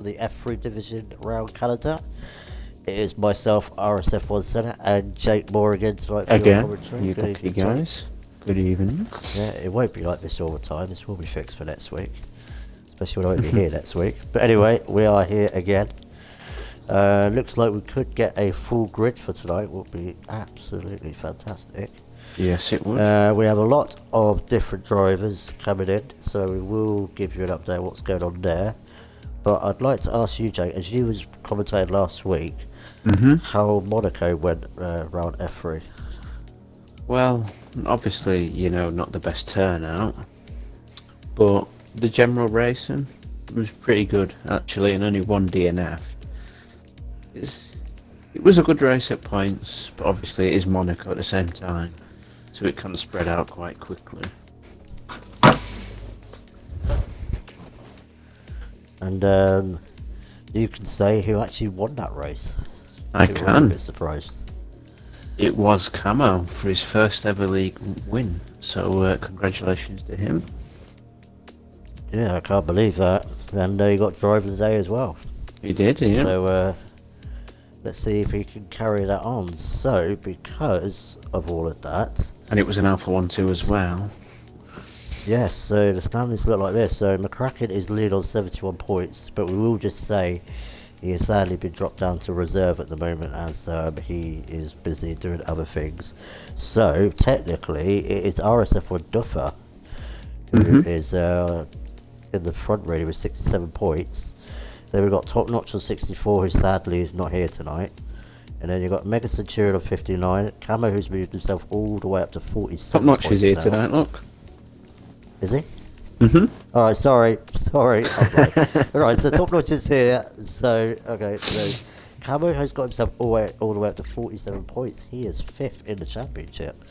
the F3 division around Canada. It is myself, RSF1 Senna, and Jakemoore again tonight for your Again, commentary. you Good lucky evening, Jake. guys. Good evening. Yeah, it won't be like this all the time. This will be fixed for next week, especially when I won't be here next week. But anyway, we are here again. Looks like we could get a full grid for tonight. Would be absolutely fantastic. Yes, it would. We have a lot of different drivers coming in, so we will give you an update on what's going on there. But I'd like to ask you, Jake, as you was commentating last week, how Monaco went around F3. Well, obviously, not the best turnout, but the general racing was pretty good, actually, and only one DNF. It was a good race at points, but obviously it is Monaco at the same time, so it kind of spread out quite quickly. And you can say who actually won that race. I I'm a can. bit surprised. It was Camo for his first ever league win, so congratulations to him. Yeah, I can't believe that. And he got driver of the day as well. He did, yeah. So let's see if he can carry that on. So, because of all of that, And it was an Alpha 1-2 as well. yes, so the standings look like this. So McCracken is lead on 71 points, but we will just say he has sadly been dropped down to reserve at the moment as he is busy doing other things. So technically it is RSF1 Duffer who is in the front really with 67 points. Then we've got Top Notch on 64, who sadly is not here tonight. And then you've got Mega Centurion on 59, Camo, who's moved himself all the way up to 47 Top Notch points is here now. tonight, look. Is he? Alright, sorry. Alright, so Top Notch is here. So, okay, so Camo has got himself all the way up to 47 points. He is 5th in the championship.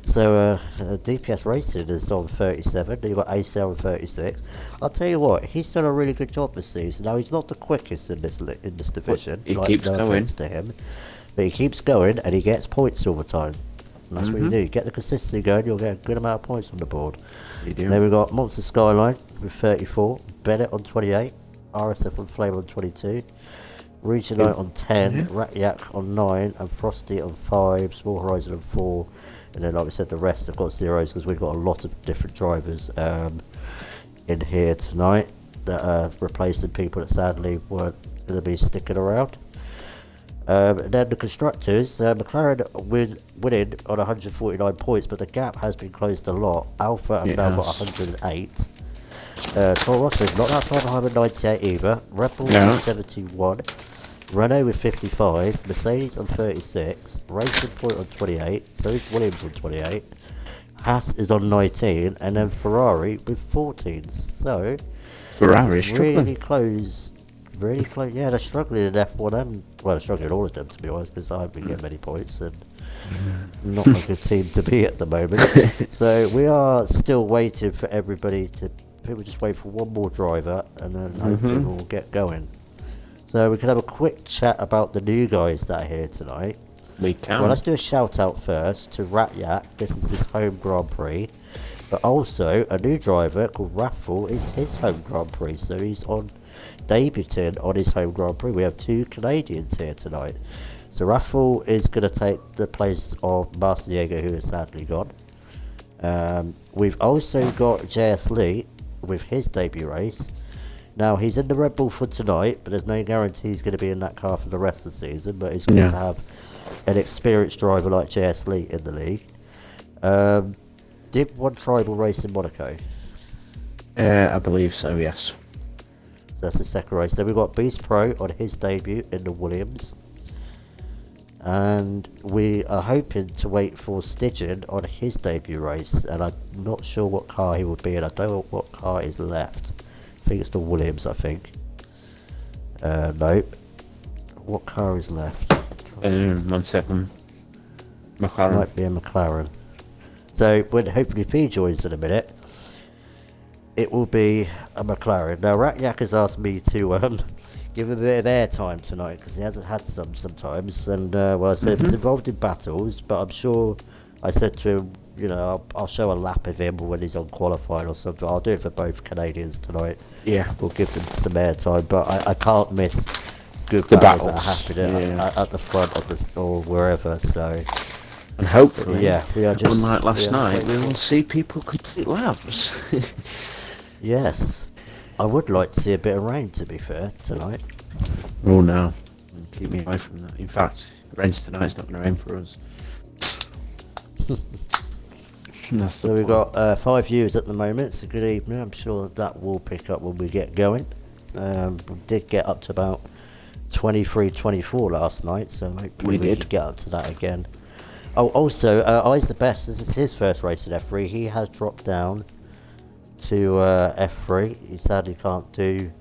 So, DPS Racing is on 37. You've got ACL on 36. I'll tell you what, he's done a really good job this season. Now, he's not the quickest in this division. He keeps no going. offense to him. But he keeps going and he gets points all the time. And that's what you do. You get the consistency going, you'll get a good amount of points on the board. You do. Then we've got Monster Skyline with 34, Bennett on 28, RSF on Flame on 22, Regionite on 10, Ratyak on 9, and Frosty on 5, Small Horizon on 4. And then, like we said, the rest have got zeros because we've got a lot of different drivers in here tonight that are replacing people that sadly weren't going to be sticking around. Then the constructors, McLaren winning on 149 points, but the gap has been closed a lot. Alpha have now got 108. Toro Rosso's not that far behind with 98 either. Red Bull with 71. Renault with 55. Mercedes on 36. Racing Point on 28. So is Williams on 28. Haas is on 19. And then Ferrari with 14. So Ferrari's struggling. really close. Really close. Yeah, they're struggling in F1 and, well, they're struggling all of them, to be honest, because I haven't been getting many points and not a good team to be at the moment. So we are still waiting for everybody to, people just wait for one more driver and then hopefully we'll get going. So we can have a quick chat about the new guys that are here tonight. We can. Well, let's do a shout out first to Ratyak. This is his home Grand Prix. But also, a new driver called Raffle is his home Grand Prix. So he's debuting on his home Grand Prix. We have two Canadians here tonight. So Raffle is going to take the place of Marciniega, who is sadly gone. We've also got JS Lee with his debut race. Now, he's in the Red Bull for tonight, but there's no guarantee he's going to be in that car for the rest of the season. But he's going to have an experienced driver like JS Lee in the league. Did one tribal race in Monaco? I believe so, yes. So that's the second race. Then we've got Beast Pro on his debut in the Williams. And we are hoping to wait for Stygian on his debut race. And I'm not sure what car he will be in. I don't know what car is left. I think it's the Williams, I think. Nope. What car is left? 1 second. McLaren. Might be a McLaren. So when hopefully P joins in a minute, it will be a McLaren. Now Ratyak has asked me to give him a bit of airtime tonight because he hasn't had some sometimes. And well, I said he's involved in battles, but I'm sure I said to him, you know, I'll show a lap of him when he's on qualifying or something. I'll do it for both Canadians tonight. Yeah. We'll give them some airtime, but I can't miss good The battles that are battles, happening at the front of the or wherever. So, and hopefully, yeah, we are just unlike last night, we will see people complete laps. Yes, I would like to see a bit of rain. To be fair, tonight. Oh no, keep me away from that. In fact, it rains tonight. It's not going to rain for us. So we've got 5 viewers at the moment. It's a good evening. I'm sure that will pick up when we get going. We did get up to about 23, 24 last night, so hopefully we can get up to that again. Oh, also, I's the best. This is his first race at F3. He has dropped down to F3. He sadly can't do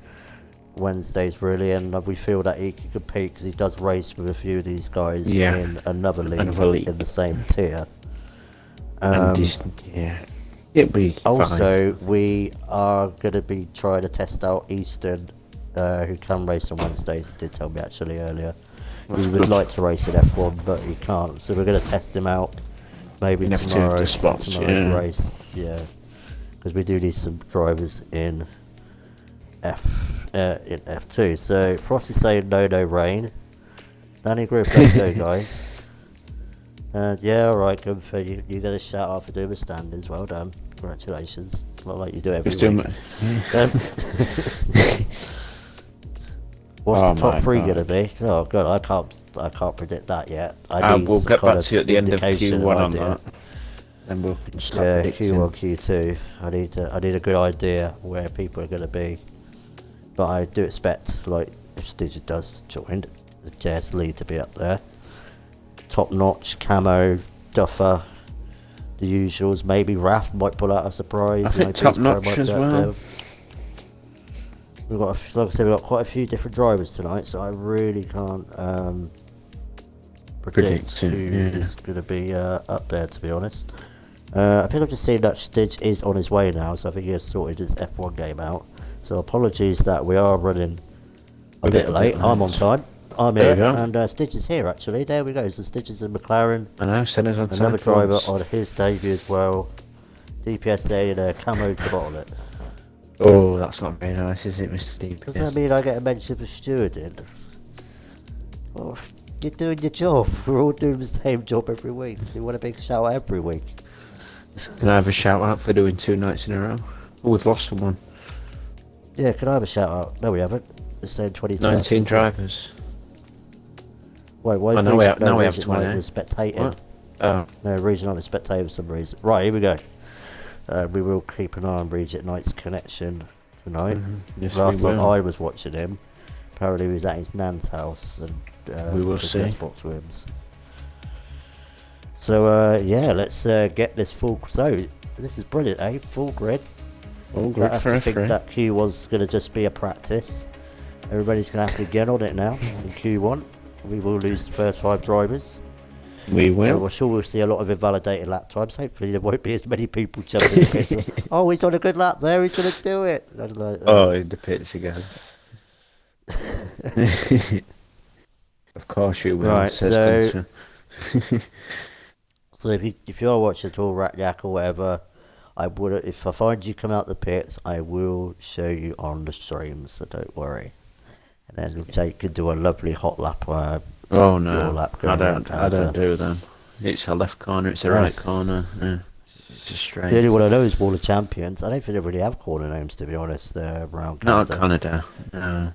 Wednesdays really, and we feel that he can compete because he does race with a few of these guys in another league in the same tier. It'll be also fine. we are going to be trying to test out Easton, who can race on Wednesdays. He did tell me actually earlier. He would like to race in F1, but he can't. So we're going to test him out. Maybe tomorrow's race. Yeah, because we do need some drivers in F2. So Frost is saying no rain. Danny Group, let's go guys. Yeah, alright, good for you. You got a shout out for doing the standings. Well done. Congratulations. Not like you do every week. What's the top 3 going to be? Oh god, I can't predict that yet. We'll get back to you at the end of Q1 on that. Then we'll start predicting. Q1, Q2. I need a good idea where people are going to be. But I do expect, like, if Stidget does join, the JS lead to be up there. Top notch, Camo, Duffer, the usuals. Maybe Raf might pull out a surprise. I think top notch as well. We've got, like I said, we've got quite a few different drivers tonight, so I really can't predict who is going to be up there, to be honest. I think I've just seen that Stidge is on his way now, so I think he has sorted his F1 game out. So apologies that we are running a bit late. I'm on time. I'm here, and Stitch is here actually. There we go. So Stitch is in McLaren. I know, Senna's on another driver on his debut as well. DPSA and a camo to bottle it. Oh, that's not very nice, is it, Mr. DPS? Does that mean I get a mention for stewarding? Well, you're doing your job. We're all doing the same job every week. You want a big shout out every week. Can I have a shout out for doing 2 nights in a row? Oh, we've lost someone. Yeah, can I have a shout out? No, we haven't. It's saying 22. 19 drivers. Wait, why is now we have 20. Spectating? What? Oh. No, Region Night is spectating for some reason. Right, here we go. We will keep an eye on Regent Knight's connection tonight. Yes, last time I was watching him, apparently he was at his nan's house and we will see. Xbox rooms. So yeah, let's get this full. So this is brilliant, eh? Full grid. Full grid for I think that Q was going to just be a practice. Everybody's going to have to get on it now in Q1. We will lose the first 5 drivers. We will. I'm sure we'll see a lot of invalidated lap times. Hopefully there won't be as many people jumping in the pit. Oh, he's on a good lap there. He's going to do it. Like, oh, in the pits again. Of course you will. Right, so if you are watching at all Rat Yak or whatever, I would, if I find you come out the pits, I will show you on the stream. So don't worry. And then Jake could do a lovely hot lap. Oh no, I don't do them. It's a left corner, it's a right corner. Yeah. It's just straight. The only one I know is Wall of Champions. I don't think they really have corner names, to be honest, around Canada. Not Canada, no.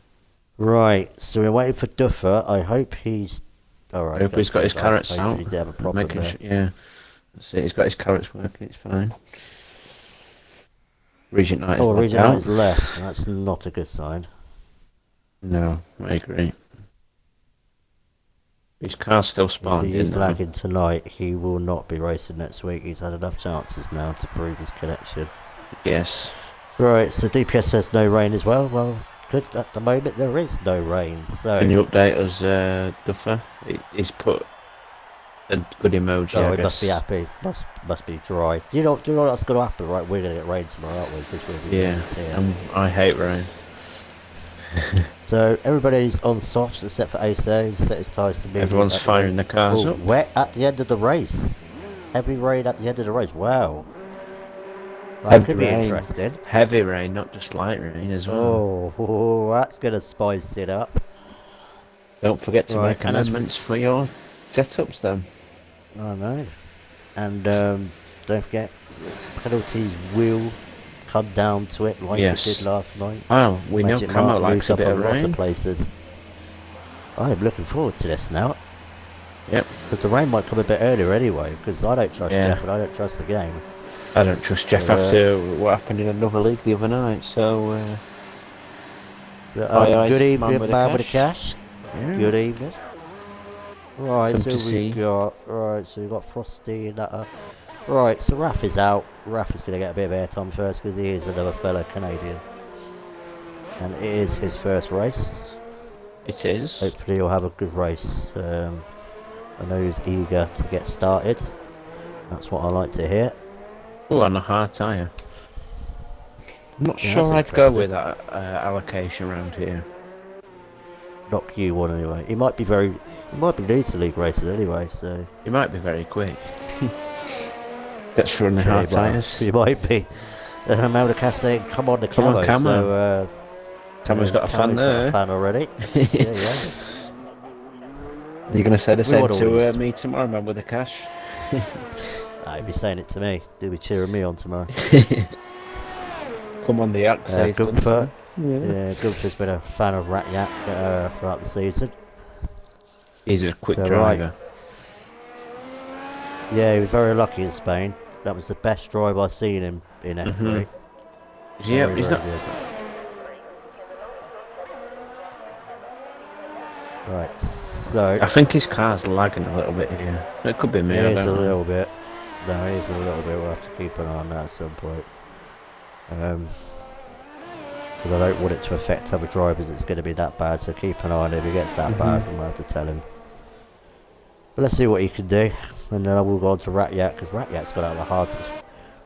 Right, so we're waiting for Duffer. I hope he's... Alright. I hope he's got his carrots out. He did have a problem there. Yeah, that's it. He's got his carrots working, it's fine. Regent Knight is Regent Knight is left. That's not a good sign. No, I agree. His car's still spawned. If he is lagging tonight, he will not be racing next week. He's had enough chances now to prove his connection. Yes. Right, so DPS says no rain as well. Well, good. At the moment, there is no rain. So can you update us, Duffer? He's put a good emoji. Oh, he must be happy. Must be dry. Do you know what's going to happen? Right, we're going to get rain tomorrow, aren't we? Because we'll be I hate rain. So everybody's on softs except for Ace. He's set his tyres to me. Everyone's firing the cars up. Wet at the end of the race. Heavy rain at the end of the race. Wow. That could be interesting. Heavy rain, not just light rain as well. Oh, that's going to spice it up. Don't forget to make amendments for your setups then. I know. And don't forget, penalties will come down to it like it did last night. Well, we know Camo likes a bit of rain. Lots of places. I'm looking forward to this now. Yep. Because the rain might come a bit earlier anyway, because I don't trust Jeff and I don't trust the game. I don't trust Jeff after what happened in another league the other night, so... good evening, man with the cash. Yeah. Good evening. Right, Come so we've got Frosty and that. Right, so Raph is out. Raph is going to get a bit of airtime first because he is another fellow Canadian. And it is his first race. It is. Hopefully he'll have a good race. I know he's eager to get started. That's what I like to hear. Oh, on a hard tyre. I'm not sure I'd go with that allocation around here. Not Q1 anyway. He might be new to league racing anyway, so... He might be very quick. Gets running hard tyres. He might be. Meldicash saying, come on the Camo. Come on, Camo. So, Camo's got a fan there. Got a fan already. yeah. You're going to say the same to me tomorrow, man, with the cash? He'd be saying it to me. He'll be cheering me on tomorrow. Come on, the axe. Gunther. Gunther's been a fan of Rat Yak throughout the season. He's a quick driver. Yeah, he was very lucky in Spain. That was the best drive I've seen him in F3. Yeah, he's not... Right, so... I think his car's lagging a little bit here. It could be me, It is a little bit. No, it is a little bit. We'll have to keep an eye on that at some point. Because I don't want it to affect other drivers. It's going to be that bad, so keep an eye on it. If it gets that bad, I'm going to have to tell him. But let's see what he can do. And then I will go on to Rat Yak, because Rat Yak's got out on the hards.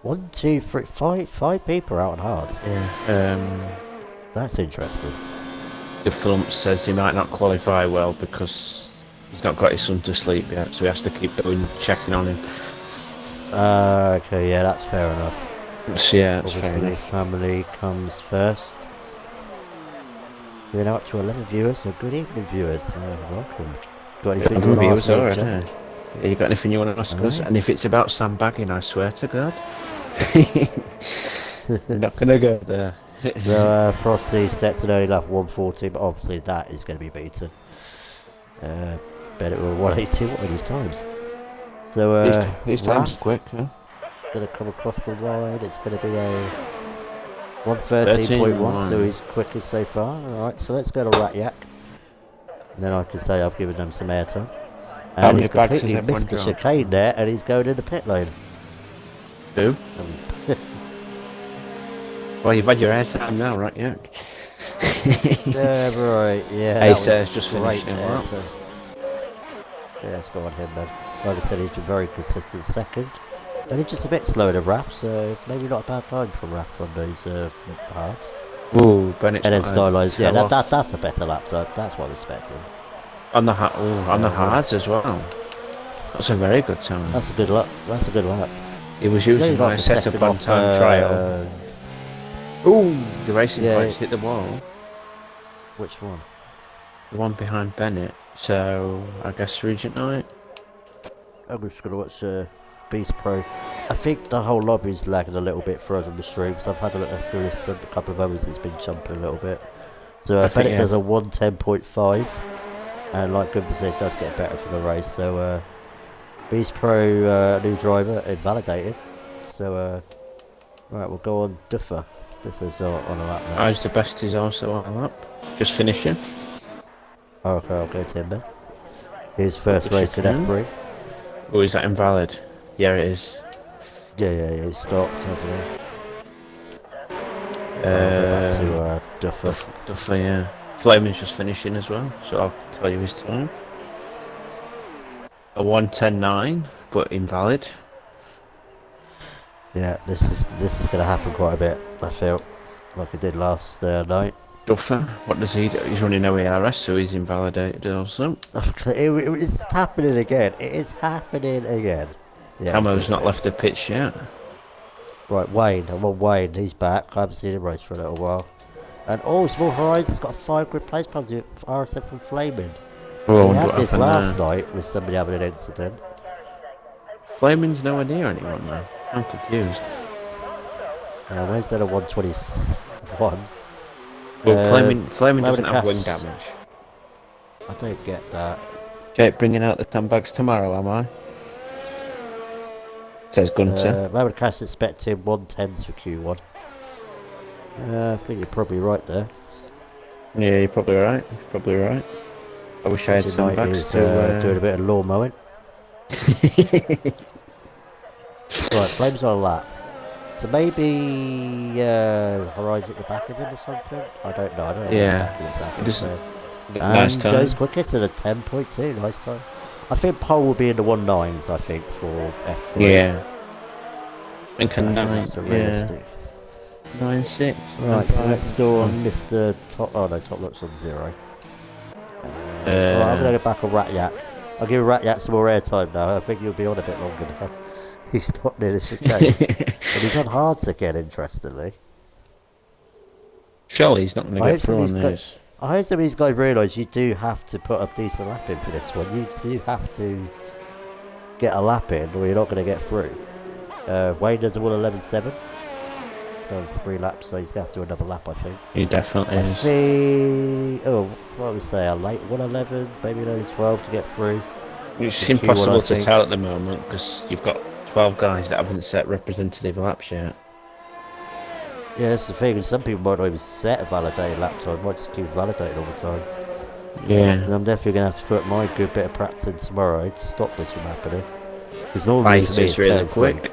1, 2, 3, 5 people out on hards. Yeah. That's interesting. The Flump says he might not qualify well because he's not got his son to sleep yet, so he has to keep going, checking on him. Okay, yeah, that's fair enough. Yeah, that's obviously fair enough. Family comes first. So we're now up to 11 viewers, so good evening viewers. Welcome. Got anything you want to ask me? You got anything you want to ask us? And if it's about sandbagging, I swear to God. Not going to go there. So Frosty sets an early lap 140, but obviously that is going to be beaten. Bennett will 180. What are these times? So these times are quick, huh? Going to come across the line. It's going to be a 113.1, so he's quickest so far. Alright, so let's go to Rat Yak. And then I can say I've given them some airtime. And he's completely missed the chicane there, and he's going in the pit lane. Who? Well, you've had your airtime now, right? Yeah. Right. Yeah. Ace's just finished. Yeah, let's go on him then. Like I said, he's been very consistent second. And he's just a bit slower than Raph, so maybe not a bad time for Raph on these hards. Ooh, Bennett's and then Skyline's, yeah, that's a better lap, so that's what I'm expecting. On the hards as well. That's a very good time. That's a good lap. That's a good lap. He was using my setup on time trial. Ooh, the racing points hit the wall. Which one? The one behind Bennett. So I guess Regent Night. I'm just gonna watch Beast Pro. I think the whole lobby's lagging a little bit for us on the stream, because I've had a look through this a couple of hours. It's been jumping a little bit. So Bennett does a 110.5, and like Gunther said, it does get better for the race. So Beast Pro new driver invalidated. So right, we'll go on Duffer. Duffer's on a lap now. Eyes the best is also on a lap. Just finishing. Okay, I'll go to him then. His first race in F3. Oh, is that invalid? Yeah, it is. Yeah, he's stopped, hasn't he? Back to Duffer. Duffer, yeah. Flaming's just finishing as well, so I'll tell you his time. A 1:10.9, but invalid. Yeah, this is going to happen quite a bit, I feel, like it did last night. Duffer, what does he do? He's running no ARS, so he's invalidated also. It's happening again. It is happening again. Yeah, Camo's not left the pitch yet. Right, Wayne. I'm on Wayne. He's back. I haven't seen him race for a little while. And Small Horizons got a 5 grid place penalty at RSF from Flaming. Oh, I We wonder had what this happened last there. night with somebody having an incident. Flaming's nowhere near anyone now. I'm confused. Wednesday at 121. Well, Flaming Maybe doesn't the have wing Cash- damage. I don't get that. Jake bringing out the sandbags tomorrow, am I? Says Gunter. Maybe the Cash expecting 110s for Q1. I think you're probably right there. Yeah, you're probably right. I wish I had sandbags to... doing a bit of lawn mowing. Right, Flames on a lap. So maybe Horizon at the back of him or something? I don't know. I don't know exactly what's happening. Nice And time. goes quickest at a 10.2. Nice time. I think Pole will be in the 1.9s, I think, for F3. Yeah. I think a I 9. think that's realistic. 9.6. Right, so let's go on Mr. Top. Oh no, Top Lock's on 0. Alright, I'm going to go back on Rat Yak. I'll give Rat Yak some more airtime now. I think he'll be on a bit longer now. He's not near the chicane. But he's on hards again, interestingly. Surely he's not going to get through on this. I hope some of these guys realise you do have to put a decent lap in for this one. You do have to get a lap in or you're not going to get through. Wayne does a 1:11.7. He's done 3 laps, so he's going to have to do another lap, I think. He definitely is. I think... Oh, what would we say? A late 1:11, maybe an early 12 to get through. It's impossible to tell at the moment because you've got 12 guys that haven't set representative laps yet. Yeah, that's the thing. Some people might not even set a validated lap time. Might just keep validating all the time. Yeah. And I'm definitely going to have to put my good bit of practice in tomorrow to stop this from happening. Because normally for me it's really turn quick. 3.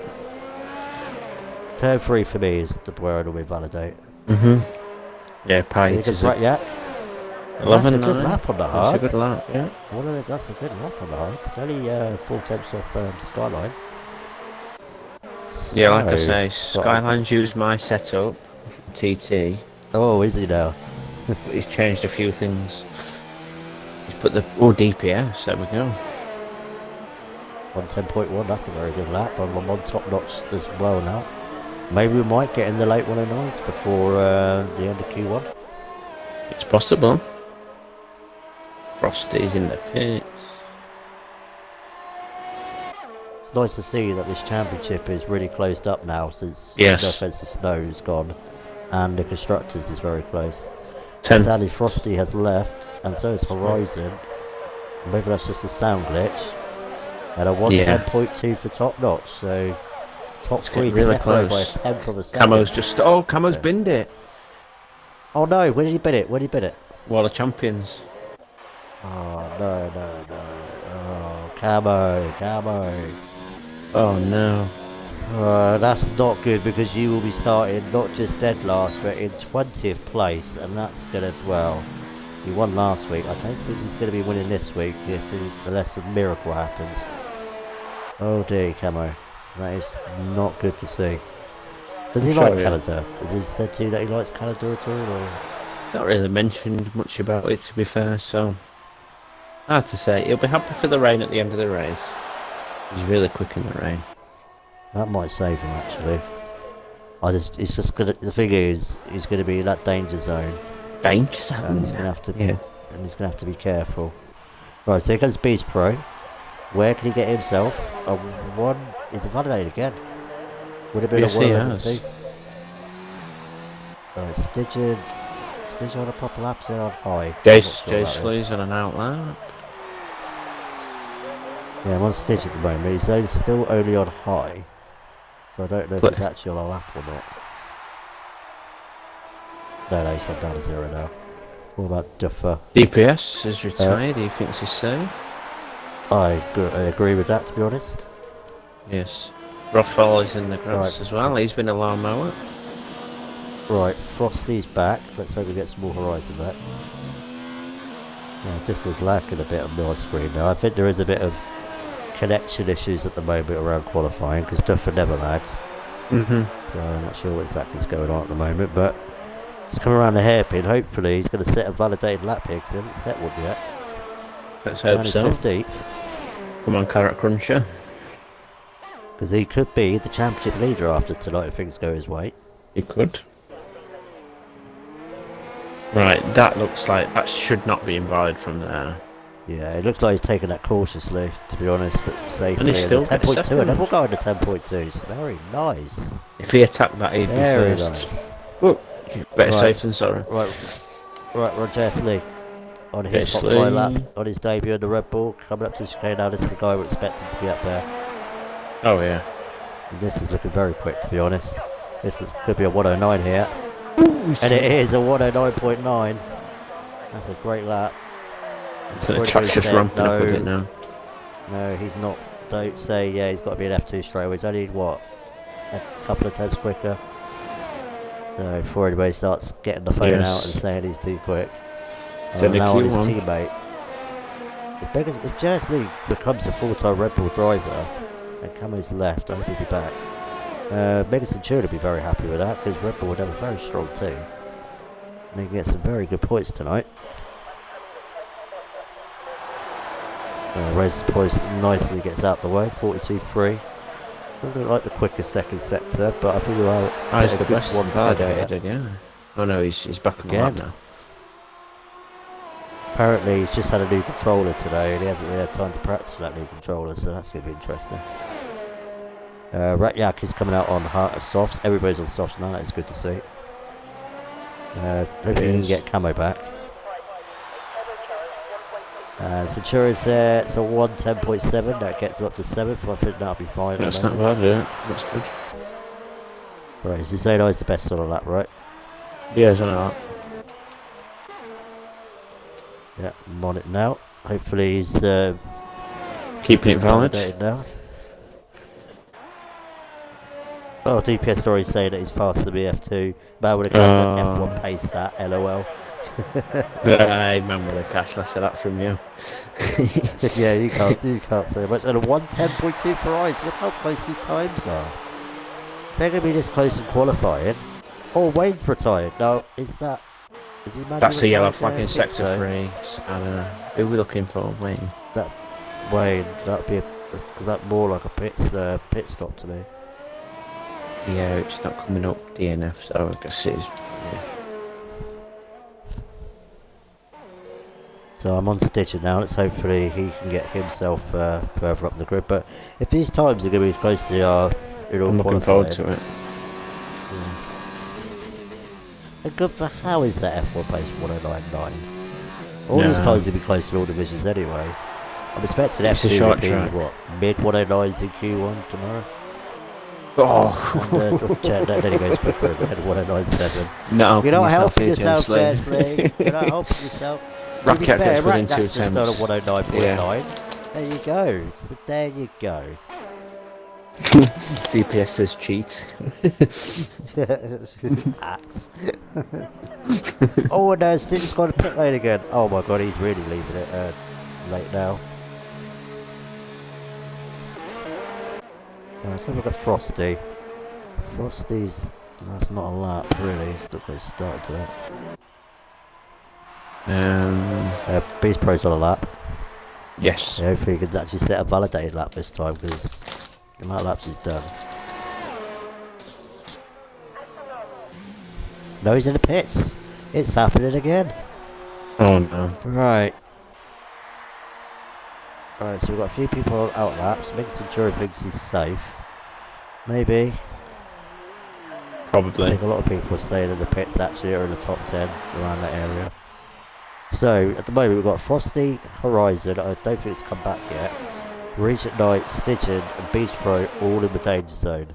Turn 3 for me is where I normally validate. Yeah, Pite is right, yeah. 11. That's a good lap on the That's hard. a good lap, yeah. That's a good lap on the hard. It's only 4 tenths off Skyline. Yeah, like I say, Skyline's used my setup, TT. Oh, is he now? He's changed a few things. He's put the DPS. There we go. 110.1. That's a very good lap. I'm on Top Notch as well now. Maybe we might get in the late 109s before the end of Q1. It's possible. Frosty's in the pits. It's nice to see that this championship is really closed up now since Yes. No Offence to Snow's gone and the Constructors is very close. 10. Sadly Frosty has left and so is Horizon. Maybe that's just a sound glitch. And a 110.2 for Top Notch, so top 3 really separated close. by a tenth of a second. Camo's binned it. Oh no, where did he bin it? Where did he bin it? Wall of Champions. Oh no. Oh, Camo. Oh no. That's not good because you will be starting not just dead last but in 20th place and that's going to, well, he won last week. I don't think he's going to be winning this week unless a miracle happens. Oh dear, Camo. That is not good to see. Does he like Canada? Has he said to you that he likes Canada at all? Or? Not really mentioned much about it, to be fair, so hard to say. He'll be happy for the rain at the end of the race. He's really quick in the rain. That might save him actually. It's just gonna. The thing is, he's going to be in that danger zone. Danger zone. And he's going to have to. Yeah. And he's going to have to be careful. Right, so here comes Beast Pro. Where can he get himself? A 1. He's validated again. Would have been yes, a 1:11.2. he has. Right, Stitch on a proper lap, then on high. Jace Slee's on an out lap. Yeah, I'm on Stitch at the moment. He's still only on high. So I don't know if he's actually on a lap or not. No, he's gone down to 0 now. What about Duffer? DPS is retired, he thinks he's safe. I agree with that, to be honest. Yes. Rothwell is in the grass as well, he's been a lawnmower. Right, Frosty's back. Let's hope we get some more Horizon back. Yeah, Differ's lacking a bit on my screen now. I think there is a bit of connection issues at the moment around qualifying because Duffer never lags. So I'm not sure what exactly is going on at the moment, but he's come around the hairpin. Hopefully he's going to set a validated lap here because he hasn't set one yet. Let's hope so. 50. Come on, Carrot Cruncher. Because he could be the championship leader after tonight if things go his way. He could. Right, that looks like that should not be invalid from there. Yeah, it looks like he's taking that cautiously, to be honest, but safely. And he's still 10.2, and then we'll go into 10.2. So very nice. If he attacked that, he'd be Very first. nice. But better safe than sorry. Right, Roger Lee on his top Lee. fly lap, on his debut in the Red Bull, coming up to the chicane now. This is the guy we're expecting to be up there. Oh yeah. And this is looking very quick, to be honest. Could be a 109 here. And it is a 109.9. That's a great lap. The track's just ramping up with it now. No, he's not. Don't say, yeah, he's got to be an F2 straight away. He's only, what, a couple of tenths quicker. So before anybody starts getting the phone out and saying he's too quick. Now on his teammate. If Jazz Lee becomes a full-time Red Bull driver and Camo's left, I hope he'll be back. Mega Centurion would be very happy with that because Red Bull would have a very strong team. And they can get some very good points tonight. Raises points nicely, gets out the way, 42.3. Doesn't look like the quickest second sector, but I think we are. He's the best one validated, yeah. Oh no, he's back on the lap now. Apparently he's just had a new controller today and he hasn't really had time to practice with that new controller, so that's going to be interesting. Ratyak is coming out on softs. Everybody's on softs now, that's good to see. Hopefully he can get Camo back. Centurion's there, so 110.7, that gets him up to 7th, I think that'll be fine. That's not bad, yeah, that's good. Right, so Zeno is the best on a lap, right? Yeah, he's on a lap. Yeah, I'm on it now. Hopefully he's keeping it valid now. Oh, DPS already saying that he's faster than me F2. Man with a cash F1 pace that, LOL. Hey, man with a cash, I said that from you. Yeah, you can't say much. And a 110.2 for eyes. Look how close these times are. They're going to be this close in qualifying. Oh, Wayne's retired. No, is he That's a yellow flag in sector 3. I don't know. Who are we looking for, Wayne? That Wayne, that'd be because that's more like a pit stop to me. Yeah, it's not coming up DNF, so I guess it is. Yeah. So I'm on Stitcher now. Let's hopefully he can get himself further up the grid. But if these times are going to be as close as they are, I'm looking forward to it. And good for how is that F1 pace 109.9? All these times will be close to all divisions anyway. I'm expecting F2 to be what, mid 109s in Q1 tomorrow. Oh, and, then he goes quicker at 109.7. No, you're not helping yourself, Chesley. You're not helping yourself. Racket gets within 2 attempts. Just done at 109.9. Yeah. There you go. So there you go. DPS says cheat. Axe. Oh, and Stitch's got a pit lane again. Oh my god, he's really leaving it late now. Let's have a look at Frosty. Frosty's, that's not a lap really, it's not like started to that. Beast Pro's on a lap. Yes. Yeah, hopefully he can actually set a validated lap this time because the amount of laps he's done. No, he's in the pits. It's happening again. Oh no. Right. Alright, so we've got a few people on out laps. Mixed Centurion thinks he's safe. Maybe. Probably. I think a lot of people are staying in the pits actually, or in the top 10 around that area. So, at the moment we've got Frosty, Horizon, I don't think it's come back yet. Regent Knight, Stitchin and Beast Pro all in the danger zone.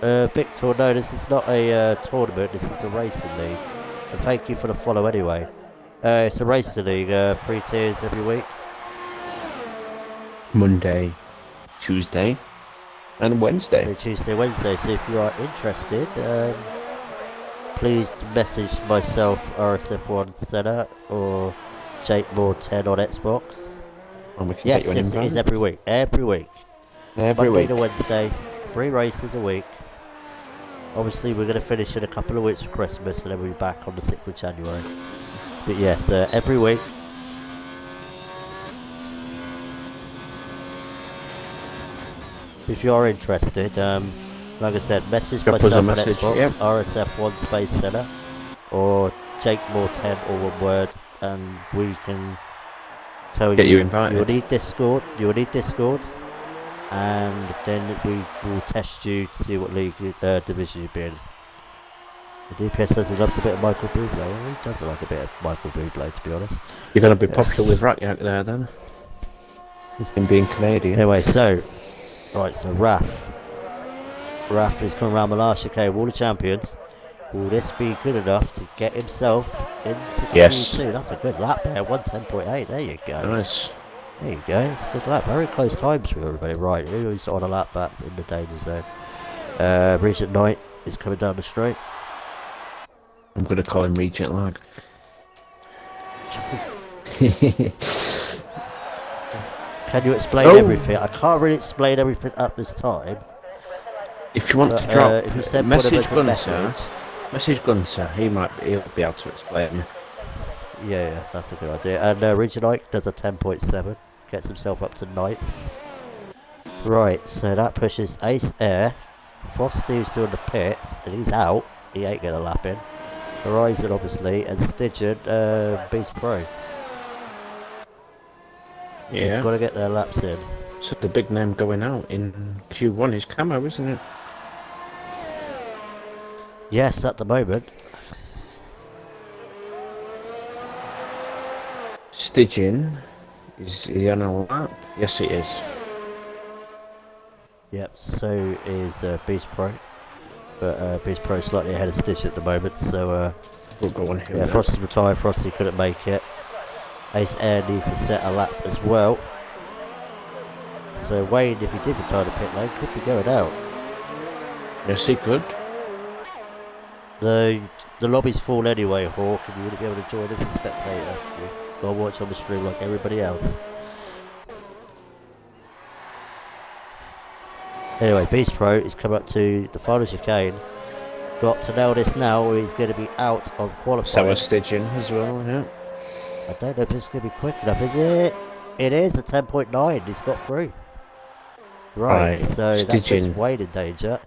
Victor, no, this is not a tournament, this is a racing league. And thank you for the follow anyway. It's a racing league, 3 tiers every week. Monday, Tuesday, and Wednesday. Tuesday, Wednesday. So if you are interested, please message myself, RSF1 Senna, or Jakemoore 10 on Xbox. Yes, it is every week. Every week. Monday to Wednesday, 3 races a week. Obviously, we're going to finish in a couple of weeks for Christmas, and then we'll be back on the 6th of January. But yes, every week. if you are interested, like I said, message Drop us myself a on message, Xbox, yep. RSF1 space Senna, or Jakemoore 10, all one word, and we can tell Get you. you invited. You will need Discord. You will need Discord, and then we will test you to see what league division you've been. The DPS says he loves a bit of Michael Bublé. Well, he doesn't like a bit of Michael Bublé, to be honest. You're going to be popular with Rakyak there then? In being Canadian. Anyway, so Raf is coming around the last chicane of all the champions. Will this be good enough to get himself into Q2? That's a good lap there, 110.8. There you go. Nice. There you go. It's a good lap. Very close times for everybody. Right, who's on a lap that's in the danger zone? Regent Knight is coming down the straight. I'm going to call him Regent Lag. Can you explain everything? I can't really explain everything at this time. If you want to drop, if you send message Gunter. He'll be able to explain. Yeah, that's a good idea. And Regent Knight does a 10.7, gets himself up to 9th. Right, so that pushes Ace Air. Frosty's doing the pits, and he's out. He ain't going to lap in. Horizon, obviously, and Stygian, Beast Pro. Yeah. They've got to get their laps in. So the big name going out in Q1 is Camo, isn't it? Yes, at the moment. Stygian, is he on a lap? Yes, he is. Yep, so is Beast Pro. But Beast Pro is slightly ahead of Stygian at the moment, so we'll go on him. Yeah, Frosty's retired. Frosty couldn't make it. Ace Air needs to set a lap as well. So Wayne, if he did retire the pit lane, could be going out. Yes, he could. The lobby's full anyway, Hawk, and you wouldn't be able to join as a spectator. You go and watch on the stream like everybody else. Anyway, Beast Pro is coming up to the final chicane. Got to nail this now, or he's going to be out of qualifying. So is Stygian as well, yeah. I don't know if it's going to be quick enough, is it? It is a 10.9. He's got through. Right, so Stygian. That puts Wayne in danger.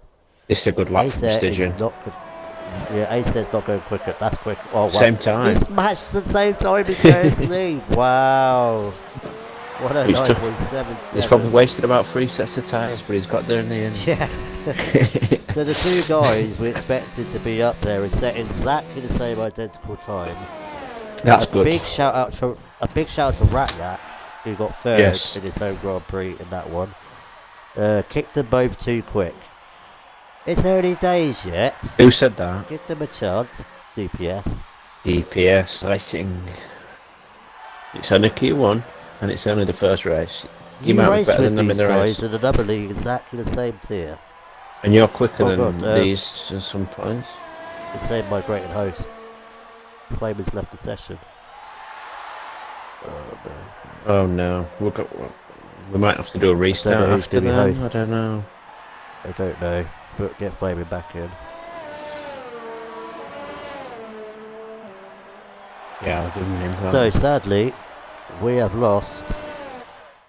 It's a good lap from Stygian. Yeah, Ace says not going quicker. That's quick. Oh, wow. Same time. He smashed the same time as Kersley. Wow. What a 9.77. He's probably wasted about 3 sets of tyres, but he's got there in the end. Yeah. So the two guys we expected to be up there is set exactly the same identical time. That's good. A big shout out to Ratyak, who got third in his home Grand Prix in that one. Kicked them both too quick. It's early days yet. Who said that? Give them a chance. DPS. DPS racing. It's only Q1 and it's only the first race. You might be better than them in the race. In another league exactly the same tier. And you're quicker than these at some points. The same migrated host. Flamers left the session. Oh no. We might have to do a restart after them. I don't know. I don't know. But get Flaming back in. Yeah, I'll give him an So sadly, we have lost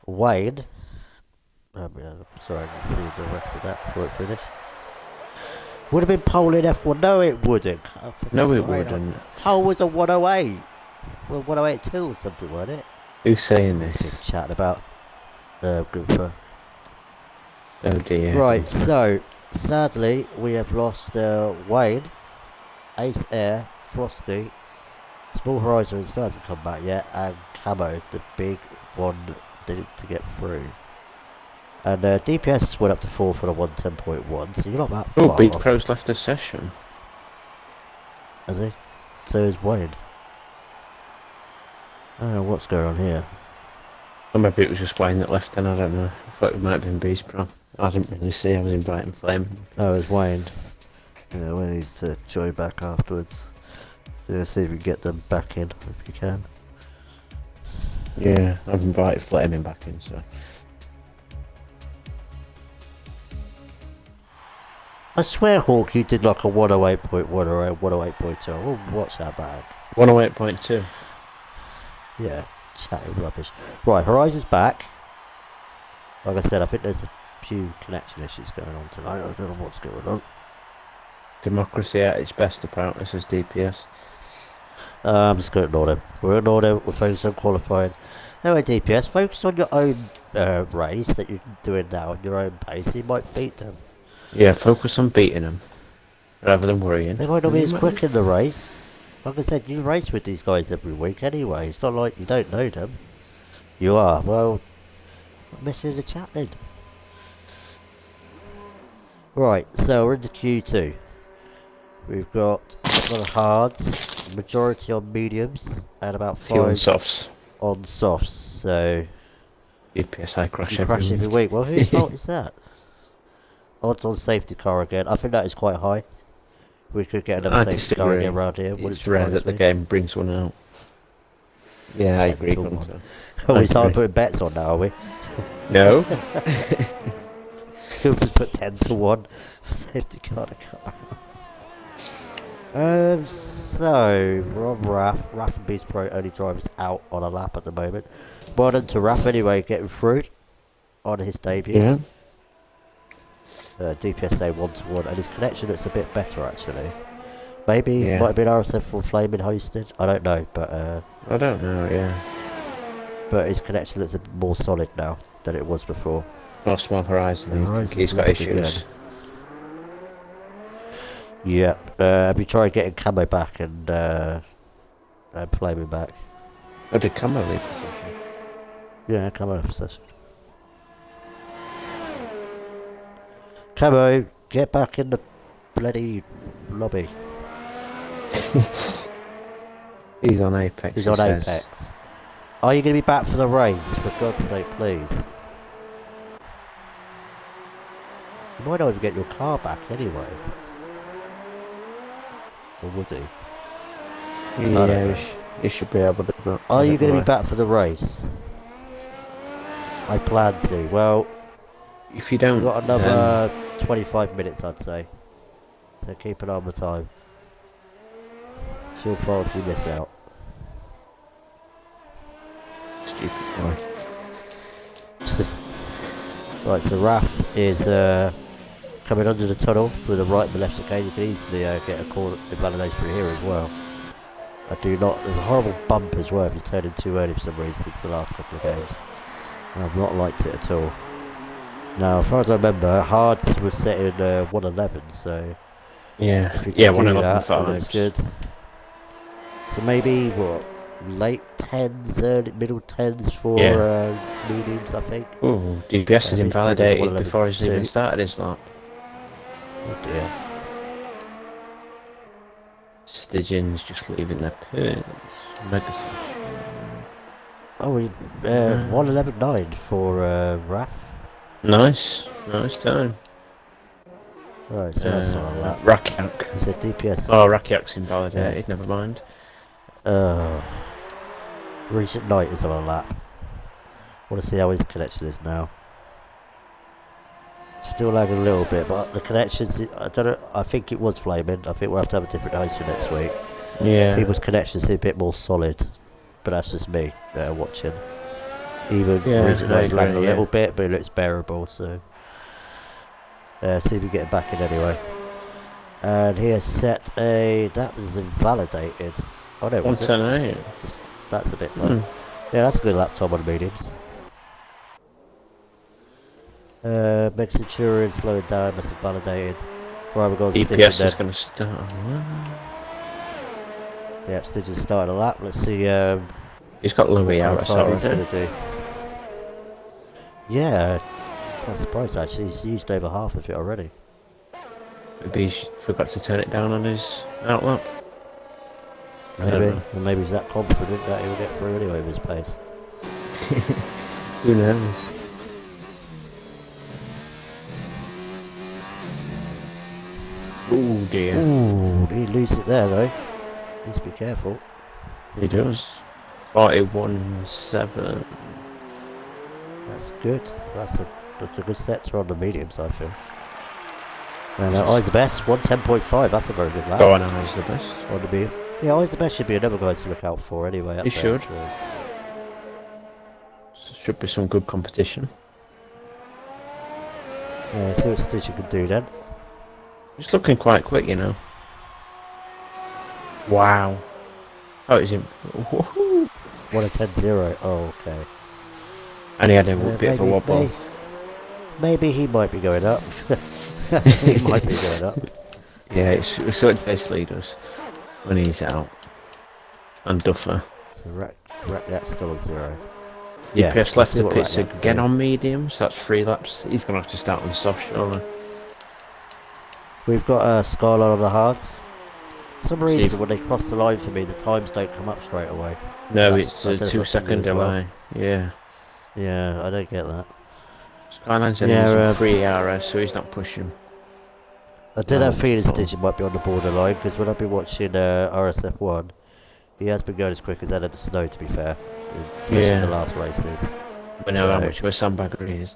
Wayne. I'm sorry, I didn't see the rest of that before it finished. Would have been pole in F1. No, it wouldn't. No, it wouldn't. Pole was a 108. Well, 108.2 or something, wasn't it? Who's saying this? Chatting about Gooper. Oh dear. Right, so sadly we have lost Wayne, Ace Air, Frosty, Small Horizon still hasn't come back yet, and Camo, the big one that did to get through. And DPS went up to 4th on a 110.1, so you're not that far. Oh, Big Pro's left the session. Has he? So is Wayne. I don't know what's going on here. Or maybe it was just Wayne that left then, I don't know. I thought it might have been Beast Pro. I didn't really see, I was inviting Flame. Oh, it was Wayne. Yeah, Wayne needs to join back afterwards. So let's see if we can get them back in, if you can. Yeah, I've invited Flaming back in, so... I swear, Hawk, you did like a 108.1 or a 108.2. I will watch that back. 108.2. Yeah, chatting rubbish. Right, Horizon's back. Like I said, I think there's few connection issues going on tonight. I don't know what's going on. Democracy at its best, apparently, says DPS. I'm just going to ignore them. We're ignoring them. We're focused on qualifying. Anyway, DPS, focus on your own race that you're doing now at your own pace. You might beat them. Yeah, focus on beating them rather than worrying. They might not be as quick in the race. Like I said, you race with these guys every week anyway. It's not like you don't know them. You are. Well, stop messing the chat then. Right, so we're in the Q2. We've got a lot of hards, majority on mediums, and about 5 on softs. On softs, so... DPS I crash every week. Well, whose fault is that? Odds on safety car again. I think that is quite high. We could get another safety car again around here. It's rare that the game brings one out. Yeah, I agree. Oh, we started putting bets on now, are we? No. We'll just put 10 to 1 for safety car to car. So, we're on Raf. Raf and Beast Pro only drivers out on a lap at the moment. Well done to Raf anyway, getting through on his debut. Yeah. DPS say 1-1, and his connection looks a bit better actually. Maybe might have been RSF from Flaming hosted. I don't know, but I don't know. Yeah. But his connection looks a bit more solid now than it was before. Or Small Horizon. He's got issues. Yep. Have you tried getting Camo back and Flaming back? Oh, did Camo leave the session? Yeah, Camo left the session. Camo, get back in the bloody lobby. He's on Apex. He's on Apex. Are you going to be back for the race? For God's sake, please. You might not even get your car back anyway. Or would he? Yeah, he should be able to. Are you going to be back for the race? I plan to. Well, if you don't, we've got another 25 minutes, I'd say. So keep an eye on the time. She'll fall if you miss out. Stupid boy. Right, so Raf is coming under the tunnel through the right and the left chicane. You can easily get a call invalidation through here as well. I do not. There's a horrible bump as well if you turn in too early for some reason since the last couple of games. And I've not liked it at all. Now, as far as I remember, Hards was set in 111, so yeah, 111.5 looks good. So maybe what, late 10s, early middle 10s for mediums, I think. Ooh, DPS is invalidated before he's even started his lap. Oh dear. Stygian's just leaving their pits. Mega session. Oh, 111.9 for Raf. Nice time. Right, so that's not a lap. Rakyak. You said DPS. Oh, Rakyak's invalidated, never mind. Recent Night is on a lap. Want to see how his connection is now. Still lagging a little bit, but the connections, I don't know, I think it was Flaming. I think we'll have to have a different host for next week. Yeah. People's connections seem a bit more solid, but that's just me watching. Even Recent Night's lagging a little bit, but it looks bearable, so. See if we get it back in anyway. And he has set a, that was invalidated. Oh no, was 110. Just, that's a bit low. Yeah, that's a good lap time on the mediums. Mega Centurion slowing down, that's invalidated. Right, we're going to DPS is going to start. Yep, Stitch is starting a lap. Let's see. He's got Louis out already. Yeah, quite surprised actually. He's used over half of it already. Maybe he forgot to turn it down on his outlap. Maybe, or maybe he's that confident that he'll get through anyway with his pace. Who knows? Oh dear. Ooh, he loses it there though. Needs to be careful. He does. 41.7. That's good. That's a good sector on the mediums, I feel. And Eyes the Best, 110.5. That's a very good lap. Go on, Eyes the Best. On the medium. Yeah, Eyes the Best should be another guy to look out for anyway. He should. Should be some good competition. Yeah, see what Stitcher can do then. It's looking quite quick, you know. Wow. Oh, it's him. Woohoo! 1 a 10-0. Oh, okay. And he had a bit of a wobble. Maybe he might be going up. He might be going up. Yeah, it's what Face leaders when he's out. And Duffer. So Rat's still on 0. DPS left the pits Ratyak again on mediums. That's 3 laps. He's going to have to start on soft, surely. We've got a Skyline on the hards. For some reason, when they cross the line for me, the times don't come up straight away. No, it's a 2-second delay. Well. Yeah. Yeah, I don't get that. Skyline's only using 3 ERS, so he's not pushing. I did have a feeling Stitcher might be on the borderline, because when I've been watching RSF1, he has been going as quick as Adam Snow, to be fair. Especially in the last races. We know how much of a sandbagger he is.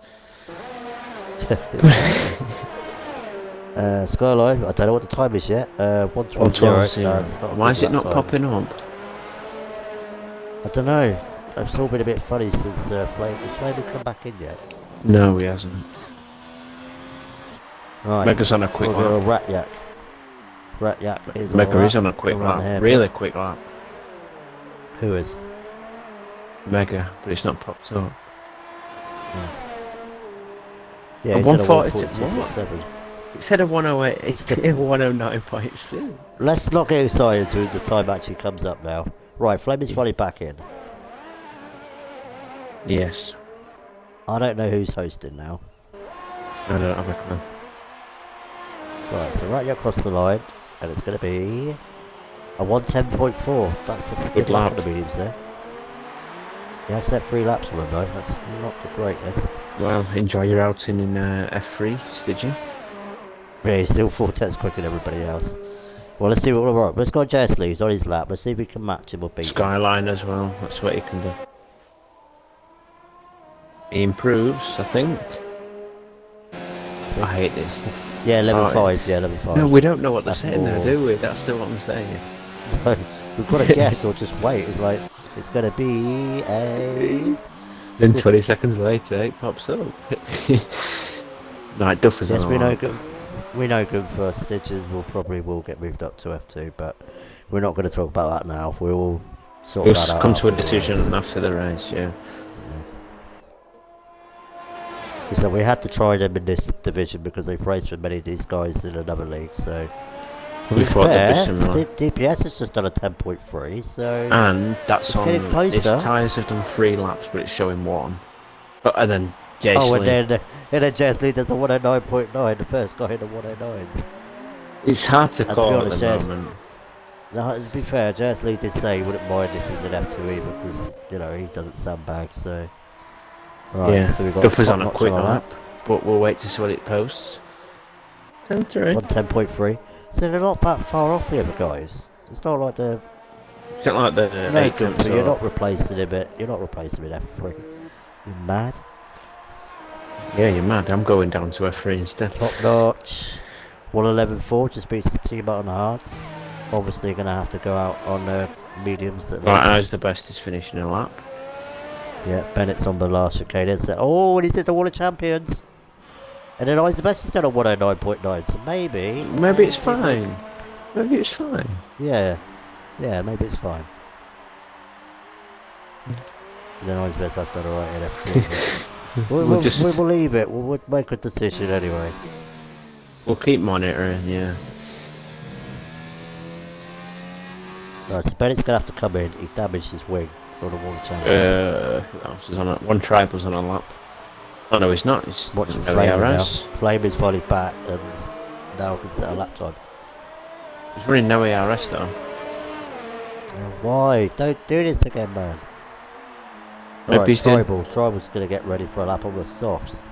Skyline, I don't know what the time is yet. 1:12. Why is it not popping up? I don't know. It's all been a bit funny since Flame. Has Flame come back in yet? No, he hasn't. Right. Mega's on a quick lap. Ratyak is Mega is on a quick lap. Really quick lap. Who is? Mega, but it's not popped up. Yeah, 1:47. It said a 108. It's 109.2. Let's not get excited until the time actually comes up now. Right, Flame is finally back in. Yes. I don't know who's hosting now. I don't have a clue. Right, so right across the line, and it's going to be a 1:10.4. That's a good lap on the mediums there. He has set 3 laps on him though. That's not the greatest. Well, enjoy your outing in F3, did you? Yeah, he's still 4 tenths quicker than everybody else. Well, let's see what we're Let's go Jess Lee's on his lap. Let's see if we can match him or beat Skyline as well. That's what he can do. He improves, I think. I hate this. Yeah, level 5. Yeah, level 5. No, we don't know what they're saying there, do we? That's still what I'm saying. No, we've got to guess or just wait. It's like, it's going to be a... Then 20 seconds later, it pops up. Right, Duffer's on we know good for Stitches will get moved up to F2, but we're not going to talk about that now. We'll sort that out. We'll come to a decision after the race, yeah. So we had to try them in this division because they've raced with many of these guys in another league, so... We thought they'd be similar. DPS has just done a 10.3, so... And that's on... getting closer. His tyres have done 3 laps, but it's showing 1. And then Jason. Oh, and then Jess Lee does the 109.9, the first guy in the 109s. It's hard to call at the moment. No, to be fair, Jess Lee did say he wouldn't mind if he was an F2E because, you know, he doesn't sandbag, so... Right, yeah, so we've got Duffer's on a quick lap, but we'll wait to see what it posts. 10-3. 10.3. So they're not that far off the other guys. It's not like the... It's not like the... No, good, but you're not replacing him at... You're not replacing him in F3. You're mad? Yeah, you're mad. I'm going down to F3 instead. Top notch. 1:11.4 just beats his team out on the hards. Obviously going to have to go out on mediums. Right, how's the best is finishing a lap? Yeah, Bennett's on the last chicane. Oh, and he's at the Wall of Champions. And then Eyes the Best is still on 109.9, so maybe... Maybe it's fine. Maybe it's fine. Yeah. Yeah, maybe it's fine. And then Eyes the Best has done alright in F2. We'll leave it. We'll make a decision anyway. We'll keep monitoring, yeah. Right, so Bennett's going to have to come in. He damaged his wing on the Wall of Champions. Who else is on it? One Tribal's on a lap. Oh no, he's not. He's watching Flame now. Flame is finally back and now can set a lap time. He's running no ARS though. Why? Don't do this again, man. Alright, Tribal's going to get ready for a lap on the softs.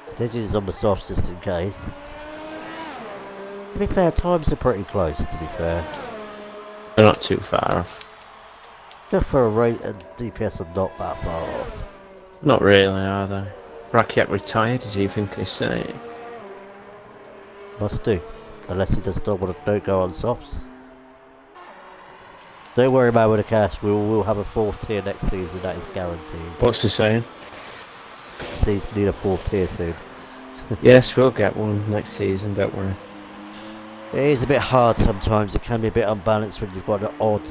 Stitches is on the softs just in case. To be fair, times are pretty close, to be fair. They're not too far off. Just for a rate and DPS are not that far off. Not really, are they? Rakiak retired, does he think he's safe? Must do. Unless he does not want to don't go on softs. Don't worry about with the cash, we'll have a 4th tier next season, that is guaranteed. What's he saying? He's need a 4th tier soon. Yes, we'll get one next season, don't worry. It is a bit hard sometimes. It can be a bit unbalanced when you've got an odd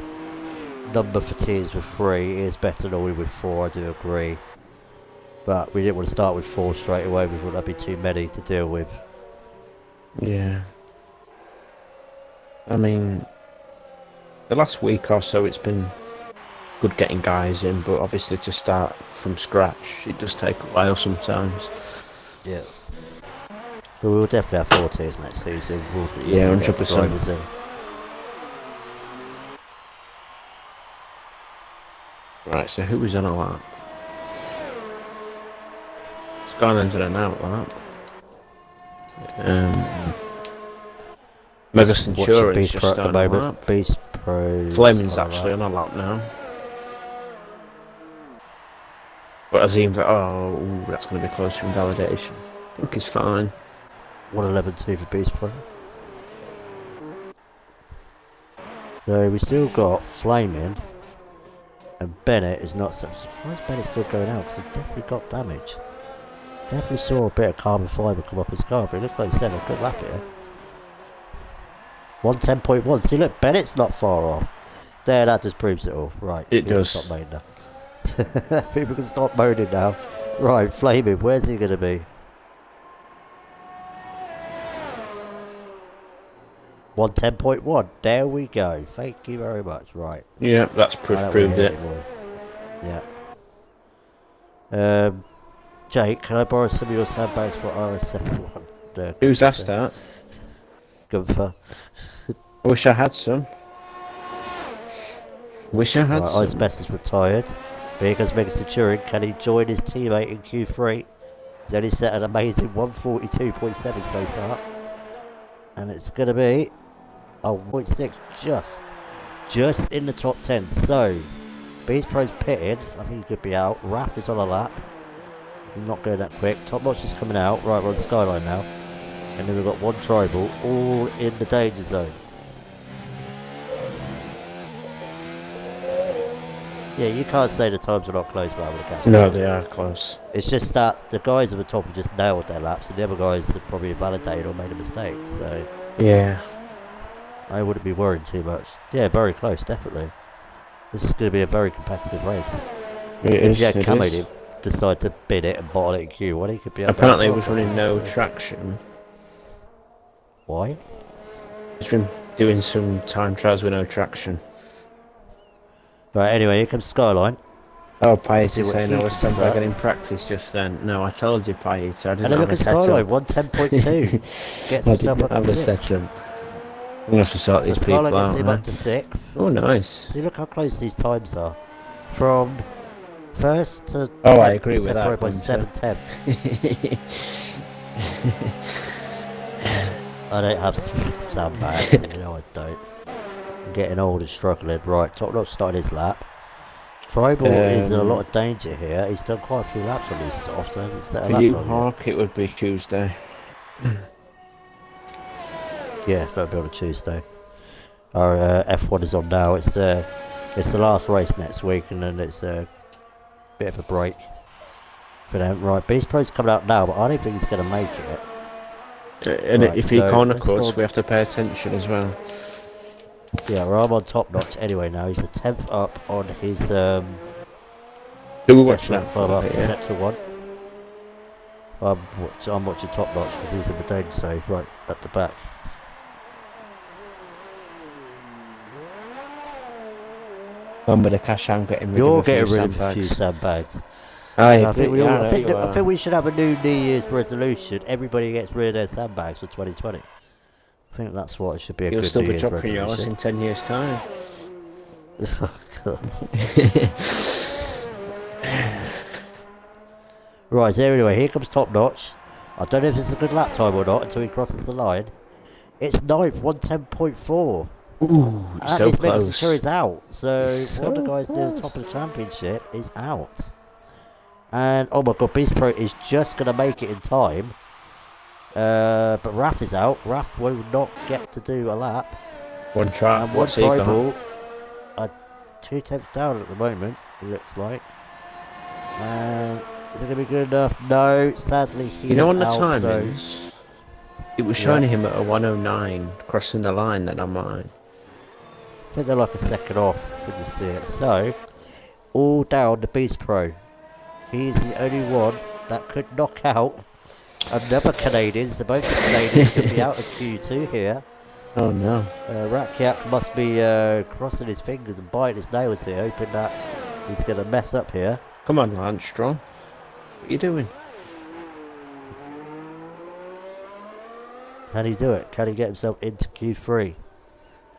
number for teams with 3. It is better normally with 4, I do agree. But we didn't want to start with 4 straight away. We thought that'd be too many to deal with. Yeah. I mean, the last week or so it's been good getting guys in, but obviously to start from scratch, it does take a while sometimes. Yeah. But we'll definitely have 4 tiers next season. We'll Yeah, get 100%. drivers in. Right, so who was on a lap? It's gone into an out lap. Mega Centurion's just Pro at the on a moment. lap. Beast Pro's Flaming's on actually a lap. on a lap now. But Azim, oh, that's going to be close to invalidation. I think he's fine. 111.2 for Beast Pro. So we still got Flaming, and Bennett is not so surprised Bennett's still going out because he definitely got damage. Definitely saw a bit of carbon fibre come up his car, but it looks like he said a good lap here. 110.1. See, look, Bennett's not far off. There, that just proves it all. Right, It does. Stop moaning now. People can stop moaning now. Right, Flaming, where's he going to be? 110.1. There we go. Thank you very much. Right. Yeah, that's proved it. Yeah. Jake, can I borrow some of your sandbags for RS71? Who's asked that? Gunther. I wish I had some. Wish I had some. Ice Best is retired. But here goes Mega Centurion. Can he join his teammate in Q3? He's only set an amazing 142.7 so far. And it's going to be a 1.6 just in the top 10. So, Beast Pro's pitted. I think he could be out. Raph is on a lap. He's not going that quick. Top Notch is coming out. Right, we're on the Skyline now. And then we've got one tribal all in the danger zone. Yeah, you can't say the times are not close, but I would have catch. No, they are close. It's just that the guys at the top have just nailed their laps, and the other guys have probably invalidated or made a mistake. So yeah, I wouldn't be worried too much. Yeah, very close, definitely. This is going to be a very competitive race. If Jakemoore decide to bid it and bottle it in Q1, he could be. Apparently, he was running no traction. Why? He's been doing some time trials with no traction. Right, anyway, here comes Skyline. Oh, Paeta's saying I was sandbagging in practice just then. No, I told you, Paeta. I didn't have a setup. And look at Skyline, 110.2. Gets himself up to 6. I'm going to have to sort these people Skyline out. gets him up to 6. Oh, nice. See, look how close these times are. From first to... Oh, I agree with that. Separated by 7 tenths. I don't have sandbags, you know I don't. I'm getting old and struggling. Right, Top Notch started his lap. Tribal is in a lot of danger here. He's done quite a few laps on these softs, so hasn't set a lap For you, time Hawk, it would be Tuesday. Yeah, that'll be on a Tuesday. Our F1 is on now. It's the last race next week, and then it's a bit of a break for them. Right, Beast Pro's coming out now, but I don't think he's going to make it. And right, if he can't, of course, we have to pay attention as well. Yeah, well, I'm on Top Notch anyway now. He's the 10th up on his Do we watch that time after Sector 1. I'm watching Top Notch because he's in the danger zone right at the back. I'm with the cash, I'm getting rid You're of a getting few rid of a few sandbags. sandbags. I think we should have a new Year's resolution. Everybody gets rid of their sandbags for 2020. I think that's what it should be. You'll still be dropping yours in 10 years' time. Right, so anyway, here comes Top Notch. I don't know if it's a good lap time or not until he crosses the line. It's 9th, 110.4. Ooh, so close. Is out. So one of the guys near the top of the championship is out. And oh my god, Beast Pro is just going to make it in time. But Raph is out. Raph will not get to do a lap. One try. And one tribal. 2 tenths down at the moment, it looks like. And Is it going to be good enough? No, sadly he You know, is on the out, so... timings, it was Yeah. showing him at a 109 crossing the line. Then I'm like, I think they're like a second off when you see it. So, all down the Beast Pro. He's the only one that could knock out another Canadian. So both the Canadians could be out of Q2 here. oh no. Rakiak must be crossing his fingers and biting his nails here, hoping that he's going to mess up here. Come on, Lance Strong. What are you doing? Can he do it? Can he get himself into Q3?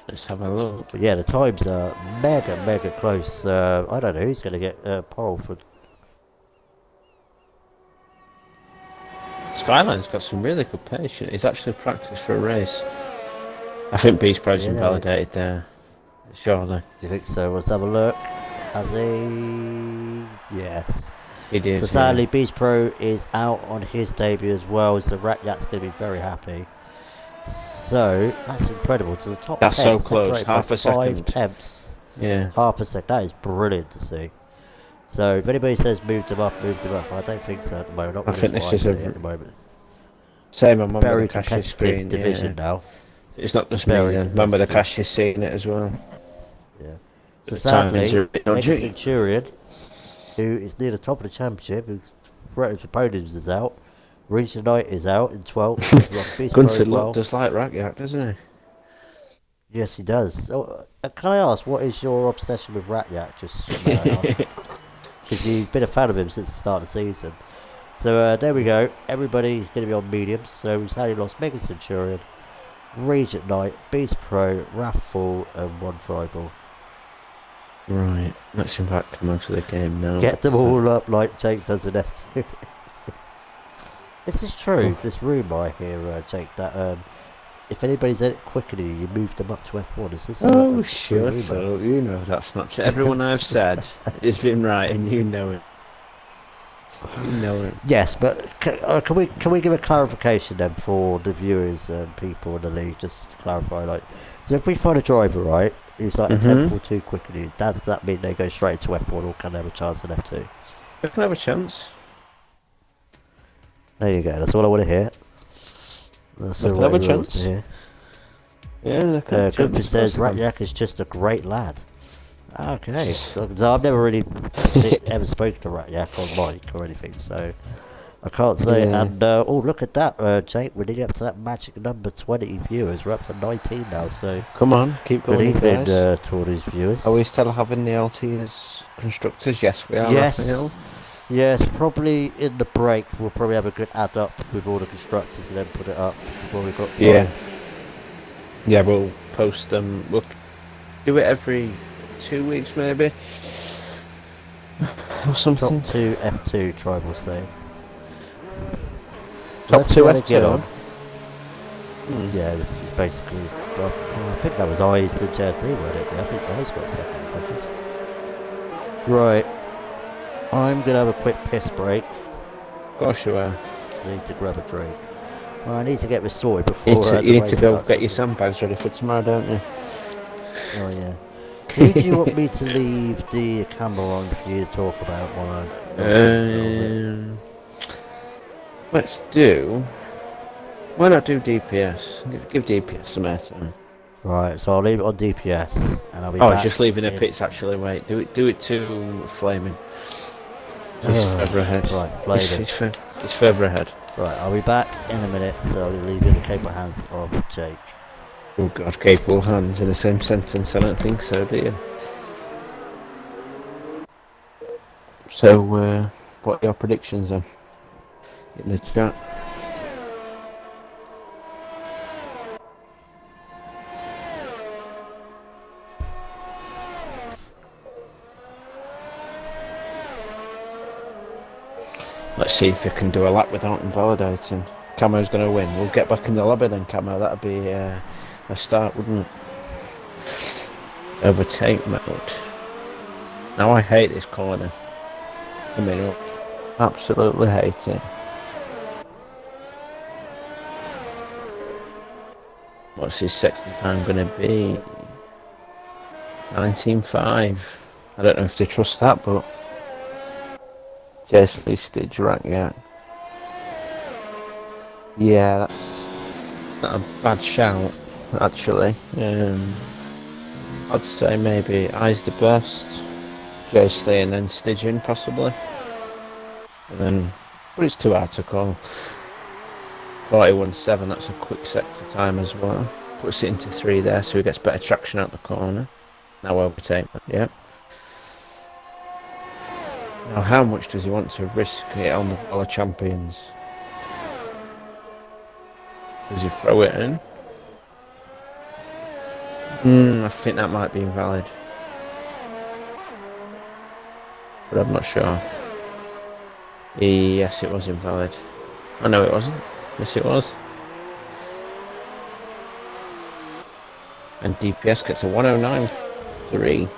Let's have a look. But yeah, the times are mega close. I don't know who's going to get pole for. Skyline's got some really good pace. He's actually practiced for a race. I think Beast Pro's invalidated there. Surely. Do you think so? Let's have a look. Has he? Yes. He did. So sadly, Beast Pro is out on his debut as well, so Rakyat's going to be very happy. So that's incredible. To the top 10, so close. Half a second. 5 tenths. Yeah. Half a second. That is brilliant to see. So if anybody says moved them up, I don't think so at the moment. Not I think this is at the moment. Same on Very the Cash competitive division now. It's not just me. Remember the Cash is seeing it as well. Yeah. So sadly, Mega dodgy. Centurion, who is near the top of the championship, who threatens for podiums, is out. Region Knight is out in 12th. Gunsel does like Rakiak, doesn't he? Yes, he does. So, can I ask, what is your obsession with Rakiak? Just because you've been a fan of him since the start of the season. So there we go. Everybody's going to be on mediums. So we've sadly lost Mega Centurion, Regent Knight, Beast Pro, Raffle, and one Tribal. Right, let's invite them onto the game now. Get them all up like Jake does in F2. This is true. This rumour I hear, Jake, that if anybody's in it quicker than you, you move them up to F1. Is this? Oh, sure. So you know that's not true. Everyone I've said has been right, and you know it. You know it. Yes, but can we give a clarification then for the viewers and people in the league, just to clarify, like, so if we find a driver, right, who's like a tenth or two quicker than you, does that mean they go straight to F1 or can they have a chance in F2? They can have a chance. There you go. That's all I want to hear. That's they all can have a I want chance. to hear. Yeah, they can have a Gunther chance. says Rakiak is just a great lad. Okay, so I've never really ever spoken to Rakiak on mic or anything, so I can't say. Yeah. And oh, look at that, Jake. We're nearly up to that magic number 20 viewers. We're up to 19 now, so Come on, keep good going, evening guys. to all these viewers. Are we still having the LT as constructors? Yes, we are. Yes, yes. Probably in the break, we'll probably have a good add up with all the constructors and then put it up before we got time. Yeah, we'll post them. We'll do it every 2 weeks, maybe, or something. Top 2 F2 tribal saying. Top 2 F2. Yeah, basically. Well, I think that was Ice and Jazz Lee, weren't it? I think Ice got second quickest. Right. I'm gonna have a quick piss break. Of course you are. I need to grab a drink. Well, I need to get this sorted before. You need to go get your sandbags ready for tomorrow, don't you? Oh yeah. Who do you want me to leave the camera on for you to talk about while let's do. Why not do DPS? Give DPS some airtime. Right, so I'll leave it on DPS and I'll be back. Oh, just leaving the pits actually. Wait, do it to Flaming. He's further ahead. Right, Flaming. He's further ahead. Right, I'll be back in a minute, so I'll leave you in the capable hands of Jake. Oh God, capable hands in the same sentence? I don't think so, do you? So, what are your predictions then? In the chat. Let's see if we can do a lap without invalidating. Camo's going to win. We'll get back in the lobby then, Camo. That'd be a start, wouldn't it? Overtake mode. Now I hate this corner. Coming up. Absolutely hate it. What's his section time going to be? 19.5. I don't know if they trust that, but Jason Stage rank, yeah. Yeah, it's not a bad shout, actually. I'd say maybe I's the best, Jason and then Stygian possibly. And then, but it's too hard to call. 41.7, that's a quick sector time as well. Puts it into 3 there, so he gets better traction out the corner. Now overtake, yeah. Now, how much does he want to risk it on the Wall of Champions? Does he throw it in? I think that might be invalid. But I'm not sure. Yes, it was invalid. Oh, no, it wasn't. Yes, it was. And DPS gets a 109.3.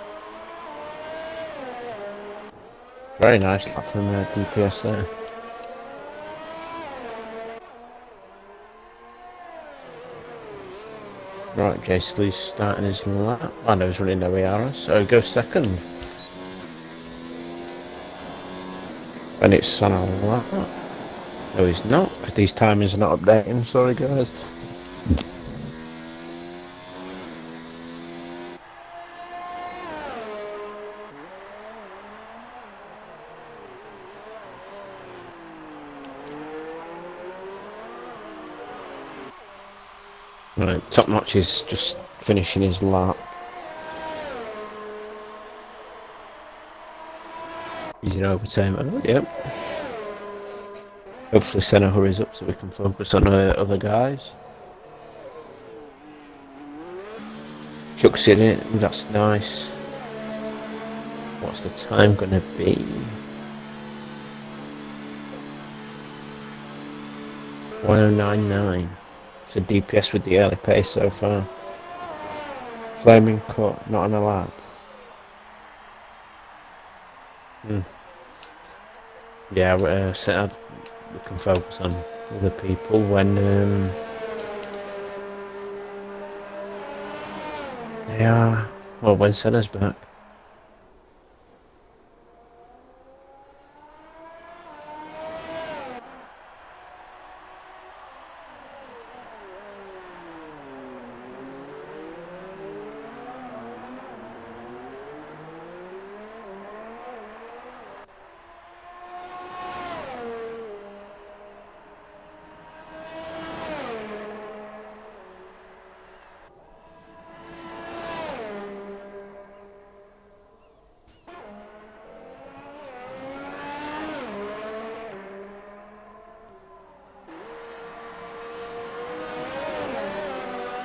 Very nice lap from DPS there. Right, Lee's starting his lap. I know he's running no ERS, so he goes second. And it's on a lap. No, he's not, because these timings are not updating. Sorry, guys. Right, Top Notch is just finishing his lap. He's in overtime. Yep. Hopefully Senna hurries up so we can focus on other guys. Chuck's in it, that's nice. What's the time gonna be? 1099. So DPS with the early pace so far. Flaming cut, not on a lap. Yeah, Senna, we can focus on other people when they are. Well, when Senna's back.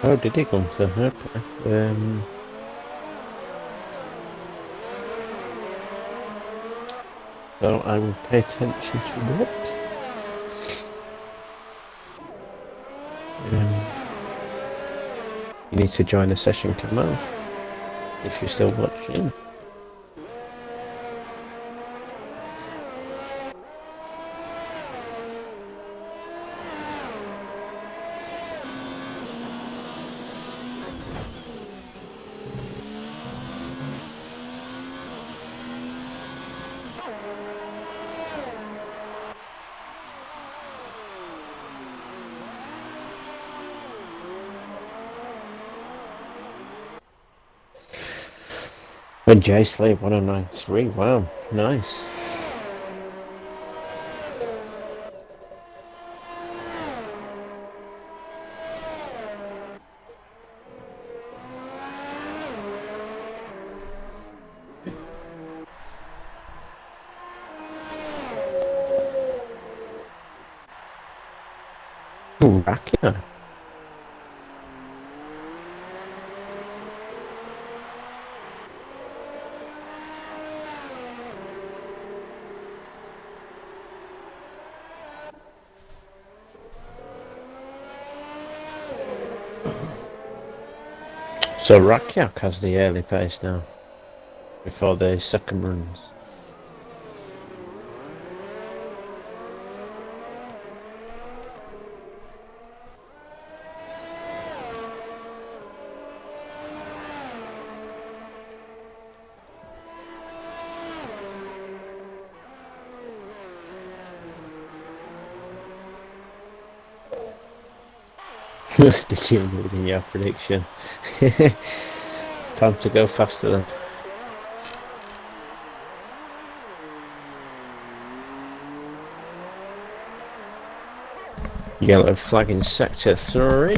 Oh, did he come through? Okay. So I will pay attention to it. You need to join the session, Kamal, if you're still watching. And J Slave 1093, wow, nice. Ooh, Rakia. So Rakiak has the early pace now, before the second runs. Did you include in your prediction? Time to go faster then. Yellow flag in sector 3.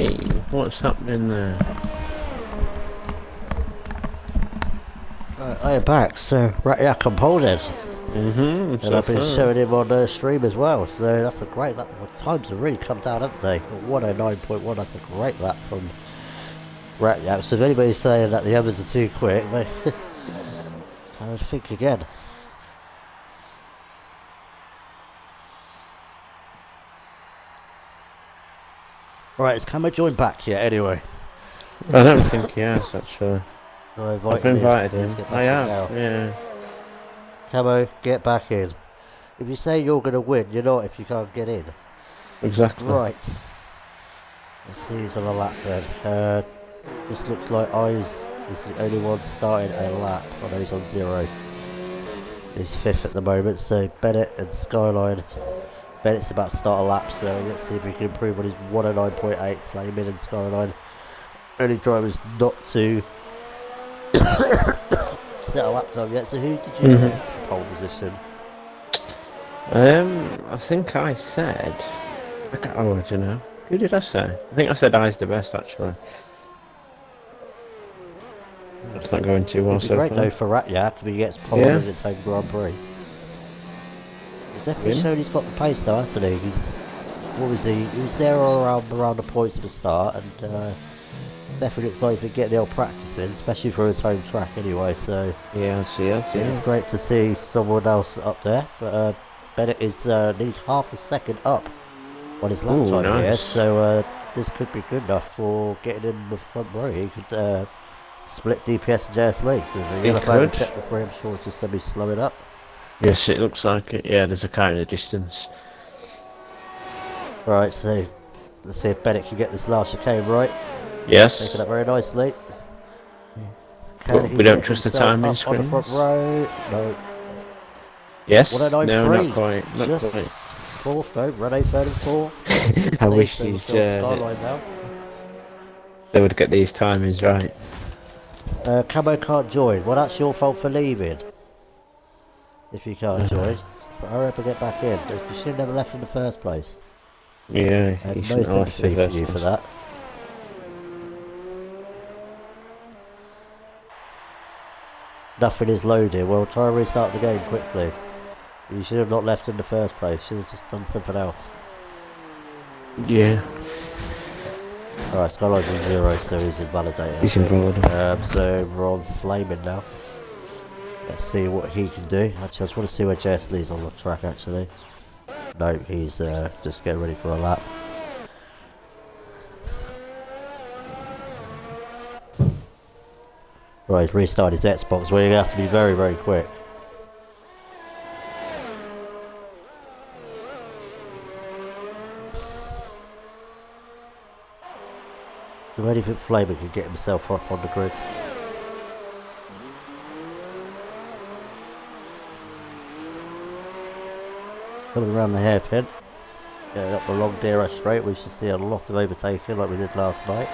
What's happening there? I am back, so Ratiak I'm holding. And I've been showing him on stream as well, so that's a great lap. The times have really come down, haven't they? But 109.1, that's a great lap from Ratiak. So if anybody's saying that the others are too quick, I would think again. Right, has Camo joined back yet anyway? I don't think he has actually. I've invited him. I have, yeah. Camo, get back in. If you say you're going to win, you're not if you can't get in. Exactly. Right. Let's see who's on a lap then. This looks like Eyes is the only one starting a lap. I know he's on 0. He's 5th at the moment, so Bennett and Skyline. Bennett's about to start a lap, so let's see if he can improve on his 109.8. Flaming and Skyline. Only drivers not to set a lap time yet. So who did you pick for pole position? I think I said. I don't know. Who did I say? I think I said I's the best actually. That's not going too well so far. Great though for Ratiak if he gets pole in its home Grand Prix. He's definitely shown he's got the pace though, hasn't he? What was he? He was there all around the points at the start, and definitely looks like he's been getting the old practice in, especially for his home track anyway. So yes. It's great to see someone else up there, but Bennett is nearly half a second up on his lap time here, so this could be good enough for getting in the front row. He could split DPS and JS Lee. There's a yellow flag in sector 3, I'm sure just somebody slow it up. Yes, it looks like it. Yeah, there's a kind of distance. Right, so let's see if Bennett can get this last chicane right. Yes. Taking up very nicely. But we don't trust the timing screen. On the front row, no. Yes. 109.3. No, not quite. Not just quite. 4th though. Renault 3rd and 4th. I wish these. Skyline now. They would get these timings right. Camo can't join. Well, that's your fault for leaving. If you can't join, but hurry up and get back in. You should have never left in the first place. Yeah, no sympathy for you for that. Nothing is loaded. Well, try and restart the game quickly. You should have not left in the first place. You should have just done something else. Yeah. Alright, Skyline's on 0, so he's invalidated. He's invalidated. So we're on Flaming now. Let's see what he can do. Actually, I just want to see where JS Lee's on the track, actually. No, he's just getting ready for a lap. Right, he's restarted his Xbox. We're going to have to be very, very quick. So anything Flaming can get himself up on the grid. Coming around the hairpin, going up the long Dero straight, we should see a lot of overtaking like we did last night.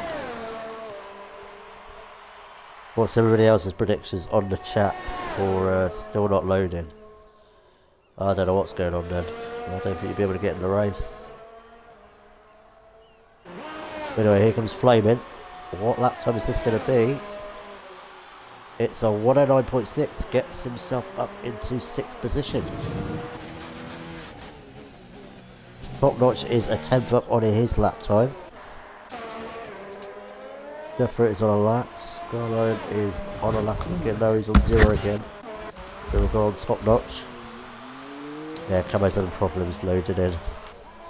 What's everybody else's predictions on the chat for still not loading? I don't know what's going on then. I don't think you'll be able to get in the race. Anyway, here comes Flaming. What lap time is this going to be? It's a 109.6, gets himself up into 6th position. Top Notch is a 10th up on his lap time. Defrit is on a lap. Skyline is on a lap again. No, he's on 0 again. So we'll go on Top Notch. Yeah, Camo's having problems loading in.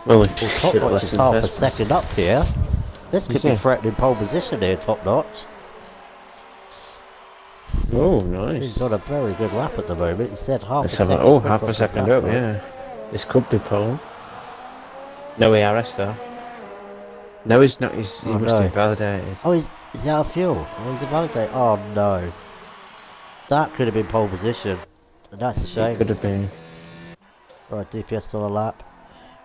Well, Top Notch is half a second up here. This could be threatening pole position here, Top Notch. Oh, nice. He's on a very good lap at the moment. He said half a second. Half a second up, yeah. This could be pole. No ERS though. No, he's not. He must have invalidated. Oh, he's out of fuel. Oh, he's invalidated. Oh no. That could have been pole position. And that's a shame. It could have been. Right, DPS on a lap.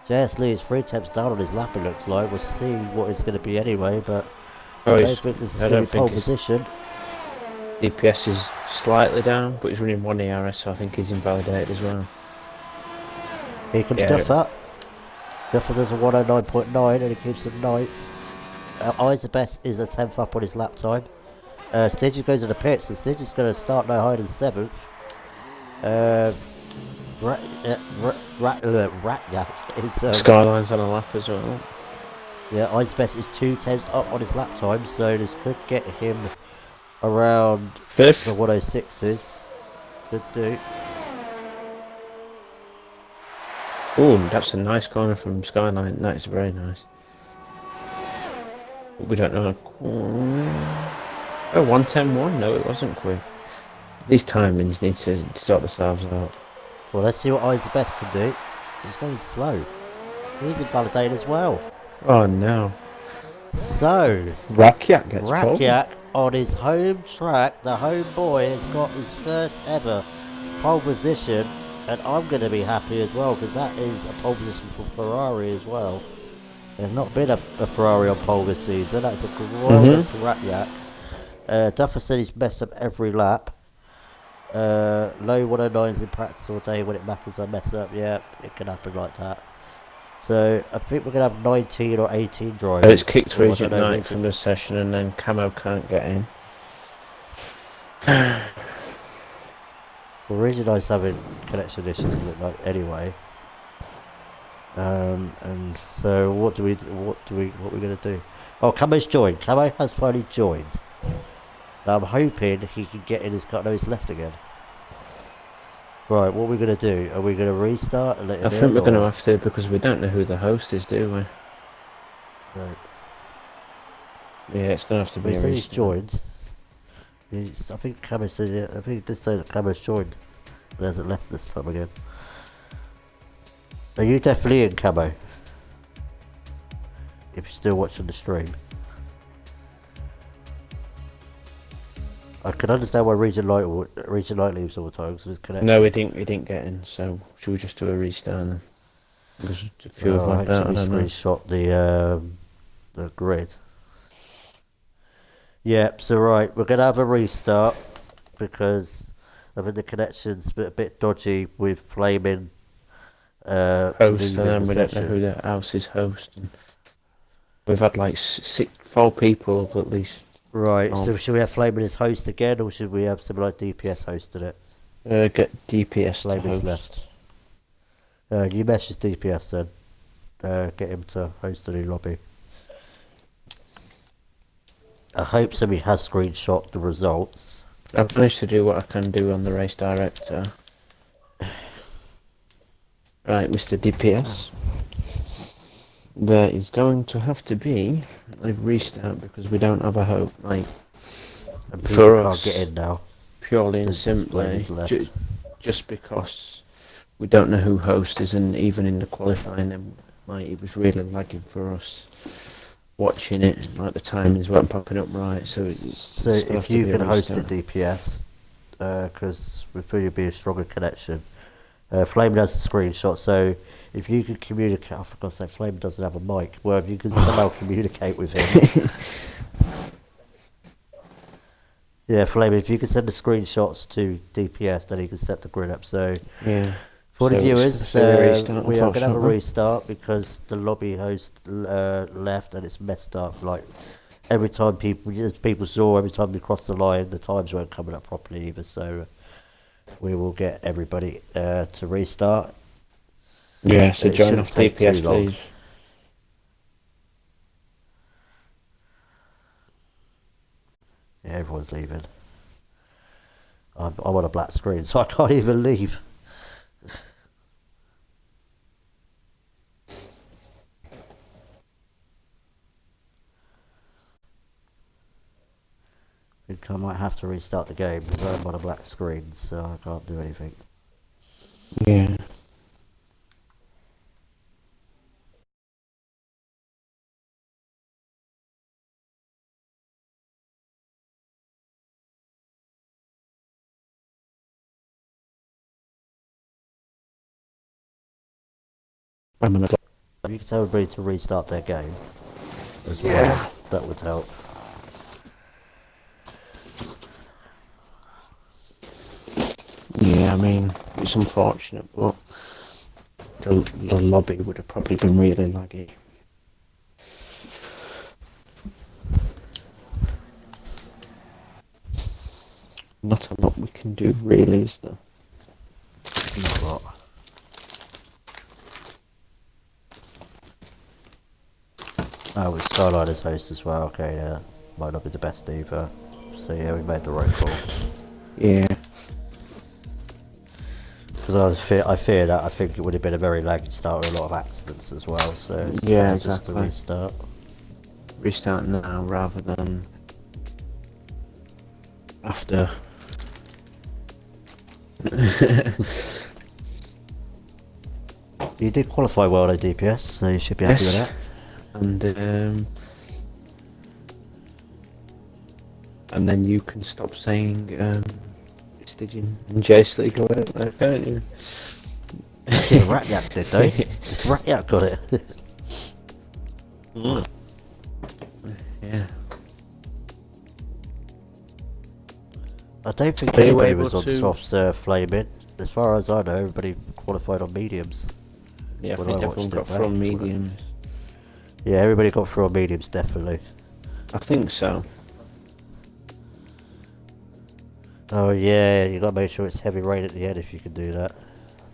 JS Lee is 3 attempts down on his lap, it looks like. We'll see what it's going to be anyway, but I don't think this is going to be pole position. DPS is slightly down, but he's running 1 ERS, so I think he's invalidated as well. Here comes Duffer. Duffer does a 109.9 and he keeps a 9th. Eyes the best is a 10th up on his lap time. Stidge goes to the pits, and Stidge is going to start no higher than 7th. Skyline's on a lap as well. Yeah, Eyes best is 2 tenths up on his lap time, so this could get him around 5th. The 106s. Could do. Ooh, that's a nice corner from Skyline. That is very nice. We don't know. Oh, 1:10.1? No, it wasn't quick. These timings need to sort themselves out. Well, let's see what Eyes the Best can do. He's going slow. He's invalidated as well. Oh no. So, Rakiak gets Rakiak on his home track, the home boy, has got his first ever pole position. And I'm going to be happy as well, because that is a pole position for Ferrari as well. There's not been a Ferrari on pole this season. That's a well done to Rakiak. Duffer said he's messed up every lap. Low 109s in practice all day. When it matters, I mess up. Yeah, it can happen like that. So I think we're going to have 19 or 18 drivers. It's kicked Region 9 from the session, and then Camo can't get in. Well, Region 9's having connection issues, look like, anyway. And so what are we going to do? Oh, Camo's joined. Camo has finally joined. Now I'm hoping he can get in his cut nose left again. Right, what are we going to do? Are we going to restart and let him I think we're going to have to, because we don't know who the host is, do we? No. Yeah, it's going to have to be a restart. He's joined. I think Camo said, I think it did say that Camo's joined. But hasn't left this time again. Are you definitely in, Camo? If you're still watching the stream. I can understand why Region Light leaves all the time, because his connection. No, he didn't get in, so should we just do a restart then? Because a few of them actually screenshot the grid. Yep, so right, we're going to have a restart, because I think the connection's a bit dodgy with flaming host, and then we don't know who the house is hosting. We've had like 4 people at least. Right, so should we have Flaming as host again, or should we have something like DPS hosting it? Get DPS Flaming's to host. Left. You message DPS then. Get him to host the new lobby. I hope somebody has screenshot the results. I've managed to do what I can do on the race director. Right, Mr. DPS. There is going to have to be a restart, because we don't have a hope. Like, and people can't get in now. Purely and simply, just because we don't know who host is, and even in the qualifying, then like it was really lagging for us watching it. Like the timings weren't popping up right, so if you can host at DPS, because we feel you'd be a stronger connection. Flame has a screenshot, so if you could communicate, I forgot to say, Flame doesn't have a mic. Well, if you can somehow communicate with him. Yeah, Flame, if you can send the screenshots to DPS, then he can set the grid up. So, yeah. For the viewers, we are going to have a restart, because the lobby host left and it's messed up. Like, every time people saw, every time we crossed the line, the times weren't coming up properly either. So, we will get everybody to restart. Yeah, so join off DPS, please. Yeah, everyone's leaving. I'm on a black screen, so I can't even leave. I think I might have to restart the game, because I'm on a black screen, so I can't do anything. Yeah. I'm on a you could tell everybody to restart their game as Yeah. well. That would help. Yeah, I mean, it's unfortunate, but the lobby would have probably been really laggy. Not a lot we can do, really, is there? Not a lot. Oh, with Starlight as host as well. Okay, yeah, might not be the best either. So yeah, we made the right call. Yeah. Because I fear that I think it would have been a very laggy start with a lot of accidents as well. So it's Yeah, better just to exactly. restart. Restart now rather than after. You did qualify well at DPS, so you should be happy with that. And then you can stop saying Stygian and Jace League away there, can't you? Yeah, Ratyak did though. Ratyak got it. Yeah. I don't think Are you anybody able was on to- softs flaming. As far as I know, everybody qualified on mediums. Yeah, I When think I everyone watched got it back. from mediums. Yeah, everybody got through on mediums, definitely. I think so. Oh yeah, you gotta make sure it's heavy rain at the end if you can do that.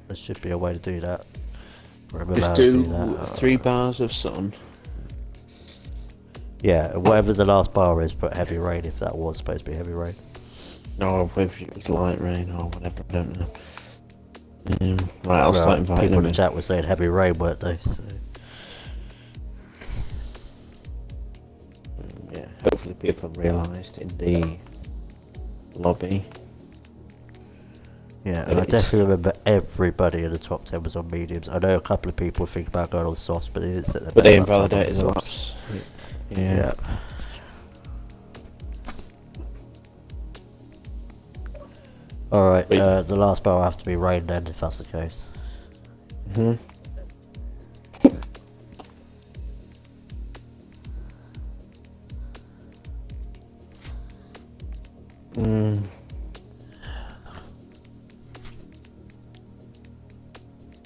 There should be a way to do that. I'm Just allowed to do do that. 3 bars of sun. Yeah, whatever the last bar is, put heavy rain if that was supposed to be heavy rain. Or if it was light rain or whatever, I don't know. Right, I'll start inviting people in them the in. chat were saying heavy rain, weren't they? So. Yeah, hopefully people have realised in the lobby. Yeah, and I definitely remember everybody in the top 10 was on mediums. I know a couple of people think about going on softs, but they didn't set their But they best lap time on invalidated the softs. laps. Yeah. Alright, the last bar will have to be rain then, if that's the case.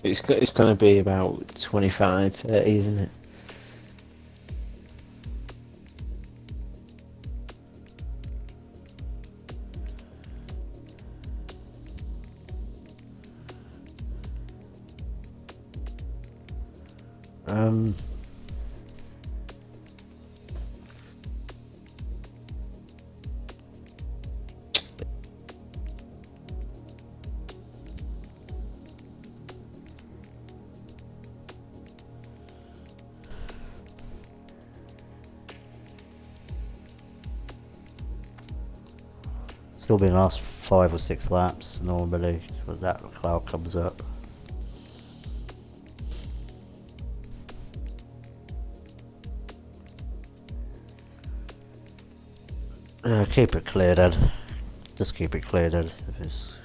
It's going to be about 25, 30, isn't it? Still been last 5 or 6 laps normally when that cloud comes up. Keep it clear then. Just keep it clear then. If it's...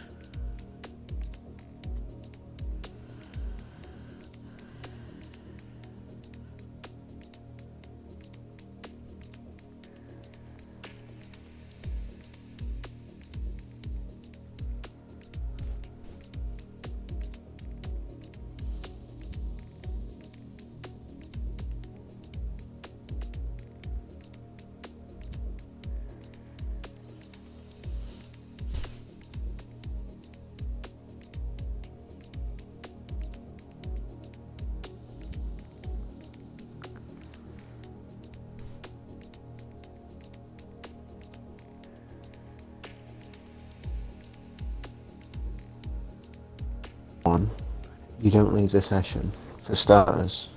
You don't leave the session, for starters.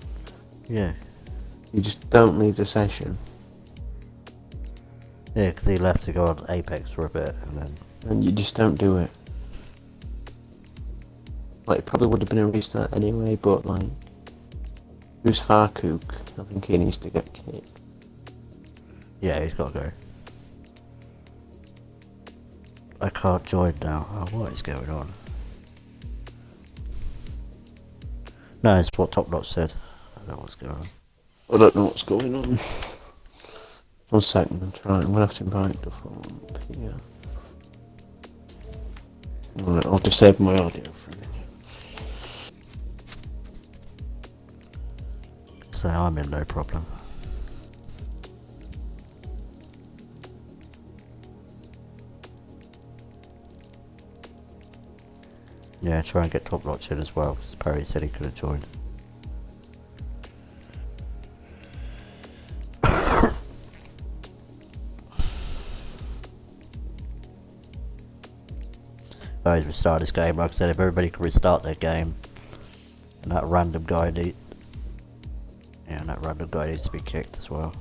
Yeah. You just don't leave the session. Yeah, because he left to go on Apex for a bit and then... And you just don't do it. Like, it probably would have been a restart anyway, but like... Who's Farkook? I think he needs to get kicked. Yeah, he's got to go. I can't join now. Oh, what is going on? No, it's what Top Notch said. don't know what's going on. I don't know what's going on. 1 second, right, I'm gonna have to invite the phone up here. Right, I'll disable my audio for a minute. So I'm in no problem. Yeah, try and get Top Notch in as well, because Perry said he could have joined. Guys, we start this game. Like I said, if everybody can restart their game, and that random guy needs to be kicked as well.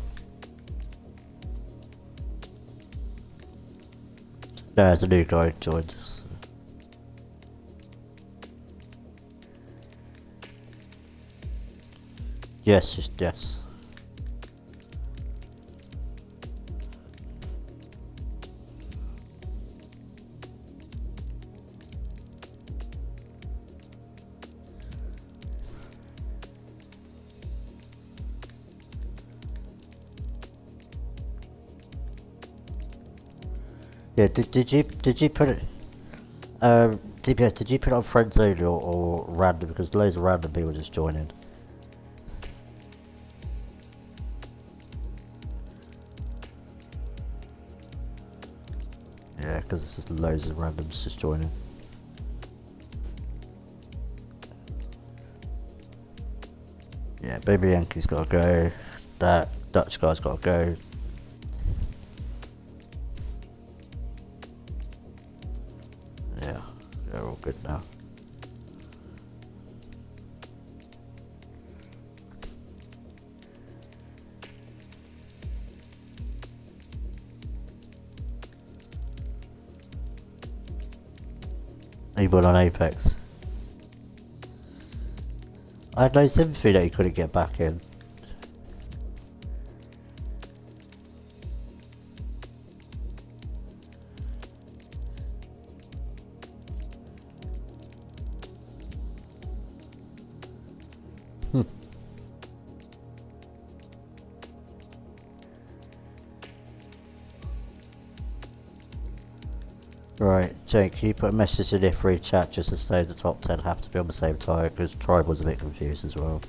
There's a new guy who joined us. Yes. Yeah, did you put it DPS, did you put it on friends only or random, because loads of random people just joining? Yeah, because it's just loads of randoms just joining. Yeah, Baby Yankee's gotta go. That Dutch guy's gotta go. Yeah, they're all good now. Able on Apex. I had no sympathy that he couldn't get back in. Right, Jake, can you put a message in the free chat just to say the top 10 have to be on the same time, because Tribal's a bit confused as well.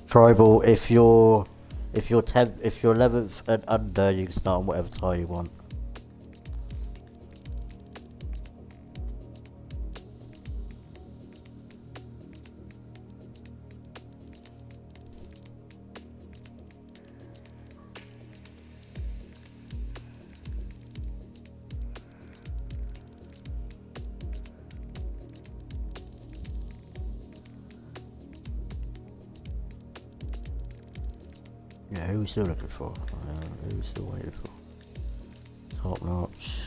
Tribal, if you're 11th and under, you can start on whatever tire you want. Yeah, who are we still looking for? Who are we still waiting for? Top Notch.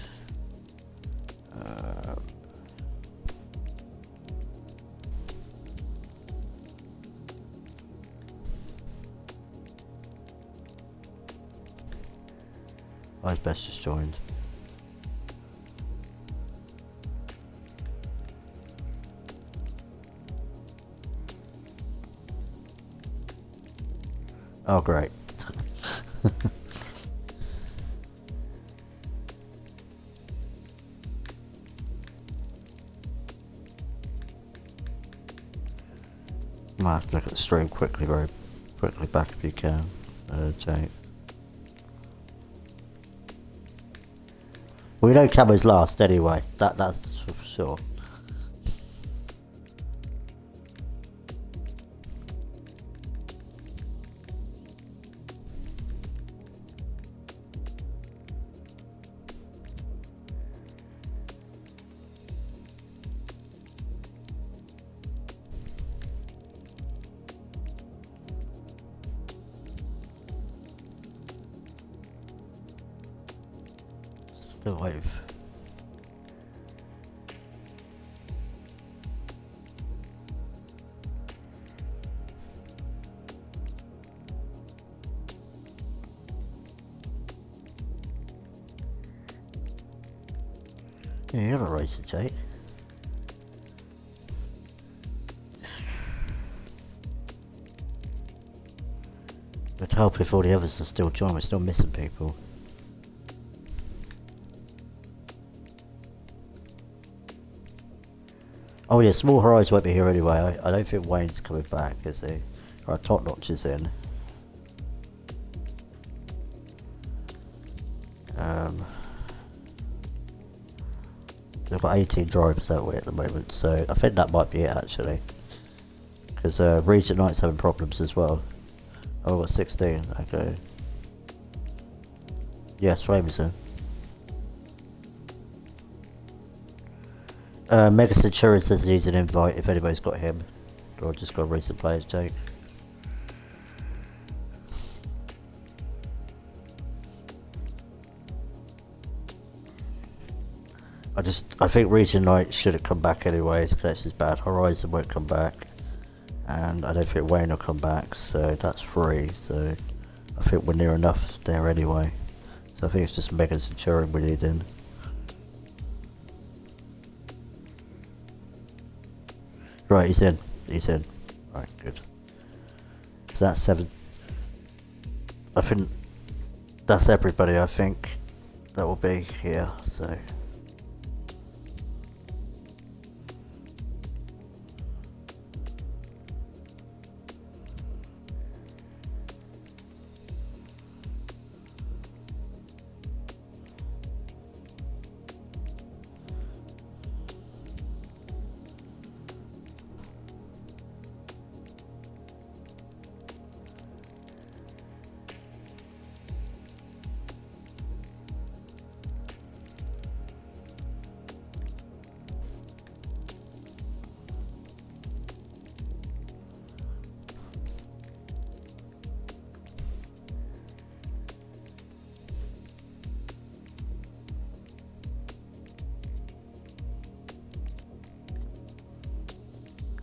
I's best just joined. Oh, great. Might have to look at the stream quickly, very quickly back if you can, Jake. We know Camo's last anyway, that's for sure. Still waiting. Yeah, you're not racing, Jake. I'd hope if all the others are still joining, we're still missing people. Oh yeah, Small Horizon won't be here anyway. I don't think Wayne's coming back, is he? Alright, Top Notch is in. So we've got 18 drivers that way at the moment, so I think that might be it actually. Because Regent Knight's having problems as well. Oh, we've got 16, okay. Yes, Flamer's in. Mega Centurion says he needs an invite if anybody's got him. Or just got recent players, Jake. I think Region Knight should have come back anyway, his connection's bad. Horizon won't come back. And I don't think Wayne will come back, so that's 3. So I think we're near enough there anyway. So I think it's just Mega Centurion we need in. Right, he's in. He's in. Right, good. So that's 7. I think that's everybody, I think. That will be here, so.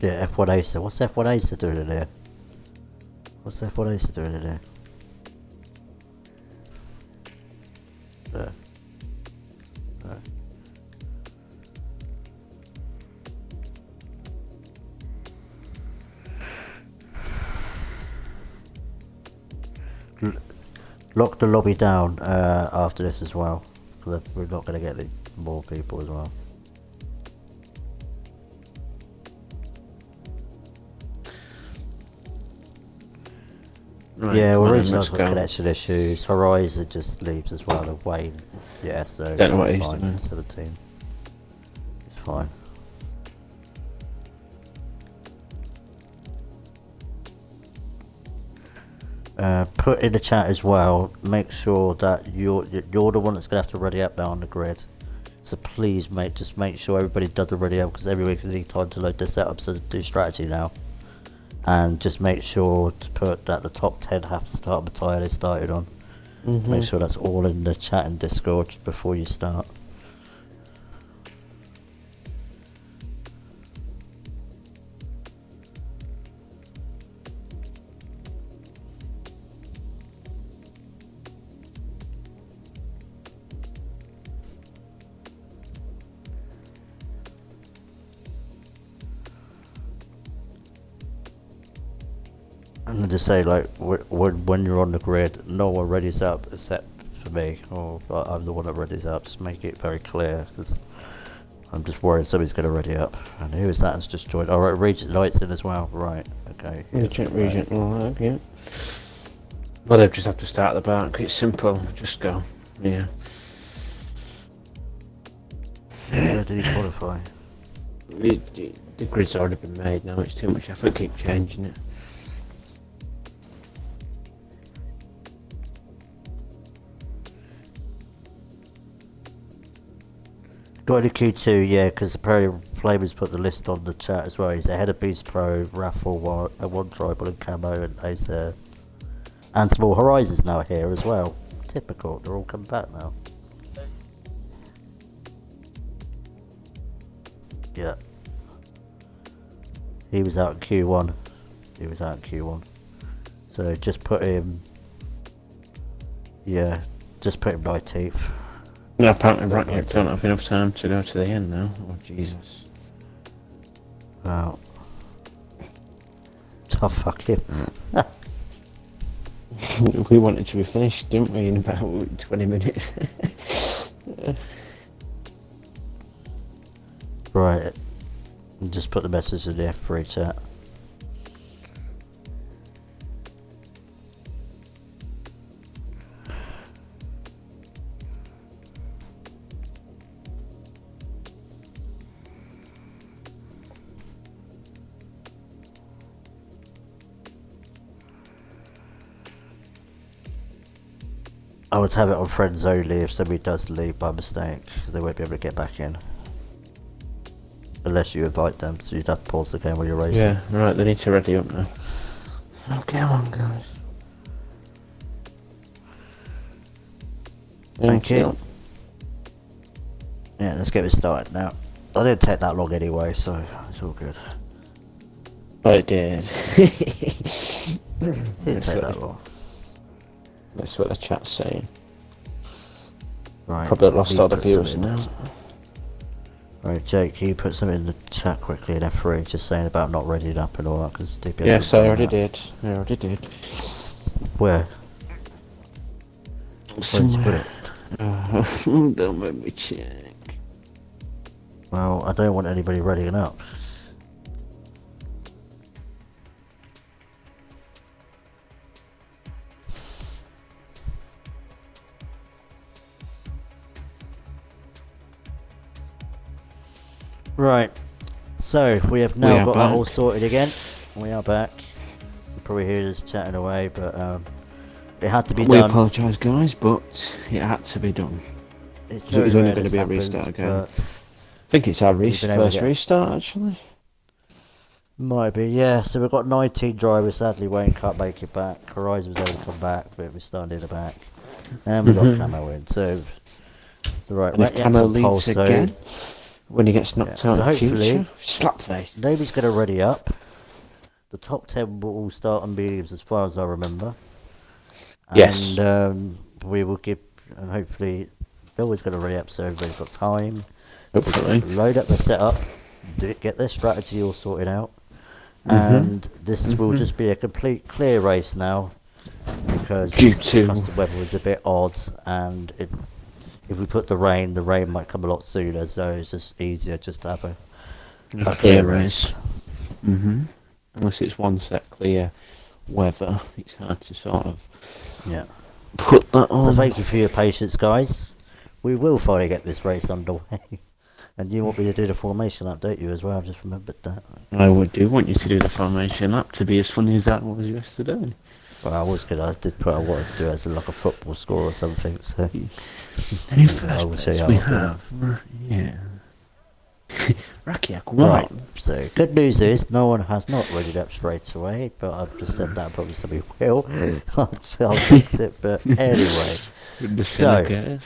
Yeah, F1 Acer. What's F1 Acer doing in here? What's F1 Acer doing in here? There. There. Lock the lobby down after this as well, because we're not going to get any more people as well. Right, yeah, well, Original's got connection issues. Horizon just leaves as well, and Wayne, yeah, so don't know what he's fine. doing. 17. It's fine. Put in the chat as well, make sure that you're the one that's going to have to ready up now on the grid. So please, mate, just make sure everybody does the ready up, because every week they need time to load their setups and do strategy now. And just make sure to put that the top 10 have to start on the tyre they started on. Make sure that's all in the chat and Discord before you start. And just say, like, when you're on the grid, no one readies up except for me, or I'm the one that readies up. Just make it very clear, because I'm just worried somebody's going to ready up. And who is that that's just joined? Oh, right, Regent Knight's in as well. Right, okay. Regent, yeah. Well, they just have to start at the back. It's simple. Just go. Yeah. Yeah, did he qualify? The grid's already been made now. It's too much effort. Keep changing it. Got any Q2, yeah, because apparently Flamer's put the list on the chat as well. He's ahead of Beast Pro, Raffle, One Tribal and Camo and Acer. And Small Horizons now here as well. Typical, they're all come back now. Yeah. He was out in Q1. So just put him... Yeah, just put him 19th. No, apparently Brackett don't have enough time to go to the end now. Oh, Jesus. Wow. Oh, fuck him. We wanted to be finished, didn't we, in about 20 minutes? Right. Just put the message in the F3 chat. I would have it on friends only if somebody does leave by mistake, because they won't be able to get back in. Unless you invite them, so you'd have to pause the game while you're racing. Yeah, right, they need to ready up now. Oh, come on, guys. Thank you. Yeah, let's get it started now. I didn't take that long anyway, so it's all good. But it did. Didn't take that long. That's what the chat's saying. Right. Probably lost all the viewers now. Right, Jake, can you put something in the chat quickly in F3, just saying about not readying up and all that, because DPS. Yes, I already did. Where? Somewhere. Don't make me check. Well, I don't want anybody readying up. Right, so we have now got that all sorted again. We are back. You probably hear us chatting away, but it had to be done. We apologise, guys, but it had to be done. It's It was only going to be a restart again. I think it's our first restart, actually. Might be, yeah. So we've got 19 drivers. Sadly, Wayne can't make it back. Horizon was able to come back, but we're starting in the back. And we've got Camo in, so right. And if Camo leaves again, when he gets knocked out in the future, slap face. Nobody's going to ready up. The top 10 will all start on mediums as far as I remember. Yes. And we will give, and hopefully Bill is going to ready up so everybody's got time. Hopefully. Load up the setup, get their strategy all sorted out. And this will just be a complete clear race now, because the weather was a bit odd, and if we put the rain might come a lot sooner, so it's just easier just to have a clear race. Unless it's one set clear weather, it's hard to sort of put that on. So thank you for your patience, guys. We will finally get this race underway. And you want me to do the formation lap, don't you, as well? I've just remembered that. I do want you to do the formation lap to be as funny as that was yesterday. Well, I was good. I did put I wanted to do it as like a football score or something. So I will show you how we have. Rakiak, right. So good news is no one has not readied up straight away. But I've just said that probably somebody will. I'll fix it. But anyway, so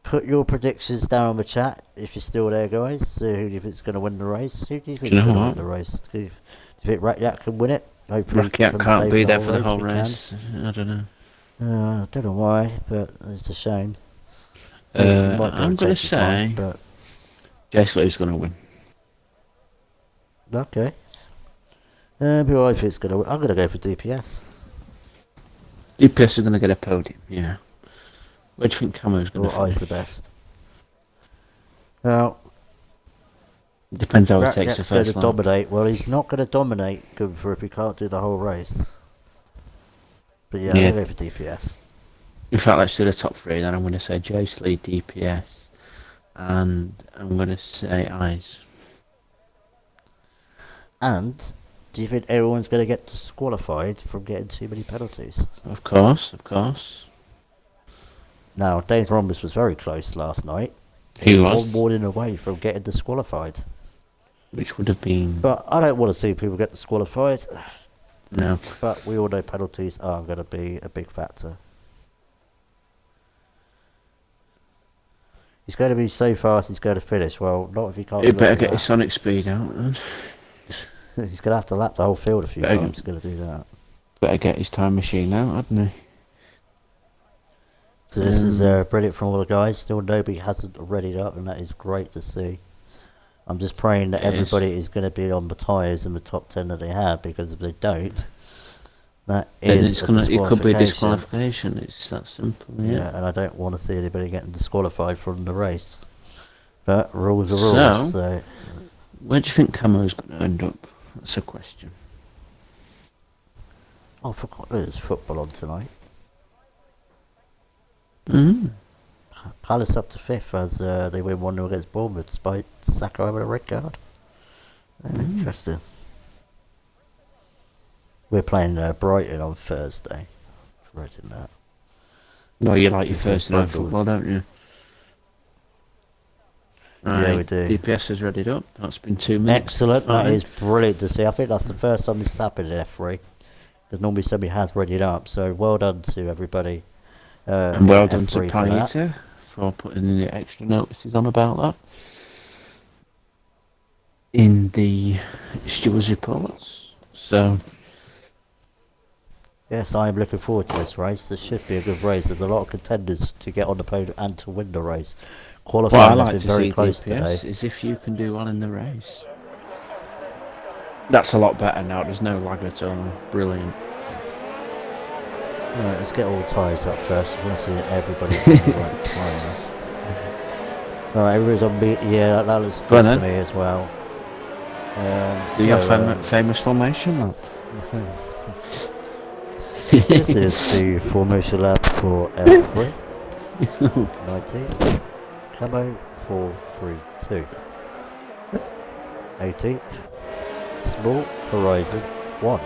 put your predictions down in the chat if you're still there, guys. So who do you think is going to win the race? Who do you think is going to win the race? Do you think Rakiak can win it? Rakiak can't be there for the whole race. I don't know. I don't know why, but it's a shame. I'm going to say Jay is going to win. Okay. Who I think is going to win? I'm going to go for DPS. DPS is going to get a podium, yeah. Where do you think Camo's going to finish? I's the best. Well, depends how he takes the first lap. Dominate. Well, he's not going to dominate if he can't do the whole race. But yeah, I'm going to go for DPS. In fact, let's do the top three. Then I'm going to say Jace Lee, DPS, and I'm going to say I's. And do you think everyone's going to get disqualified from getting too many penalties? Of course. Now, Danes Rhombus was very close last night. He was. One warning away from getting disqualified. Which would have been... But I don't want to see people get disqualified. No. But we all know penalties are going to be a big factor. He's going to be so fast he's going to finish. Well, not if he can't... He better get his sonic speed out then. He's going to have to lap the whole field a few times. He's going to do that. Better get his time machine out, hadn't he? So this is brilliant from all the guys. Still nobody hasn't readied up, and that is great to see. I'm just praying that everybody is going to be on the tyres in the top 10 that they have, because if they don't, That Then is it could be a disqualification. disqualification. It's that simple. Yeah. Yeah, and I don't want to see anybody getting disqualified from the race. But rules are So, rules. So, where do you think Camo's going to end up? That's a question. I forgot there's football on tonight. Palace up to 5th as they win 1-0 against Bournemouth despite Saka having a red card. Interesting. We're playing Brighton on Thursday. Dreading that. Well, you like your Thursday night football, don't you? Right, yeah, we do. DPS is readied up. That's been 2 minutes. Excellent. Fine. That is brilliant to see. I think that's the first time this has happened in F3. Because normally somebody has readied up. So well done to everybody. And well done to Paita for putting in the extra notices on about that in the stewards' reports. So yes, I am looking forward to this race. This should be a good race. There's a lot of contenders to get on the podium and to win the race. Qualifying has been very close today. Is if you can do well in the race. That's a lot better now. There's no lag at all. Brilliant. Alright, let's get all the tyres up first. I want to see everybody on the right tyre. Alright, everybody's on beat. Yeah, that looks good to me as well. Do your famous formation lap? This is the formation lap for F3. 19. Camo 432. 18th. Small Horizon 1.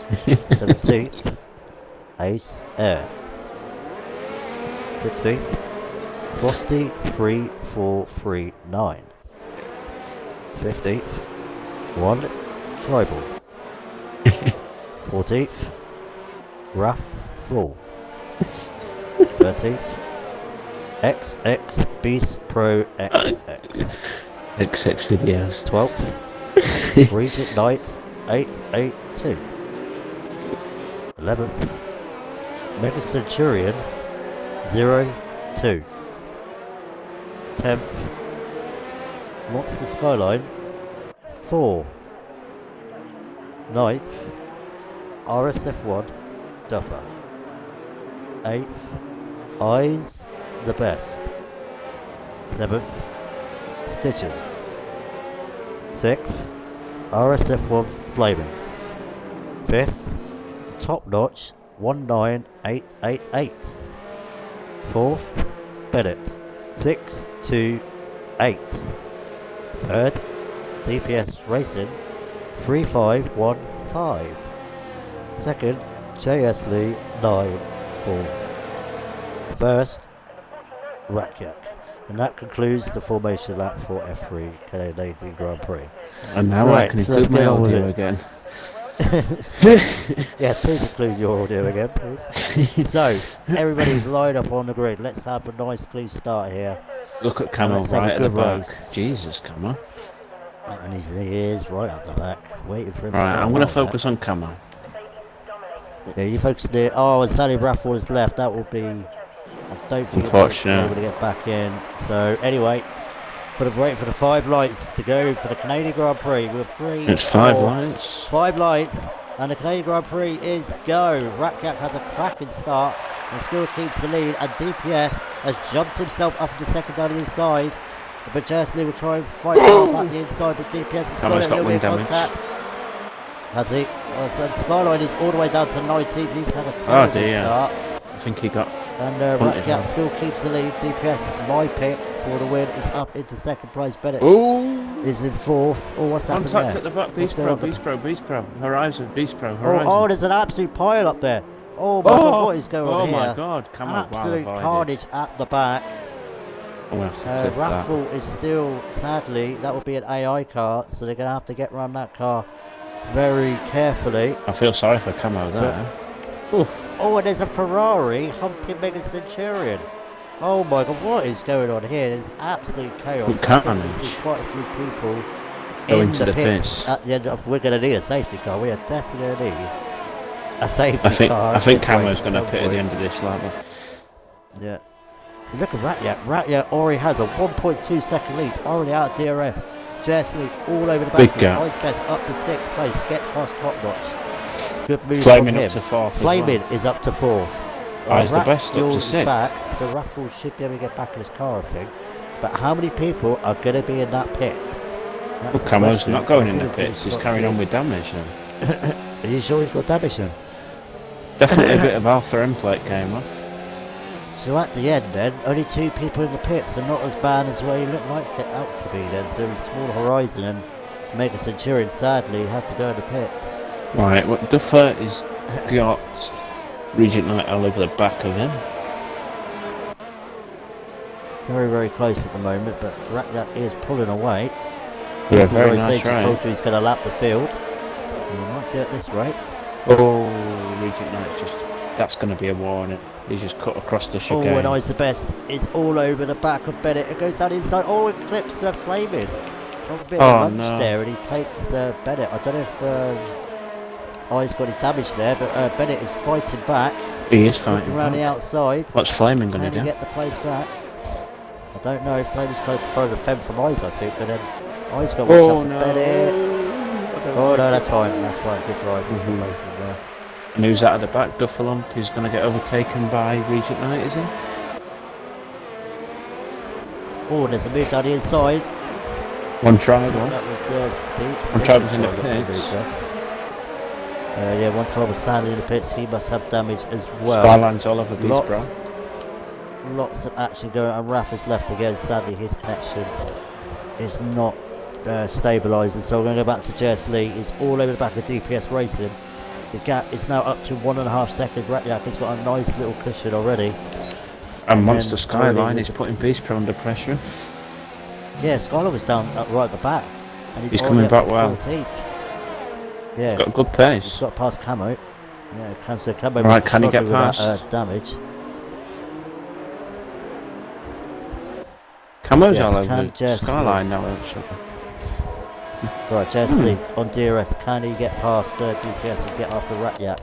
17th. Ace Air. 16th. Frosty 3439. 15th. 1 Tribal. 14th. Raffle. 13th. XX Beast Pro XX. XX videos. 12th. Regent Knight 882. 11th. Mega Centurion 02. 10th. Monster Skyline 4. 9th. RSF1 Duffer. 8th. Eyes the Best. 7th. Stitching. 6th. RSF1 Flaming. 5th. Top Notch 19888. 4th. Bennett 628. 3rd. DPS Racing 3515. 2nd. JS Lee 94. 1st. Rakyak. And that concludes the formation lap for F3 Canadian Grand Prix. And now I can include my audio again. Yes, please include your audio again, please. So, everybody's lined up on the grid. Let's have a nice clean start here. Look at Camo right at the back. Race. Jesus, Camo. And he is right at the back, waiting for him. Right, I'm going to focus on Camo. Yeah, you focus there. Oh, and Sally Raffle is left. That will be... I don't think he'll be able to get back in. So, anyway... waiting for the 5 lights to go for the Canadian Grand Prix. We have 3. It's 5 lights. 5 lights, and the Canadian Grand Prix is go. Rakyak has a cracking start and still keeps the lead. And DPS has jumped himself up into second down the inside. But Jersley will try and fight back the inside, but DPS has got a little bit of contact. Has he? And Skyline is all the way down to 19th. He's had a terrible start. I think he got. And Rakyak still keeps the lead. DPS, my pick for the win, is up into second place. Bennett is in 4th. Oh, what's happened there? Contact at the back. Beast Pro. Horizon. Beast Pro. Horizon. Oh, there's an absolute pile up there. Oh my god, what is going on here? Oh my god, come on. Absolute carnage at the back. Raffle is still, sadly, that will be an AI car, so they're going to have to get around that car very carefully. I feel sorry for Camo there. Oh, and there's a Ferrari humping Mega Centurion. Oh my god, what is going on here? There's absolute chaos. There's quite a few people in the pits at the end of. We're going to need a safety car. We are definitely going to need a safety car. I think Camo's going to pit at the end of this lap. Yeah. Look at Ratyak. Ratyak already has a 1.2 second lead. Already out of DRS. Jersley all over the back. Big gap. Ice Best up to 6th place. Gets past Top Notch. Good move Flaming from up him. to 4th as Flaming well. is up to 4. He's the best, up to 6th. Back, so Raffles should be able to get back in his car, I think. But how many people are going to be in that pit? Well, Camo's not going in the pits, he's carrying on with damage now. Are you sure he's got damage then? Definitely a bit of alpha end plate came off. So at the end then, only 2 people in the pits, so not as bad as where he looked like it out to be then. So in Small Horizon and Mega Centurion sadly had to go in the pits. Right, well, Duffer is got Regent Knight all over the back of him. Very, very close at the moment, but Ratyak is pulling away. Yeah, very nice right. right. Told you he's going to lap the field. He might do it this rate. Oh, Regent Knight's just... That's going to be a warning. He's just cut across the chicane. Oh, and I's the best. It's all over the back of Bennett. It goes down inside. Oh, it clips Flaming. Off a bit of lunge there, and he takes Bennett. I don't know if I's got any damage there, but Bennett is fighting back. He is fighting around back. the outside. What's Flaming going to do? Can he get the place back? I don't know. Flaming's going to throw the fem from I's, I think, but then I's got to watch out for Bennett. Oh no, that's fine. That's fine. Good drive. Away from there. And who's out of the back? Duffelump, who's going to get overtaken by Regent Knight, is he? Oh, there's a move down the inside. One tried one. That was Steve. One tried was in the pits. Yeah, one tried was Sandy in the pits. He must have damage as well. Skyline's all over Beast Bro. Lots of action going, and Raph is left again. Sadly, his connection is not stabilising. So we're going to go back to Jess Lee. He's all over the back of DPS Racing. The gap is now up to 1.5 seconds. Ratyak has got a nice little cushion already. And Monster Skyline is putting Beast Pro under pressure. Yeah, Skyline was down right at the back. And he's coming back well. 14. Yeah. Got a good pace. He's got past Camo. Yeah, Camo right, can he get past? That, damage. Camo's all over Skyline now, actually. Right, Jessley on DRS. Can he get past DPS and get after Ratyak?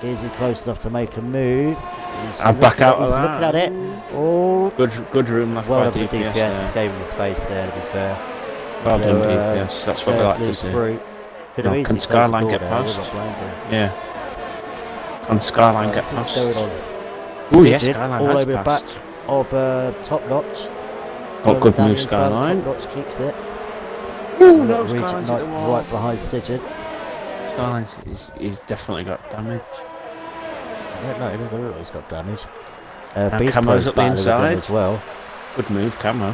Is he close enough to make a move? I'm back out of that. He's looking at it. Oh, good room left by DPS. He's gave him the space there, to be fair. Well done, DPS. That's what we like to see. Can Skyline get past? Yeah. Can Skyline get past? Oh yes, Skyline all has over passed. the back of Top Notch. Got good move, Skyline. Top Notch keeps it. Ooh, no, Skyline's hit the wall. Right behind Stitched. Skyline's he's definitely got damage. No, he doesn't look like he's got damage. Camo's up the inside as well. Good move, Camo.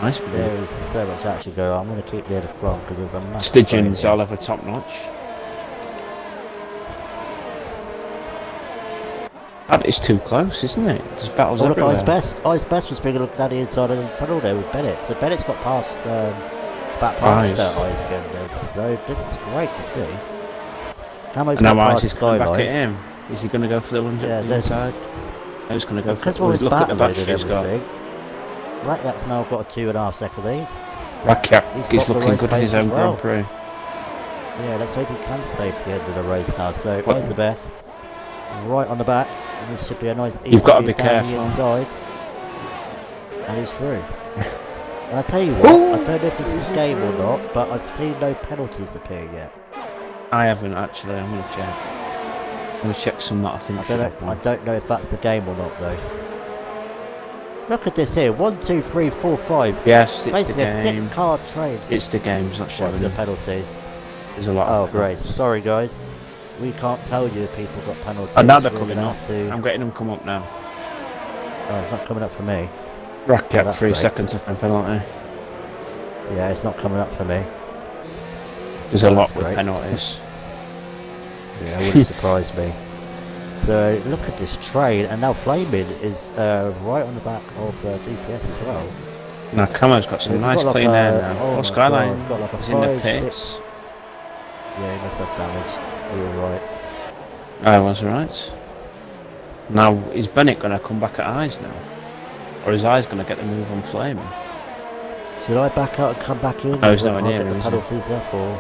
Nice move. There is so much action going on. I'm going to keep near the front because there's a massive... Stygian's all over Top Notch. That is too close, isn't it? There's battles everywhere. Ice Best was being looked at the inside of the tunnel there with Bennett. So Bennett's got past, back past Ice again. So this is great to see. Camo's got past Ice is coming back at him. Is he going to go for the lunge at the inside? He's going to go for it. Look at the battery he's got. Ratyak's now got a 2.5 second lead. Ratyak, he's looking good in his own Grand Prix. Yeah, let's hope he can stay for the end of the race now. So I's the best. Right on the back. And this should be a nice easy You've got to be careful. Inside. And he's through. And I tell you what, I don't know if this is a game or not, but I've seen no penalties appear yet. I haven't actually. I'm going to check. I'm going to check some that I think. I don't know if that's the game or not though. Look at this here. 1, 2, 3, 4, 5. Yes, it's basically the game. A 6-card trade. It's the game. It's not showing. What's the penalties? There's a lot. Oh, great. Sorry, guys. We can't tell you if people got penalties. And now they're coming up. I'm getting them come up now. Oh, it's not coming up for me. Ratyak 3 seconds of penalty. Yeah, it's not coming up for me. There's a lot with penalties. Yeah, it wouldn't surprise me. So look at this trade, and now Flaming is right on the back of DPS as well. Now Camo's got some nice clean air now. Oh, Skyline is in the pits. 6. Yeah, he must have damage. You were right. I was right. Now, is Bennett going to come back at Eyes now? Or is Eyes going to get the move on Flaming? Should I back out and come back in? No, he's nowhere near the penalties up, or?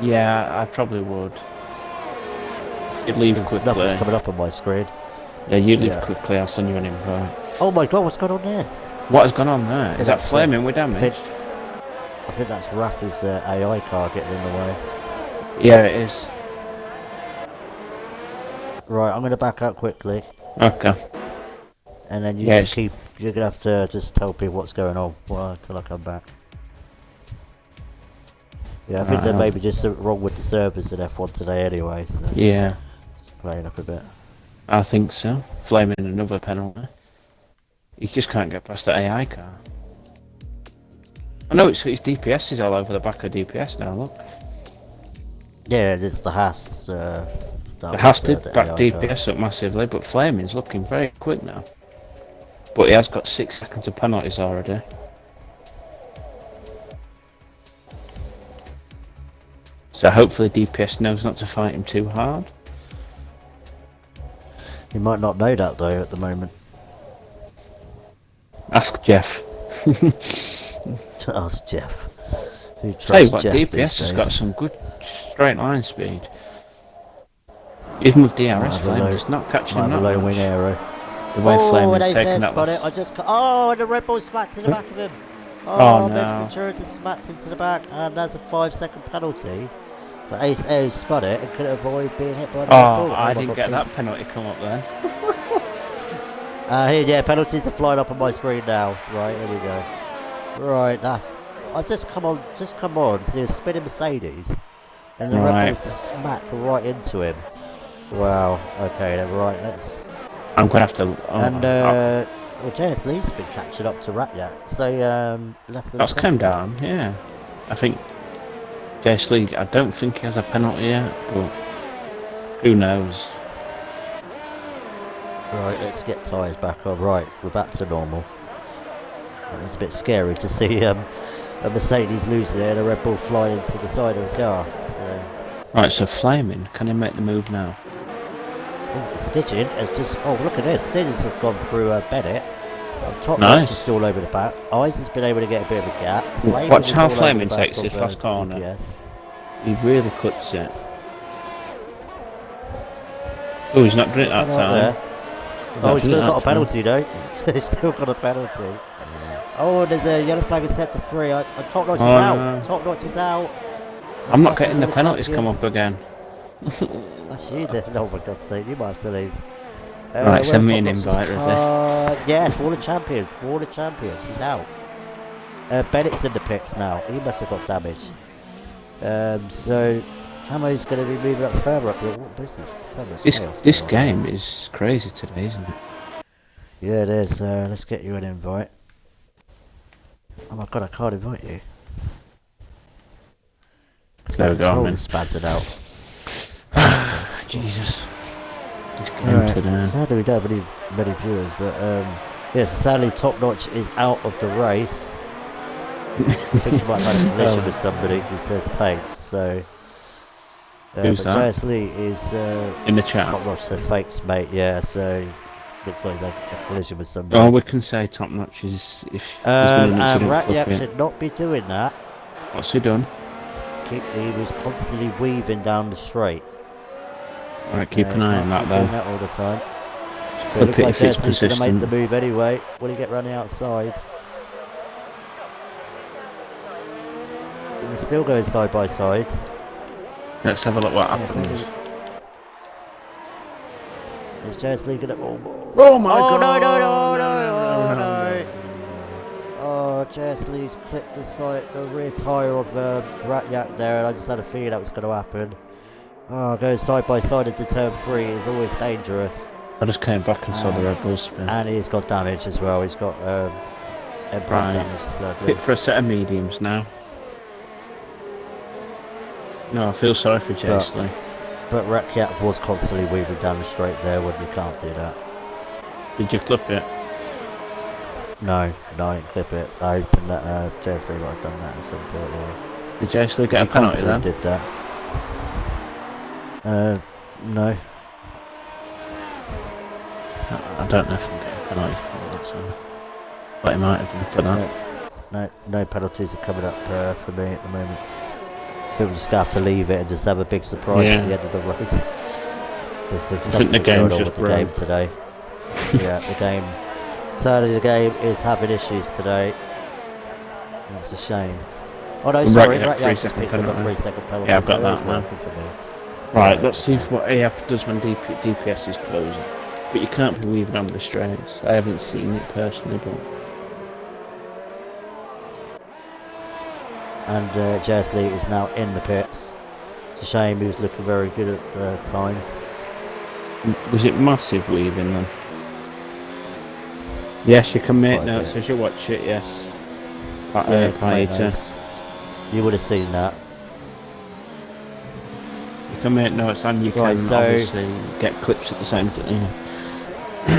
Yeah, I probably would. You'd leave quickly. Nothing's coming up on my screen. Yeah, you leave quickly, I'll send you an invite. Oh my god, what's going on there? What has gone on there? Is that Flaming with damage? I think that's Rafa's AI car getting in the way. Yeah, it is. Right, I'm going to back out quickly. Okay. And then you Yes. you're going to have to just tell people what's going on until I come back. Yeah, I think they're maybe just wrong with the servers in F1 today anyway, so Yeah, it's playing up a bit. I think so. Flaming another penalty. You just can't get past the AI car. I know it's DPS is all over the back of DPS now, look. Yeah, it's the Haas. The Haas did back AI DPS car. up massively, but Flaming's looking very quick now. But he has got 6 seconds of penalties already. So hopefully DPS knows not to fight him too hard. He might not know that though at the moment. Ask Jeff. Ask Jeff. Who trusts Tell you what, Jeff DPS has got some good straight line speed. Even with DRS, Flamin's not catching him that low much. wing arrow. The way Flamin's taking that spot it. I just and the Red Bull smacked in the back of him. Oh, no. Ventura just smacked into the back, and that's a 5-second penalty. But Ace spot it and could avoid being hit by the Red Bull. I didn't get that penalty come up then. Yeah, penalties are flying up on my screen now. Right, here we go. Right, just come on. So he's spinning Mercedes, and the Red Bull's just smacked right into him. Wow. Okay, then right. I'm gonna have to. Well, James Lee's been catching up to Ratyak, so less than. That's come down. Yeah, I think Jace Lee. I don't think he has a penalty yet, but who knows? Right, let's get tyres back on. Right, we're back to normal. It was a bit scary to see a Mercedes lose there and a Red Bull fly into the side of the car. So. Right, so Flaming, can he make the move now? Oh, the Stidgen has just. Oh, look at this. Stidgen's just gone through Bennett. Top nice. Is still over the back. Eyes has been able to get a bit of a gap. Watch how Flaming takes this last corner. DPS. He really cuts it. Oh, he's not doing it that time. He's still got a penalty though. So he's still got a penalty. Oh, there's a yellow flag is set to 3. Top Notch is out. No. Top Notch is out. I'm not getting the penalties come up again. That's you then. Oh for God's sake, you might have to leave. Right, send me an invite, Yes, Wall of Champions. He's out. Bennett's in the pits now. He must have got damaged. So Camo's going to be moving up further up. This game is crazy today, isn't it? Yeah, it is. Let's get you an invite. Oh my God, I can't invite you. There we go, man. Spazzing out. Jesus. This game today. Sadly, we don't have many viewers, but yes, sadly, Top Notch is out of the race. I think he might have had a collision with somebody. He says fakes, so. Who's that? JS Lee is in the chat. Top Notch said fakes, mate. Yeah, so looks like he's had a collision with somebody. Oh, we can say Top Notch is if there's been an incident. Ratyak should not be doing that. What's he done? He was constantly weaving down the straight. Alright, keep an eye on that then. Doing that all the time. But it looks like JS Lee's going to make the move anyway. When he get round the outside. He's still going side by side. Let's have a look what happens. Is JS Lee going to... Oh my God! No! Oh, JS Lee's clipped the rear tyre of Ratyak there, and I just had a feeling that was going to happen. Oh, going side by side into turn 3 is always dangerous. I just came back and saw the Red Bull spin. And he's got damage as well. He's got damage. Fit for a set of mediums now. No, I feel sorry for JS Lee. But Ratyak was constantly weaving down the straight there when you can't do that. Did you clip it? No, I didn't clip it. I opened that JS Lee might have done that at some point. Did JS Lee get a penalty then? Did that. No. I don't know if I'm getting penalties for that, so. But he might have done for that. No penalties are coming up for me at the moment. People just have to leave it and just have a big surprise at the end of the race. Because there's something going on with the game today. Yeah, the game. Sadly, the game is having issues today. And that's a shame. Oh no, sorry, Right, Rat yeah, Yak just 3 second picked up a penalty. 3-second penalty. Yeah, I've got so that it's now. working for me. Right, Yeah, let's see what AF does when DPS is closing. But you can't be weaving on the straights. I haven't seen it personally, but... And Jesley is now in the pits. It's a shame he was looking very good at the time. Was it massive weaving then? Yes, you can make Quite a notes bit. as you watch it, yes. Yeah, quite Paita. nice. You would have seen that. You can make notes and you Right, can so- obviously get clips at the same time.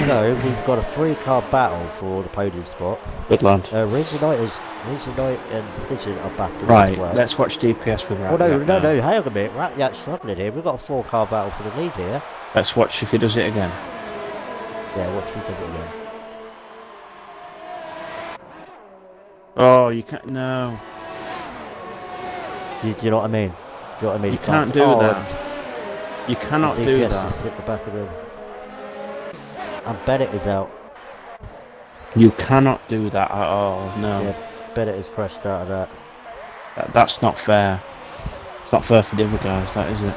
So we've got a 3-car battle for the podium spots. Good lad. Region Knight and Stygian are battling Right, as well. let's watch DPS with Oh Rat no, Yak no, now. no, hang on a minute. Rat Yak's struggling here. We've got a 4-car battle for the lead here. Let's watch if he does it again. Yeah, watch me does it again. Oh, you can't. No. Do you know what I mean? Do you know what I mean? You can't do that. You cannot and do DPS that. just hit the back of him. And Bennett is out. You cannot do that at all. No. Yeah, Bennett is crashed out of that. That's not fair. It's not fair for the other guys, that is it?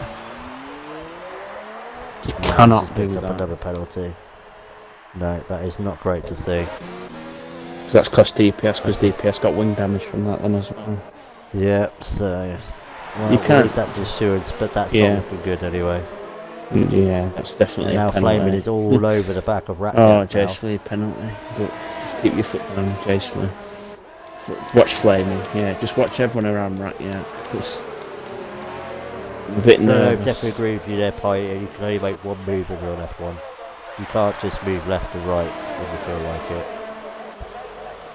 You No, cannot he's just do picked up that. another penalty. No, that is not great to see. That's cost DPS because DPS got wing damage from that one as well. Yep, so well, You we'll can't- leave that to the stewards, but that's Yeah. not looking good anyway. Yeah, that's definitely And now a penalty. Flaming is all over the back of Rat Oh, Yak Jay now. Slee penalty. But just keep your foot down, Jay Slee. Watch Flaming, yeah. Just watch everyone around Rat Yak. It's a bit No, nervous. definitely agree with you there, Pi. You can only make one move when you're on F1. You can't just move left and right when you feel like it.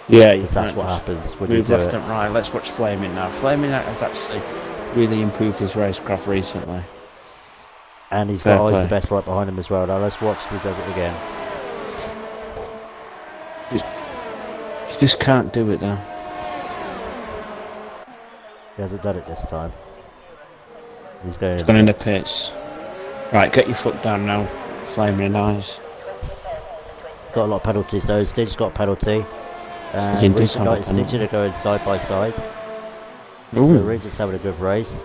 Yeah, you Because that's can't what just happens when you move do left it. and right. Let's watch Flaming now. Flaming has actually really improved his racecraft recently. And he's Fair got play. Eyes the Best right behind him as well. Now let's watch if he does it again. You just can't do it now. He hasn't done it this time. He's going, It's gone in the pits. Right, get your foot down now. Flaming Eyes. Got a lot of penalties though. Stitch's got a penalty. Stygian And does Regent have a Knight and penalty. Stygian are going side by side. So Ooh. Regent's having a good race.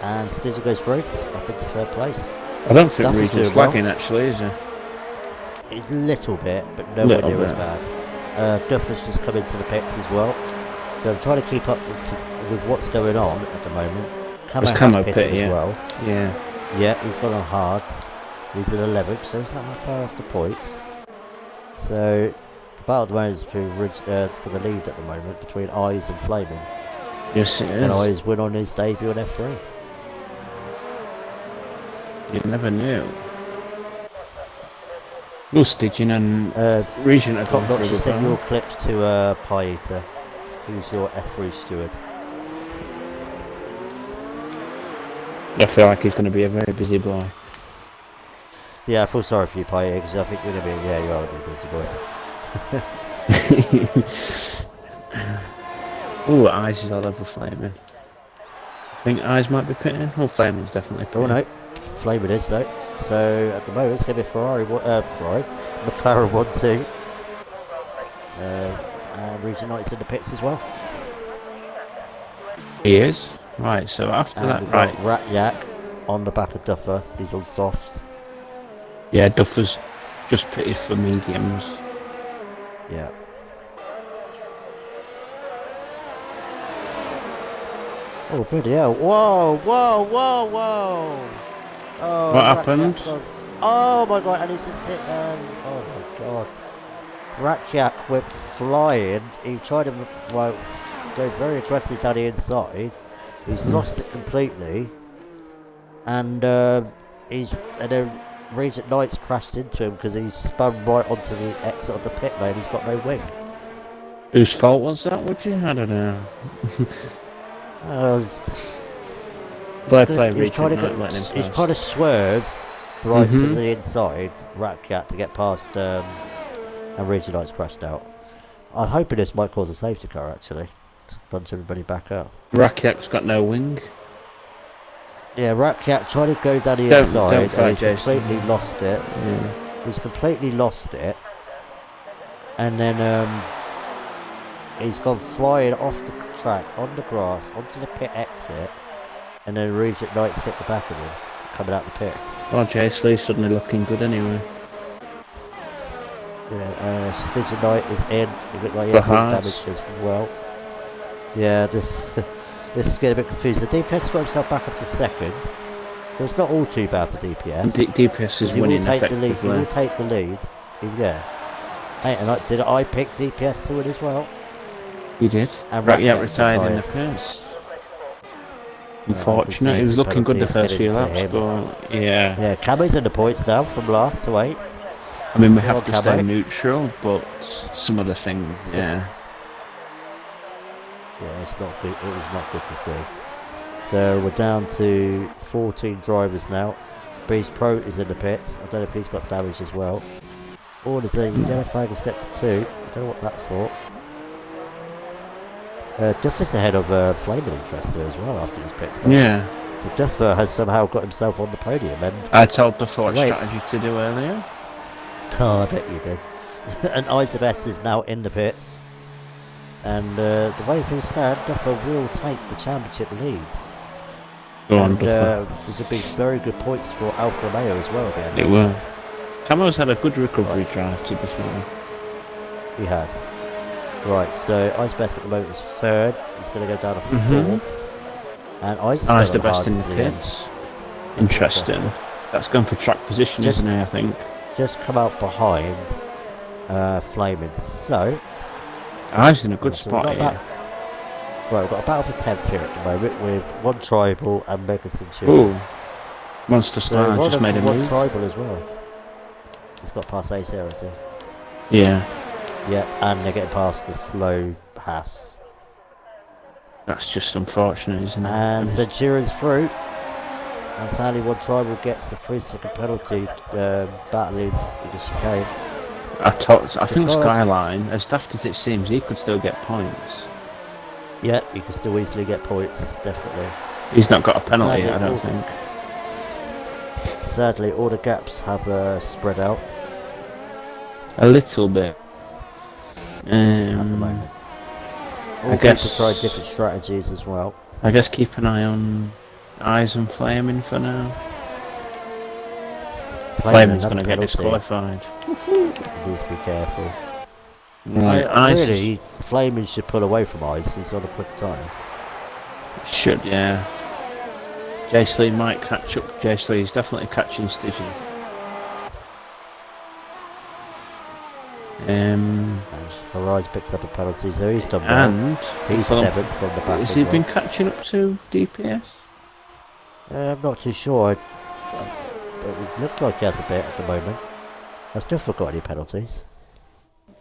And Stygian goes through, up into third place. I don't think Duffy's Regent's doing well. lagging actually, is he? A little bit, but nowhere Little near as bit. bad. Duff has just come into the pits as well. So I'm trying to keep up with what's going on at the moment. Camo Was has Camo pitted pit, as yeah. well. Yeah. Yeah, he's gone on hard. He's in 11th, so he's not that far off the points. So the battle at the moment is for the lead at the moment between Eyes and Flaming. Yes, it And is. Eyes win on his debut on F3. You never knew. Well, Stygian and Regent are Top going Notch, through you the send your battle. clips to Pie Eater, who's your F3 steward. I feel like he's going to be a very busy boy. Yeah, I feel sorry for you, Pie Eater, because I think you're going to be, yeah, you are a bit busy boy. Ooh, Eyes is all over Flaming. I think Eyes might be pitting. Oh, Flaming's definitely pitting. Oh no, Flaming is though. So at the moment it's going to be McLaren 1-2. And Regent Knight's in the pits as well. He is. Right, so after And that, we've right. got Rat Yak on the back of Duffer. He's on softs. Yeah, Duffer's just pitted for mediums. Yeah. Oh, bloody hell. Whoa, whoa, whoa, whoa. Oh, What Rat happened? Yak's gone- Oh my god, and he's just hit, oh my god. Rat Yak went flying. He tried to, well, go very aggressively down the inside. He's lost it completely. And, then Regent Knight's crashed into him because he spun right onto the exit of the pit lane. He's got no wing. Whose fault was that, would you? I don't know. Fair play, He's trying Regent to not letting him he's pass. trying to swerve right to Mhm. the inside, Rat Cat, to get past, and Regent Knight's crashed out. I'm hoping this might cause a safety car actually, to bunch everybody back up. Rakyak's got no wing. Yeah, Rat Cat tried to go down the Don't inside and fight he's Jason. completely lost it. Yeah. He's completely lost it, and then he's gone flying off the track, on the grass, onto the pit exit, and then Regent Knight's hit the back of him, coming out the pits. Oh, Jace Lee's suddenly looking good anyway. Yeah, Stygian Knight is in. He looked like he had more damage as well. Yeah, this is getting a bit confused. The DPS got himself back up to second. So it's not all too bad for DPS. DPS is winning effectively. He will take the lead. Yeah. Hey, and did I pick DPS to win as well? You did. And Rakiak retired in the pits. Unfortunate. He was looking good the first few laps, but yeah. Yeah, Camo's in the points now from last to 8. I mean, we have to stay neutral, but some of the things, yeah. Yeah, it's not good. It was not good to see. So we're down to 14 drivers now. Beast Pro is in the pits. I don't know if he's got damage as well. Or there's a yellow flag is set to 2. I don't know what that's for. Duffer's ahead of Flaming Interest there as well after his pit stops. Yeah. So Duffer has somehow got himself on the podium. And I told Duffer what strategy to do earlier. Oh, I bet you did. And Isabes is now in the pits. And the way things stand, Duffer will take the championship lead. Go on, Duffer. There's a big, very good points for Alfa Romeo as well again. It will. Camo's had a good recovery drive, to be fair. He has. Right, so Isabes at the moment is third. He's going to go down to 4. And I's the best in the pits. Interesting. That's going for track position, isn't it, I think? Just come out behind Flaming. So I's in a good spot here. Right, we've got a battle for 10th here at the moment with one Tribal and Mega Centurion. Ooh, Monster Star just made a move. One Tribal as well. He's got past Ace here, has he? Yeah. Yep, and they're getting past the slow Haas. That's just unfortunate, isn't it? And Centurion's through. And sadly, one Tribal gets the 3-second penalty battling in the chicane. I think Skyline, as daft as it seems, he could still get points. Yeah, he could still easily get points, definitely. He's not got a penalty yet, I don't think. Sadly, all the gaps have spread out. A little bit. At the moment. All people try different strategies as well. I guess keep an eye on Eyes and Flaming for now. Flaming's going to get disqualified. Please be careful. Right, really, Flaming should pull away from Eyes. He's on a quick tyre. Should, yeah. Jace Lee might catch up. Jace Lee's definitely catching Stygian. Horizon picks up a penalty, so he's done well. And he's 7th from the back. Has he been catching up to DPS? I'm not too sure. But it looks like he has a bit at the moment. Has Duffer got any penalties?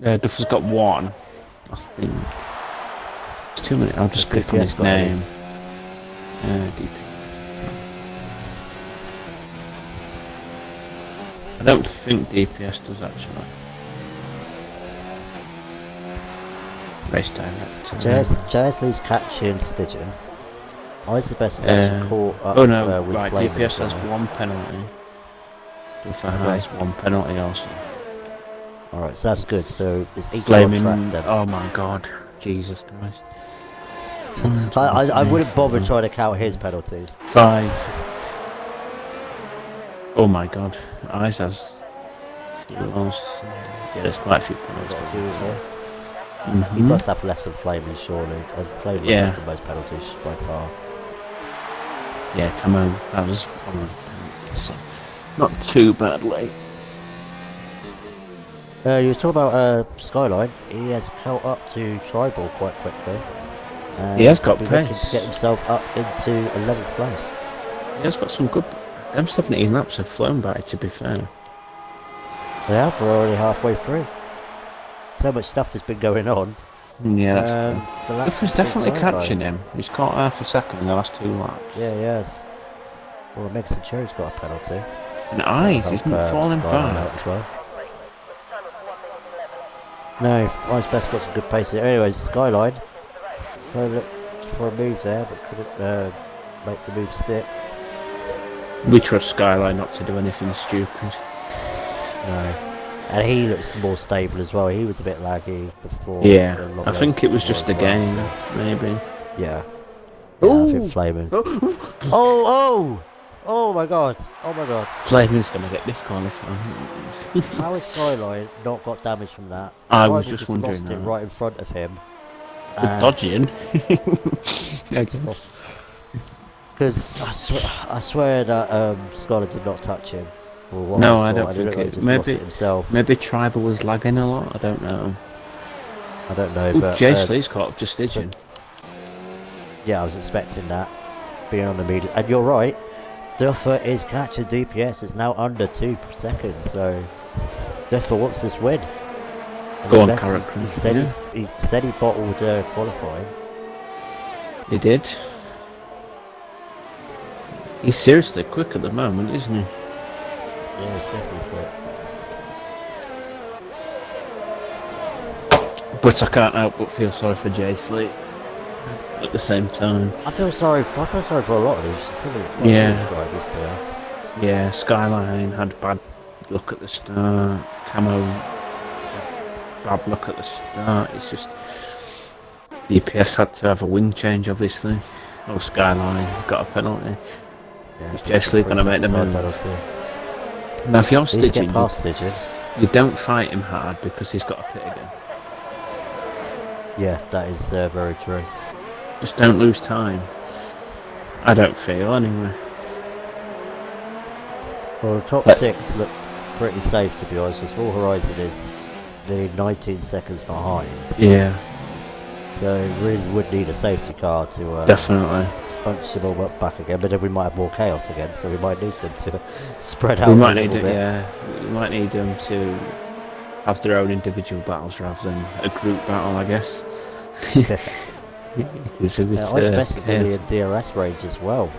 Duffer's got 1, I think. It's 2 minutes. I'll just click on his name. DPS. I don't think DPS does actually. Race director. Lee's catching Stygian. Isabes is actually caught up oh no, with right, Flaming DPS has 1 penalty. Duffer has 1 penalty also. Alright, so that's good. So it's equal Flaming, on track then. oh my god, Jesus Christ. I wouldn't bother trying to count his penalties. 5. Oh my god, Ice has 2 goals. Yeah, there's quite a few penalties. He must have less than Flaming, surely. Flaming must have the most penalties by far. Yeah, come on, that was 1. So not too badly. You were talking about Skyline. He has caught up to Tribal quite quickly. He has got pace. pace. To get himself up into 11th place. He has got some good. Them 17 laps have flown by, to be fair. They have. We're already halfway through. So much stuff has been going on. Yeah, that's true. Duffer's definitely catching him. He's caught half a second in the last 2 laps. Yeah, he has. Well, Mega Centurion's got a penalty. And Eyes isn't falling back. As well. No, Isabes got some good pace here. Anyways, Skyline. Trying to look for a move there, but couldn't make the move stick. We trust Skyline not to do anything stupid. No. And he looks more stable as well. He was a bit laggy before. Yeah, the long I think race it was just a as well, game, so, maybe. yeah. Yeah, I think Ooh. Flaming. Oh, Oh! Oh my god! Oh my god! Flaming's gonna get disqualified. How has Skyline not got damage from that? I was Rival just just wondering lost it that. right in front of him. Good dodging. I guess. Because I swear that Scholar did not touch him. Or what No, I I saw. don't I think don't know, he it. just lost it Maybe himself. Tribal was lagging a lot. I don't know. I don't know, Ooh, but Jay Slee's caught up to Stygian. yeah, I was expecting that. Being on the media. And you're right. Duffer is catching DPS. It's now under 2 seconds. So Duffer wants this win. And Go on, unless character. He said he bottled qualifying. He did. He's seriously quick at the moment, isn't he? Yeah, it's definitely quick. But I can't help but feel sorry for Jay Slee at the same time. I feel sorry for a lot of these. Some of the drivers too. Yeah, Skyline had bad luck at the start. Camo bad luck at the start. It's just DPS had to have a wing change, obviously. Oh, Skyline got a penalty. Yeah, Is Jay Slee gonna make the move? Now, if you're Stygian, you don't fight him hard because he's got a pit again. Yeah, that is very true. Just don't lose time. I don't feel, anyway. Well, the top 6 look pretty safe, to be honest, because Small Horizon is nearly 19 seconds behind. Yeah. So we really would need a safety car to definitely punch them all up back again, but then we might have more chaos again, so we might need them to spread out we might a need little bit. Yeah, we might need them to have their own individual battles rather than a group battle, I guess. It's a bit, I expect it to be a DRS range as well,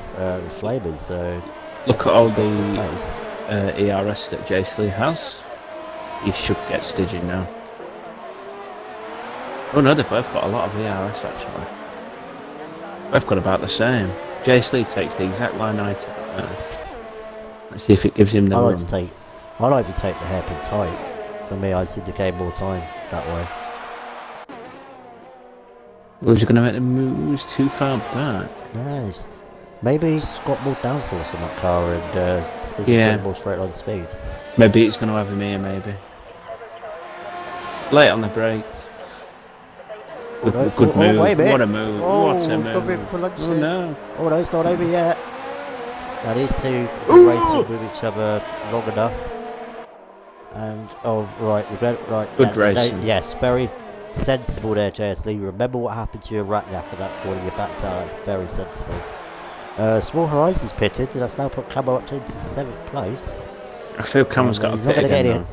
Flamers, so... Look at all the ERS that Jay Slee has. He should get Stygian now. Oh no, they've both got a lot of ERS actually. Both got about the same. Jay Slee takes the exact line I took. Let's see if it gives him the I run. like to take the hairpin tight. For me, I seem to gain more time that way. Was he going to make the moves too far back? No, maybe he's got more downforce in that car and more straight line speed. Maybe he's going to have him here, maybe. Late on the brakes. Good move. Wait a minute. What a move. What a move. Oh no. Oh no, it's not over yet. Now these two are racing with each other long enough. And, Good racing. Yes, very sensible there, JSD. Remember what happened to your Ratnap at that corner, you backed out. Very sensible. Small Horizons pitted, that's now put Camo up into 7th place. I feel Camo's got a pit again now.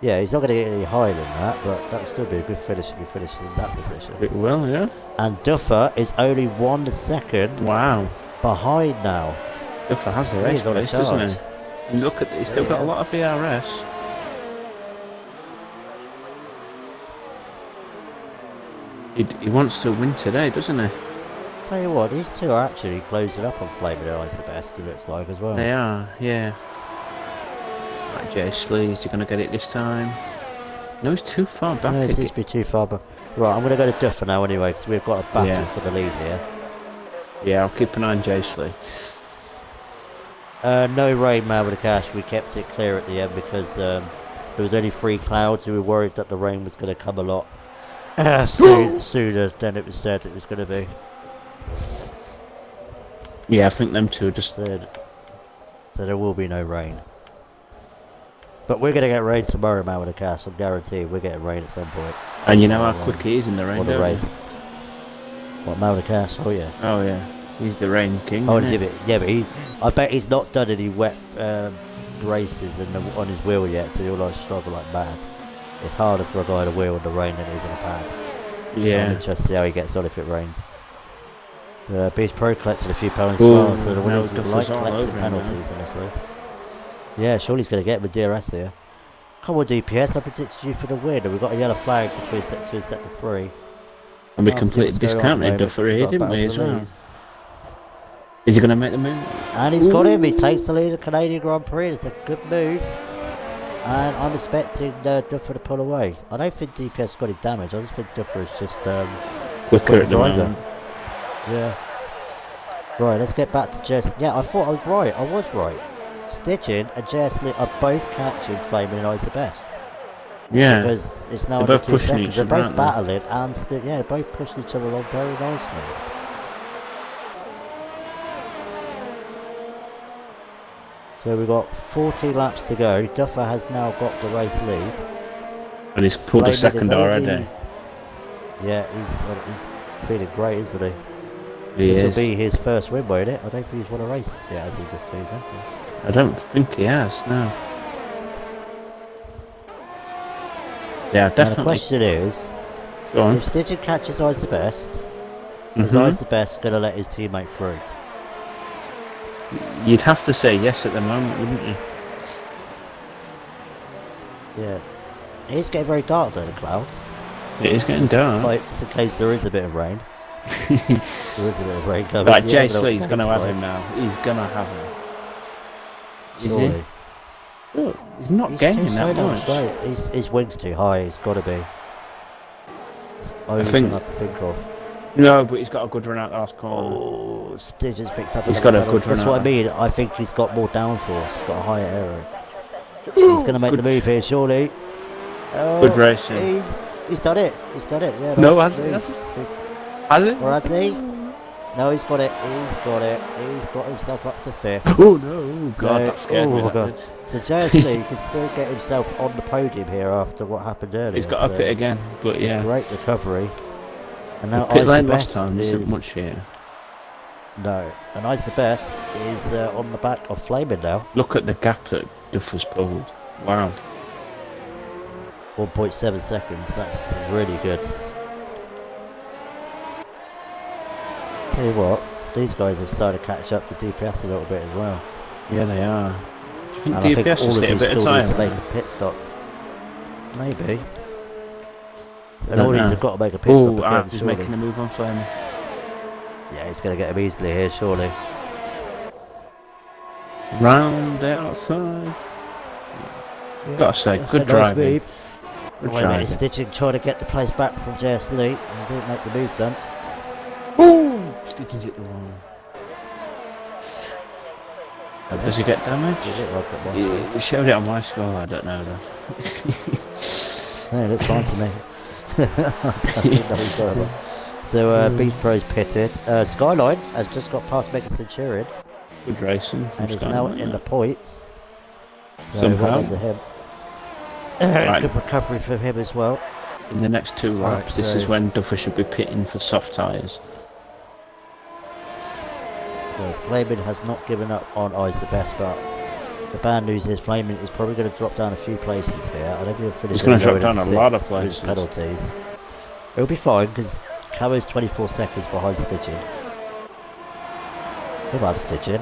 Yeah, he's not going to get any higher than that, but that would still be a good finish if he finishes in that position. It will, yeah. And Duffer is only 1 second behind now. Duffer has the race pace, doesn't he? And look at, he's still got a lot of VRS. He wants to win today, doesn't he? Tell you what, these two are actually closing up on Flaming Eyes the best, it looks like, as well. They are, yeah. Right, Jay Slee, is he going to get it this time? No, he's too far back. No, it seems to be too far back. Right, I'm going to go to Duffer now anyway, because we've got a battle for the lead here. Yeah, I'll keep an eye on Jay Slee. No rain, man, with the cash. We kept it clear at the end because there was only 3 clouds. We were worried that the rain was going to come a lot sooner than it was said it was going to be. Yeah, I think them two just said. So there will be no rain. But we're going to get rain tomorrow, man, with the cash. I'm guaranteed we're getting rain at some point. And you know how quick he is in the rain, on the race. What, man with the cash? Oh, yeah. Oh, yeah. He's the rain king. Oh, yeah, but I bet he's not done any wet races on his wheel yet, so he'll like struggle like mad. It's harder for a guy to wheel in the rain than it is on a pad. Yeah. So I'm interested to see how he gets on if it rains. So Beast Pro collected a few penalties as well, so the winners like collecting penalties in this race. Yeah, surely he's going to get him a DRS here. Come on, DPS, I predicted you for the win, and we've got a yellow flag between set 2 and set 3. And we completely discounted Duffer here, didn't we, as well? Is he going to make the move? And he's got him. He takes the lead of Canadian Grand Prix. It's a good move. And I'm expecting Duffer to pull away. I don't think DPS got any damage. I just think Duffer is just quicker at the driver. moment. Yeah. Right, let's get back to Jess. Yeah, I thought I was right. I was right. Stitching and Jess Lee are both catching Flaming and I's the best. Yeah. Because it's now They're under both 2 pushing seconds. each They're other, both aren't battling and still, yeah, they're both pushing each other along very nicely. So we've got 40 laps to go. Duffer has now got the race lead. And he's pulled a second already. Yeah, he's feeling great, isn't he? This will be his first win, won't it? I don't think he's won a race yet, has he, this season? I don't think he has, no. Yeah, definitely. Now the question is, go on. if Stitching catches I's the best, is I's the best going to let his teammate through? You'd have to say yes at the moment, wouldn't you? Yeah. It is getting very dark though, the clouds. It is getting dark. Like, just in case there is a bit of rain. There is a bit of rain coming. Right, JC's going to have him now. He's going to have him. Surely. Is he? Look, he's not gaining that much. His wing's too high, he's got to be. It's I think of. No, but he's got a good run out the last corner. Oh, Stitch has picked up. He's got a good run out. That's what I mean. I think he's got more downforce. He's got a higher error. He's going to make the move here, surely. Oh, good racing. He's done it. He's done it. Yeah. No, has he? Or has he? No, he's got it. He's got it. He's got himself up to 5th. Oh no! God, that scared me. God. So JSL can still get himself on the podium here after what happened earlier. He's got up it again, but yeah. Great recovery. And now pit lane last time isn't much here. No, and I's the best is on the back of Flaming now. Look at the gap that Duffer's pulled. Wow. 1.7 seconds. That's really good. Tell you what, these guys have started to catch up to DPS a little bit as well. Yeah, they are. Do you think and DPS I think all of a these bit still of need to time? make a pit stop. Maybe. And all these have got to make a pit stop again, he's surely. making a move on Flaming. Yeah, he's going to get him easily here, surely. Round the outside. Yeah, gotta say, good driving. Good driving. Stitching trying to get the place back from JS Lee, and he didn't make the move done. Ooh! Stitching's hit the wall. Does he get damage? It showed it on my score, I don't know though. No, it looks fine to me. I didn't know he's terrible. So, Beast Pro's pitted. Skyline has just got past Mega Centurion. Good racing. And is now in the points. So somehow. Well to him. Right. Good recovery for him as well. In the next 2 laps, this is when Duffer should be pitting for soft tyres. So Flaming has not given up on I's the best, but the bad news is Flaming is probably going to drop down a few places here. I don't think he'll finish. He's going to drop down a lot of places. Penalties. It'll be fine because Camo's 24 seconds behind Stitching. What about Stitching?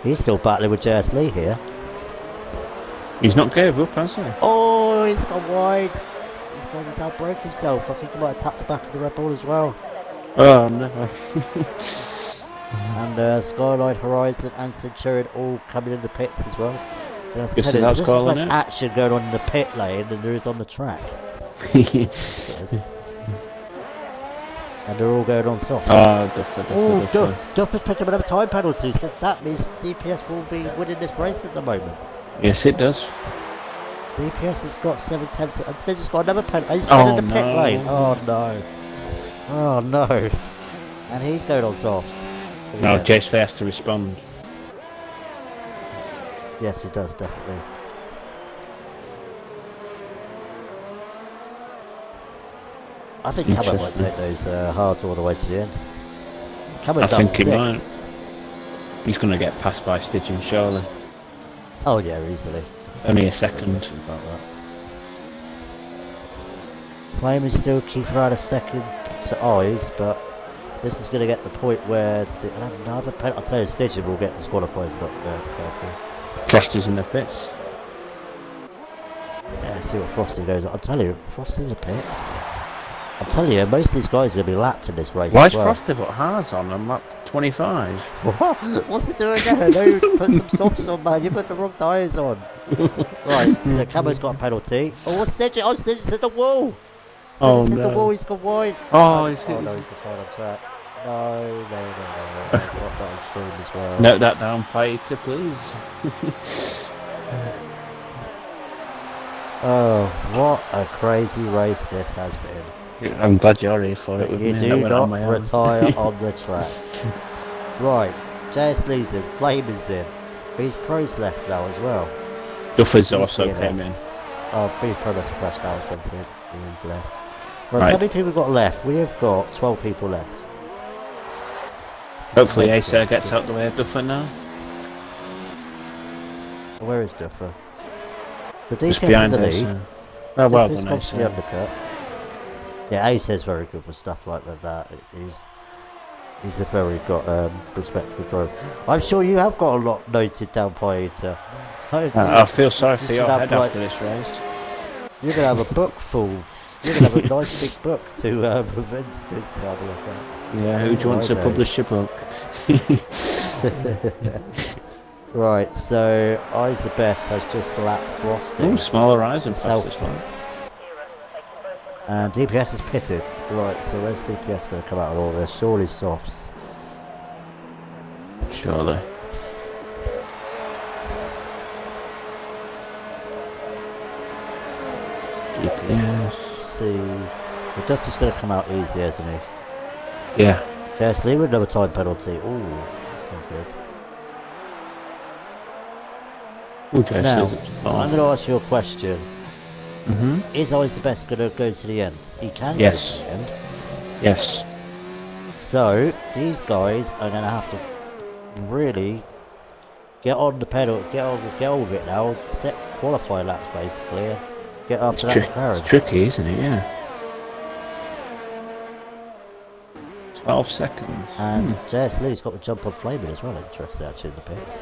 He's still battling with JS Lee here. He's not gave up, has he? Oh, he's gone wide. He's gone down, broke himself. I think he might have tapped the back of the Red Bull as well. Oh, never. And Skyline, Horizon and Centurion all coming in the pits as well. So that's There's as much action going on in the pit lane than there is on the track. And they're all going on soft. Oh, Duffer. Duffer's picked up another time penalty, so that means DPS will be winning this race at the moment. Yes, it does. DPS has got 7 attempts, and still just got another penalty. He's in the pit lane. Oh no. Oh no. And he's going on softs. No, JC has to respond. Yes, he does, definitely. I think Camo might take those hards all the way to the end. I think he might. He's going to get passed by Stitching, surely. Oh yeah, easily. Only a second. Flame is still keeping around a second to Eyes, but this is going to get the point where another penalty. I'll tell you, Stitching will get disqualified. Not careful. Frosty's in the pits. Yeah, let's see what Frosty goes. I'll tell you, Frosty's in the pits. I'm telling you, most of these guys are going to be lapped in this race Why as is well. Frosty got hards on? I'm up 25. What? What's it doing there? No, put some softs on, man. You put the wrong tyres on. Right, so Camo's got a penalty. Oh, what's Snitch? Oh, Snitch hit the wall. Oh, Snitch hit the no. wall. He's gone wide. Oh, And, he's hit. no, he's behind on track. No. I've got that on stream as well. Note that down, Peter, please. Oh, what a crazy race this has been. I'm glad you're here for it with You me. do not retire on the track. Right, JS Lee's in, Flamer's in. Beast Pro's left now as well. Duffy's He's also being came left. in. Oh, Beast Pro must have crashed out or something. He's left. Right, so many people got left? We have got 12 people left. Hopefully Acer gets out the way of Duffer now. Where is Duffer? So Just DPS in behind the lead. Acer. Oh, well Duffer's done, gone for the Acer. undercut. Yeah, Acer's very good with stuff like that. He's a very respectable driver. I'm sure you have got a lot noted down, Paita. I feel sorry for You your should have, head like, after this race. You're going to have a book full. You're going to have a nice big book to prevent this to have a look at. Yeah, who do you want to Right, publish your book? Right, so Eyes the Best has just lapped Frosty. Ooh, small horizon Self- past this one. And DPS is pitted. Right, so where's DPS going to come out of all this? Surely softs. Surely. DPS. See. Well, Duffy's going to come out easy, isn't he? Yeah. JS Lee with another time penalty. Ooh, that's not good. Ooh, JS Now, Lee's up to I'm fourth. going to ask you a question. Mm-hmm. Is Eyes the Best going to go to the end? He can Yes. go to the end. Yes. So, these guys are going to have to really get on the pedal, get on with it now, set qualify laps basically, and get after that McLaren. It's tricky, isn't it? Yeah. 12 seconds. And JS Lee's got the jump on Flaming as well, interesting actually in the pits.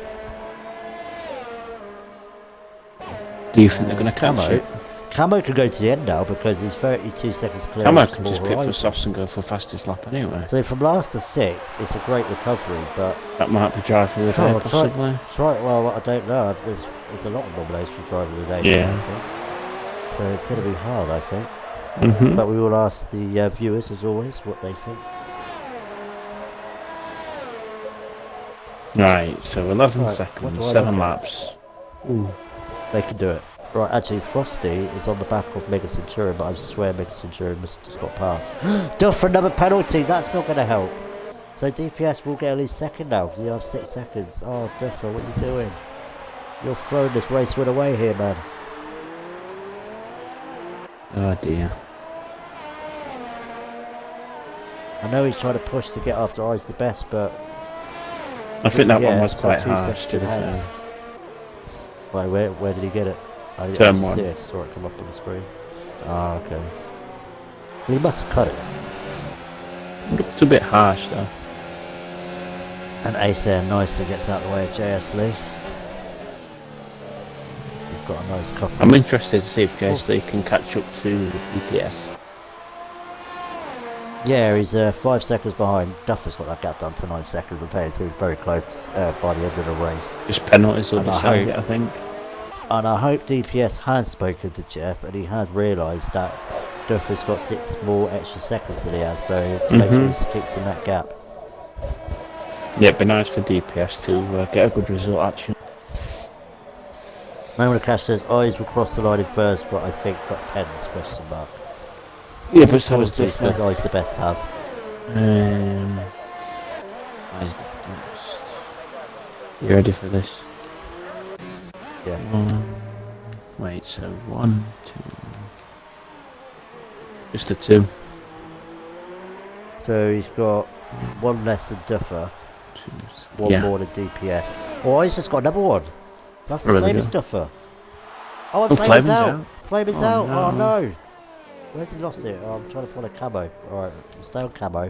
Do you think they're going to catch it? Camo could go to the end now because he's 32 seconds clear. Camo of can Small just pit for Horizon. softs and go for fastest lap anyway. So from last to sixth, it's a great recovery, but That might be driver of the day, possibly. well, I don't know. There's a lot of nominations for driver of the day. Yeah. I think. So it's going to be hard, I think. Mm-hmm. But we will ask the viewers, as always, what they think. Right, so 11 Right, what seconds, do I 7 look at? laps. Ooh, they can do it. Right, actually, Frosty is on the back of Mega Centurion, but I swear Mega Centurion must have just got past. Duff for another penalty, that's not going to help. So DPS will get at least second now, because you have 6 seconds. Oh, Duffer, what are you doing? You're throwing this race win away here, man. Oh dear. I know he's trying to push to get after Eyes the Best, but... I think that one Yeah, was it's quite got 2 harsh, seconds to be ahead. fair. Right, where did he get it? I Turn didn't one. see it, I just saw it come up on the screen. Ah, okay. He must have cut it. Looked a bit harsh though. And Acer nicely gets out of the way of JS Lee. He's got a nice couple. I'm interested to see if JSD can catch up to DPS. Yeah, he's 5 seconds behind. Duffer's got that gap down to 9 seconds. I'm telling you, it's going to be very close by the end of the race. Just penalties will And I decide hope- it, I think. And I hope DPS has spoken to Jeff and he has realised that Duffer's got 6 more extra seconds than he has, so to make sure he keeps in that gap. Yeah, it'd be nice for DPS to get a good result actually. Moment of Cash says Eyes will cross the line in first, but I think got pens, question mark. Yeah, but so was Does Duffer. Eyes the best have? Where's the best? You ready for this? Yeah. Wait, so 1, 2. Just a 2. So he's got 1 less than Duffer, 2. 1 Yeah. more than DPS. Oh, he's just got another one. So that's the Really same good. as Duffer. Oh, and Oh, Flame is Flame's out. out. Flame is Oh, out. Oh no. no. Where's he lost it? Oh, I'm trying to follow Camo. Alright, stay on Camo.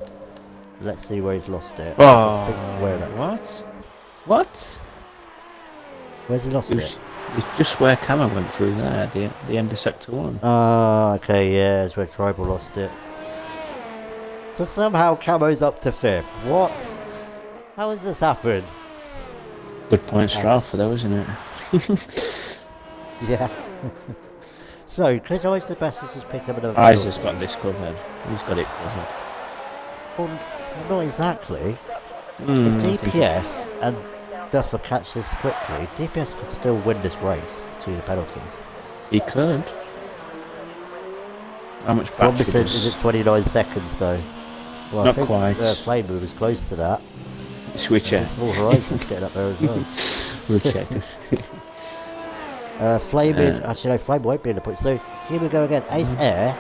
Let's see where he's lost it. Oh, I think where that. what? What? Where's he lost It's, it? it's just where Camera went through there, the end of sector 1. Ah, okay, yeah, it's where Tribal lost it. So somehow Camo's up to 5th. What? How has this happened? Good points for Alpha, though, isn't it? Yeah. So, because I's the best has just picked up another Isaac's penalty. got this covered. He's got it covered. Well, not exactly. If I think DPS and Duffer catch this quickly, DPS could still win this race to the penalties. he could. How much Probably battery says, is it 29 seconds though? Well, Not I think quite. Flamer was close to that. Switcher. Small Horizon's getting up there as well. We'll check. Flaming, actually no, Flame won't be in the point. So here we go again. Ace Air,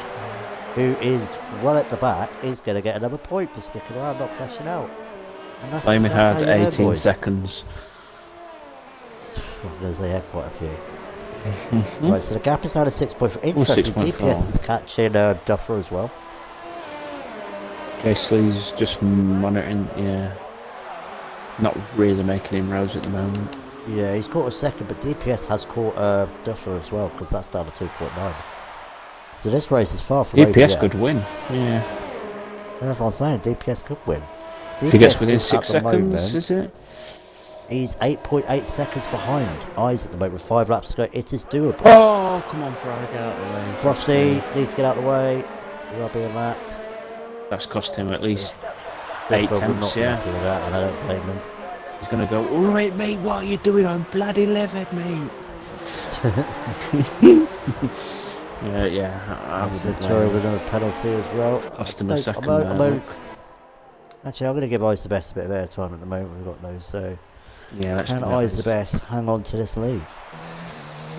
who is well at the back, is going to get another point for sticking around, not crashing out. And Flaming that's had how you learn, 18 boys. seconds. I'm going to say had quite a few. Right, so the gap is down to 6.4. Interesting, 6.4. DPS is catching Duffer as well. Casely's just monitoring, yeah. Not really making inroads at the moment. Yeah, he's caught a second, but DPS has caught Duffer as well, because that's down to 2.9. So this race is far from over DPS yet. could win, yeah. That's what I'm saying, DPS could win. If he gets DPS within is, 6 at the seconds, moment, is it? he's 8.8 seconds behind Eyes at the moment with 5 laps to go. It is doable. Oh, come on, Frog, get out of the way. Frosty needs to get out of the way. You gotta be in that. That's cost him at least Duffer 8 would tenths, not be yeah. happy with that, and I don't blame him. He's going to go, alright, mate, what are you doing? I'm bloody livid, mate. yeah, I Obviously, would Troy with another penalty as well. Cost him a Don't- second I'm there, Actually, I'm going to give Eyes the best a bit of airtime at the moment. We've got those, so Yeah, that's can good. Eyes the best hang on to this lead?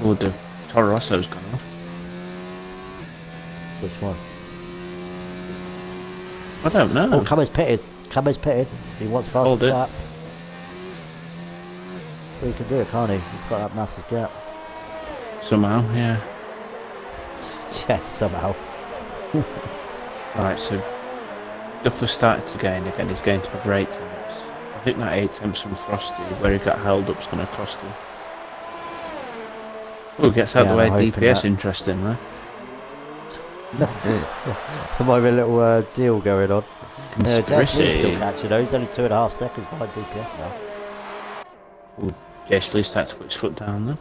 Well, the Toro Rosso's gone off. Which one? I don't know. Oh, Camo's pitted. Camo's pitted. He wants Hold fastest it. lap. Well, he can do it, can't he? He's got that massive gap. Somehow, yeah. Yes, somehow. Right, so Duffer started to gain again. He's going to have 8 temps. I think that 8 temps from Frosty, where he got held up, is going to cost him. Oh, gets out Yeah, the way. I'm hoping DPS, that. interestingly. There might be a little deal going on. Jakemoore Conspiracy. still catching though. He's only 2.5 seconds behind DPS now. Jace Lee starts to put his foot down though.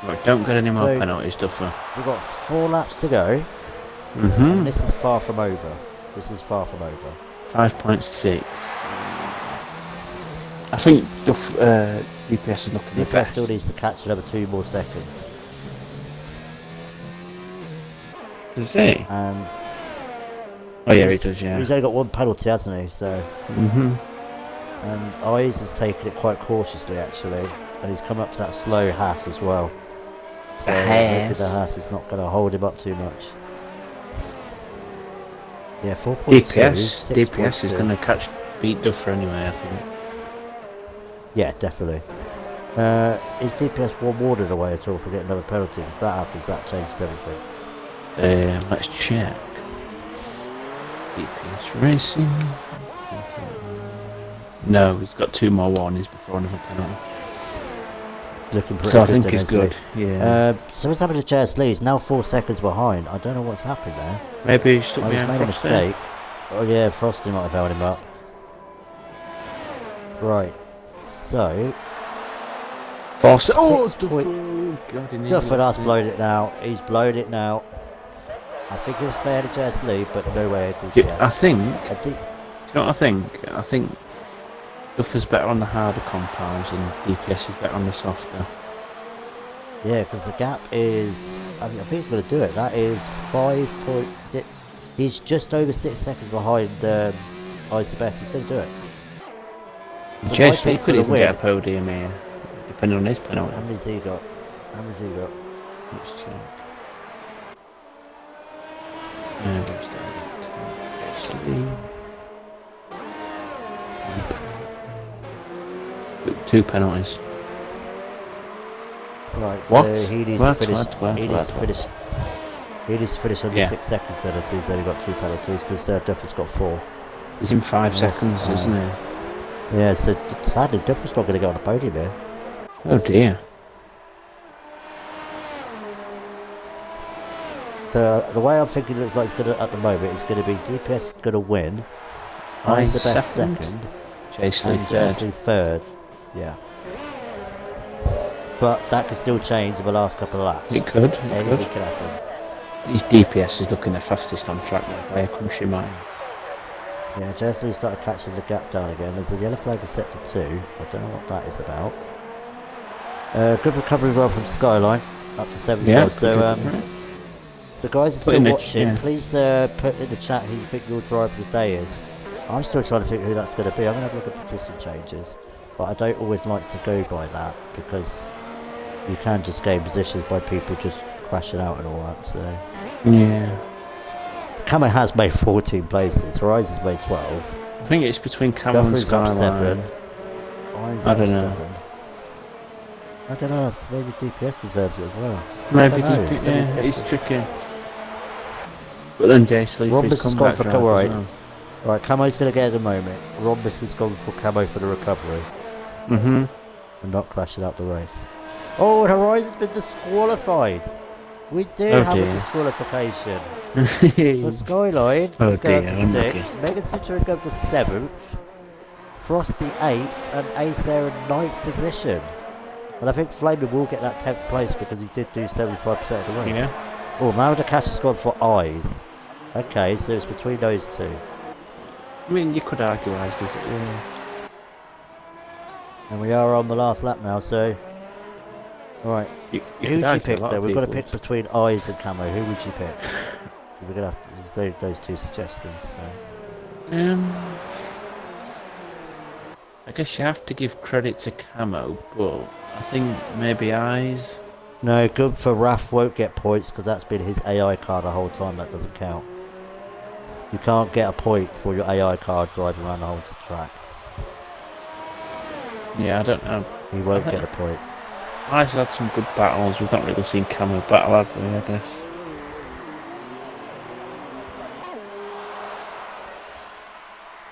Right, don't get any more So- penalties, Duffer. We've got 4 laps to go. Mm-hmm. And this is far from over. This is far from over. 5.6. I think DPS is looking the DPS best. still needs to catch another 2 more seconds. Does he? And Oh yeah, he does, yeah. he's only got 1 penalty, hasn't he? So, Mm-hmm. and Eyes has taken it quite cautiously actually, and he's come up to that slow Haas as well. So maybe the Haas is not going to hold him up too much. Yeah, 4.2. DPS is 6.2. going to beat Duffer anyway, I think. Yeah, definitely. Is DPS 1 warded away at all for getting another penalty? If that happens, that changes everything. Let's check. DPS Racing. No, he's got 2 more warnings before another penalty. It's looking pretty So I good think then, he's isn't good. it? Yeah. So what's happened to JS Lee? He's now 4 seconds behind. I don't know what's happened there. Maybe he stuck I was behind made a Frosty. mistake. Oh yeah, Frosty might have held him up. Right. So Force. Oh, 6 Duffer. point- God, he nearly Duffer has lost it. blown it now. He's blown it now. I think he'll stay ahead of JS Lee, but no way at I DPS. think. A D- Do you know what I think? I think Duffer's better on the harder compounds and DPS is better on the softer. Yeah, because the gap is. I think he's going to do it. That is 5 point. He's just over 6 seconds behind Eyes the Best. He's going to do it. So my Jason pick could for the even win- get a podium here, depending on his How penalty. many's he got? How many's he got? Let's check. We'll start at Jason. 2 penalties. Right, What? so he needs What? to finish. What? He needs to finish. He needs to finish under Yeah. 6 seconds then if he's only got 2 penalties because Duffer's got 4. He's in 5 Yes, seconds, isn't he? Yeah, so sadly Duffer's not going to get on the podium here. Oh dear. So the way I'm thinking it looks like it's going to, at the moment, it's going to be DPS going to win. I's the best second. Jasley and third. Jasley third. Yeah. But that could still change in the last couple of laps. It could. Anything could happen. His DPS is looking the fastest on track now by a country mile. Yeah, Jasley started catching the gap down again. There's a yellow flag is set to 2. I don't know what that is about. Good recovery well from Skyline. Up to 7 Yeah, so the guys are still watching. Yeah. Please put in the chat who you think your driver of the day is. I'm still trying to think who that's going to be. I'm going to have a look at petition changes. But I don't always like to go by that because you can just gain positions by people just crashing out and all that. So yeah. Camo has made 14 places. Rise has made 12. I think it's between Camo and Skyline. 7. I don't know. 7. I don't know. Maybe DPS deserves it as well. Maybe DPS. Yeah, it's tricky. But then Jasley Rhombus has gone for Camo. Right. Well. Right, Camo's going to get it at the moment. Rhombus has gone for Camo for the recovery. And not crashing out the race. Oh, and Horizon's been disqualified. We do have a disqualification. So Skyline is going up to 6th. Mega Citroen go up to 7th. Frosty 8th. And Acer in 9th position. And I think Flaming will get that 10th place because he did do 75% of the race. Yeah. Oh, Maradacash has gone for Eyes. Okay, so it's between those two. I mean, you could argue Eyes does it, yeah. And we are on the last lap now, so... Right. You who would you pick though? We've got to pick between Eyes and Camo. Who would you pick? We're going to have those two suggestions. So. I guess you have to give credit to Camo, but I think maybe Eyes. No, good for Raph won't get points because that's been his AI card the whole time. That doesn't count. You can't get a point for your AI card driving around the whole track. Yeah, I don't know. He won't get a point. Eyes had some good battles. We've not really seen Camo battle, have we, I guess?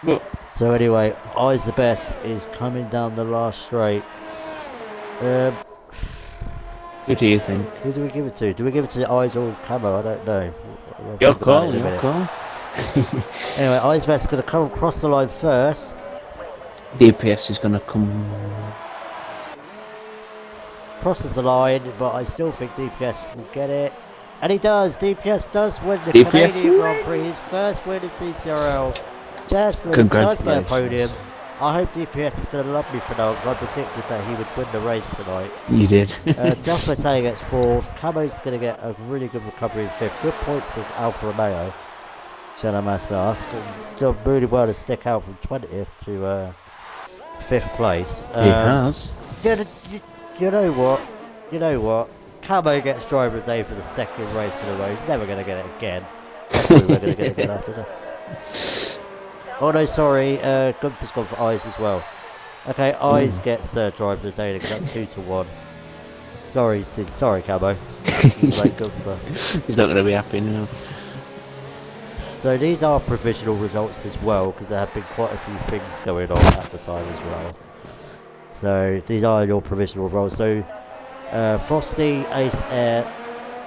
But so anyway, Eyes the best is coming down the last straight. Who do you think? Who do we give it to? Do we give it to Eyes or Camo? I don't know. Your call, your call. Anyway, Eyes best is going to come across the line first. DPS is going to come... Crosses the line, but I still think DPS will get it. And he does. DPS does win the Canadian Grand Prix. His first win in CCRL. Jasley does get a podium. I hope DPS is going to love me for now because I predicted that he would win the race tonight. You did. Delphi Sally gets 4th. Camo's going to get a really good recovery in 5th. Good points with Alfa Romeo. Senna Massask. Done really well to stick out from 20th to 5th place. He has. You know what? Camo gets driver of the day for the 2nd race in a row. He's never going to get it again. Hopefully we're going to get it again after that. Oh no, sorry. Gunther's gone for Eyes as well. Okay, Eyes gets driver of the day because that's 2-1. Sorry, Camo. He's not going to be happy now. So these are provisional results as well because there have been quite a few things going on at the time as well. So these are your provisional results. So Frosty, Ace, Air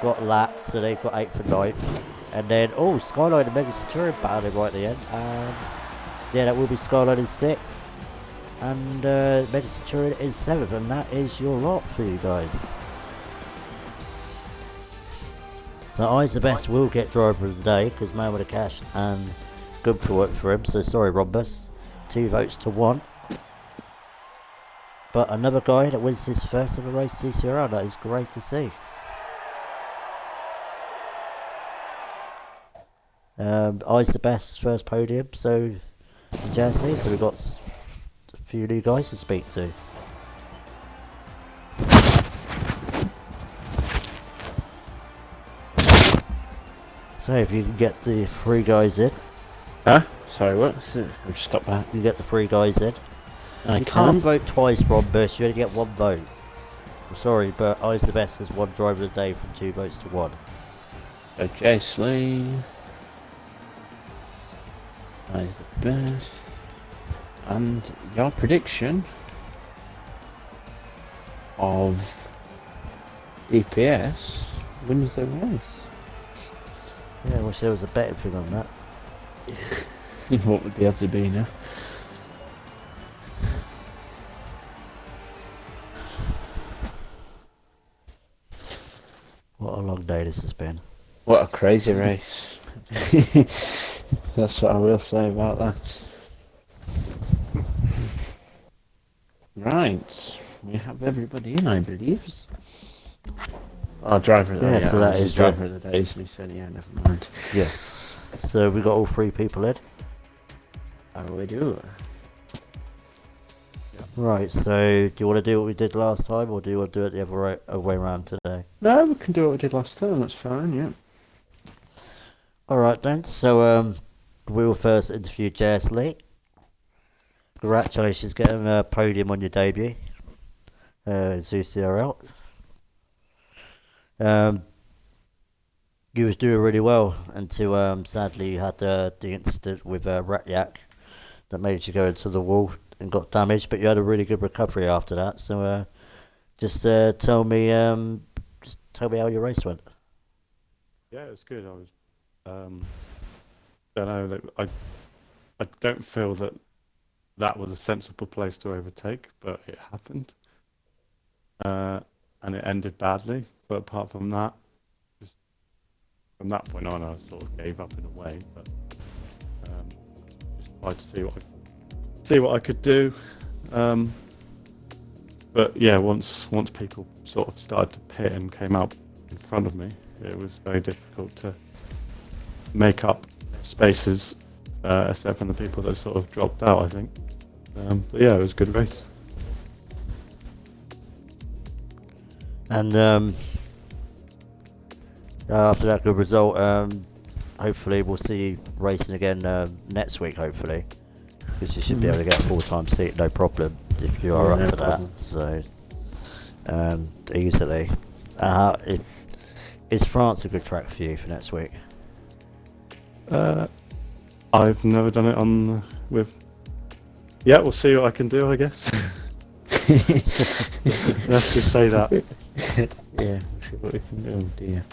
got lapped, so they've got 8th and 9th. And then, Skyline and Mega Centurion battling right at the end. And yeah, that will be Skyline in 6th. And Mega Centurion is 7th. And that is your lot for you guys. So Eyes the Best will get driver of the day because Man with the Cash and Gunther worked for him. So sorry, Rhombus. 2 votes to 1. But another guy that wins his first in the race CCRL. That is great to see. Eyes the Best first podium, so Jasley, so we've got a few new guys to speak to. So if you can get the 3 guys in. Huh? Sorry, what? I've just got back. You can get the 3 guys in. You can't vote twice, Rhombus, you only get 1 vote. I'm sorry, but Eyes the Best has 1 driver of the day from 2 votes to 1. Okay, Slee. Eyes the Best. And your prediction of DPS wins the race. Yeah, I wish there was a betting thing on that. What would the odds have been now? What a long day this has been. What a crazy race. That's what I will say about that. Right, we have everybody in, I believe. Our driver, Yeah, so that ours is driver of the day, isn't he? So yeah, never mind. Yes. So we got all 3 people in. How do we do? Right, so do you want to do what we did last time, or do you want to do it the other way around today? No, we can do what we did last time, that's fine, yeah. Alright then, so we will first interview JS Lee. Congratulations getting a podium on your debut. CCRL. You was doing really well until sadly you had the incident with Ratyak that made you go into the wall and got damaged, but you had a really good recovery after that. So just tell me how your race went. Yeah, it was good. I was, don't know that I don't feel that was a sensible place to overtake, but it happened, and it ended badly. But apart from that, just from that point on, I sort of gave up in a way. But just tried to see what I could do. But yeah, once people sort of started to pit and came out in front of me, it was very difficult to make up spaces, except from the people that sort of dropped out, I think. But yeah, it was a good race. And after that good result, hopefully we'll see you racing again next week, hopefully. Because you should be able to get a full-time seat, no problem, if you are up for that. So, easily. Is France a good track for you for next week? I've never done it with. Yeah, we'll see what I can do, I guess. Let's just say that. Yeah, we'll see what we can do. Oh dear.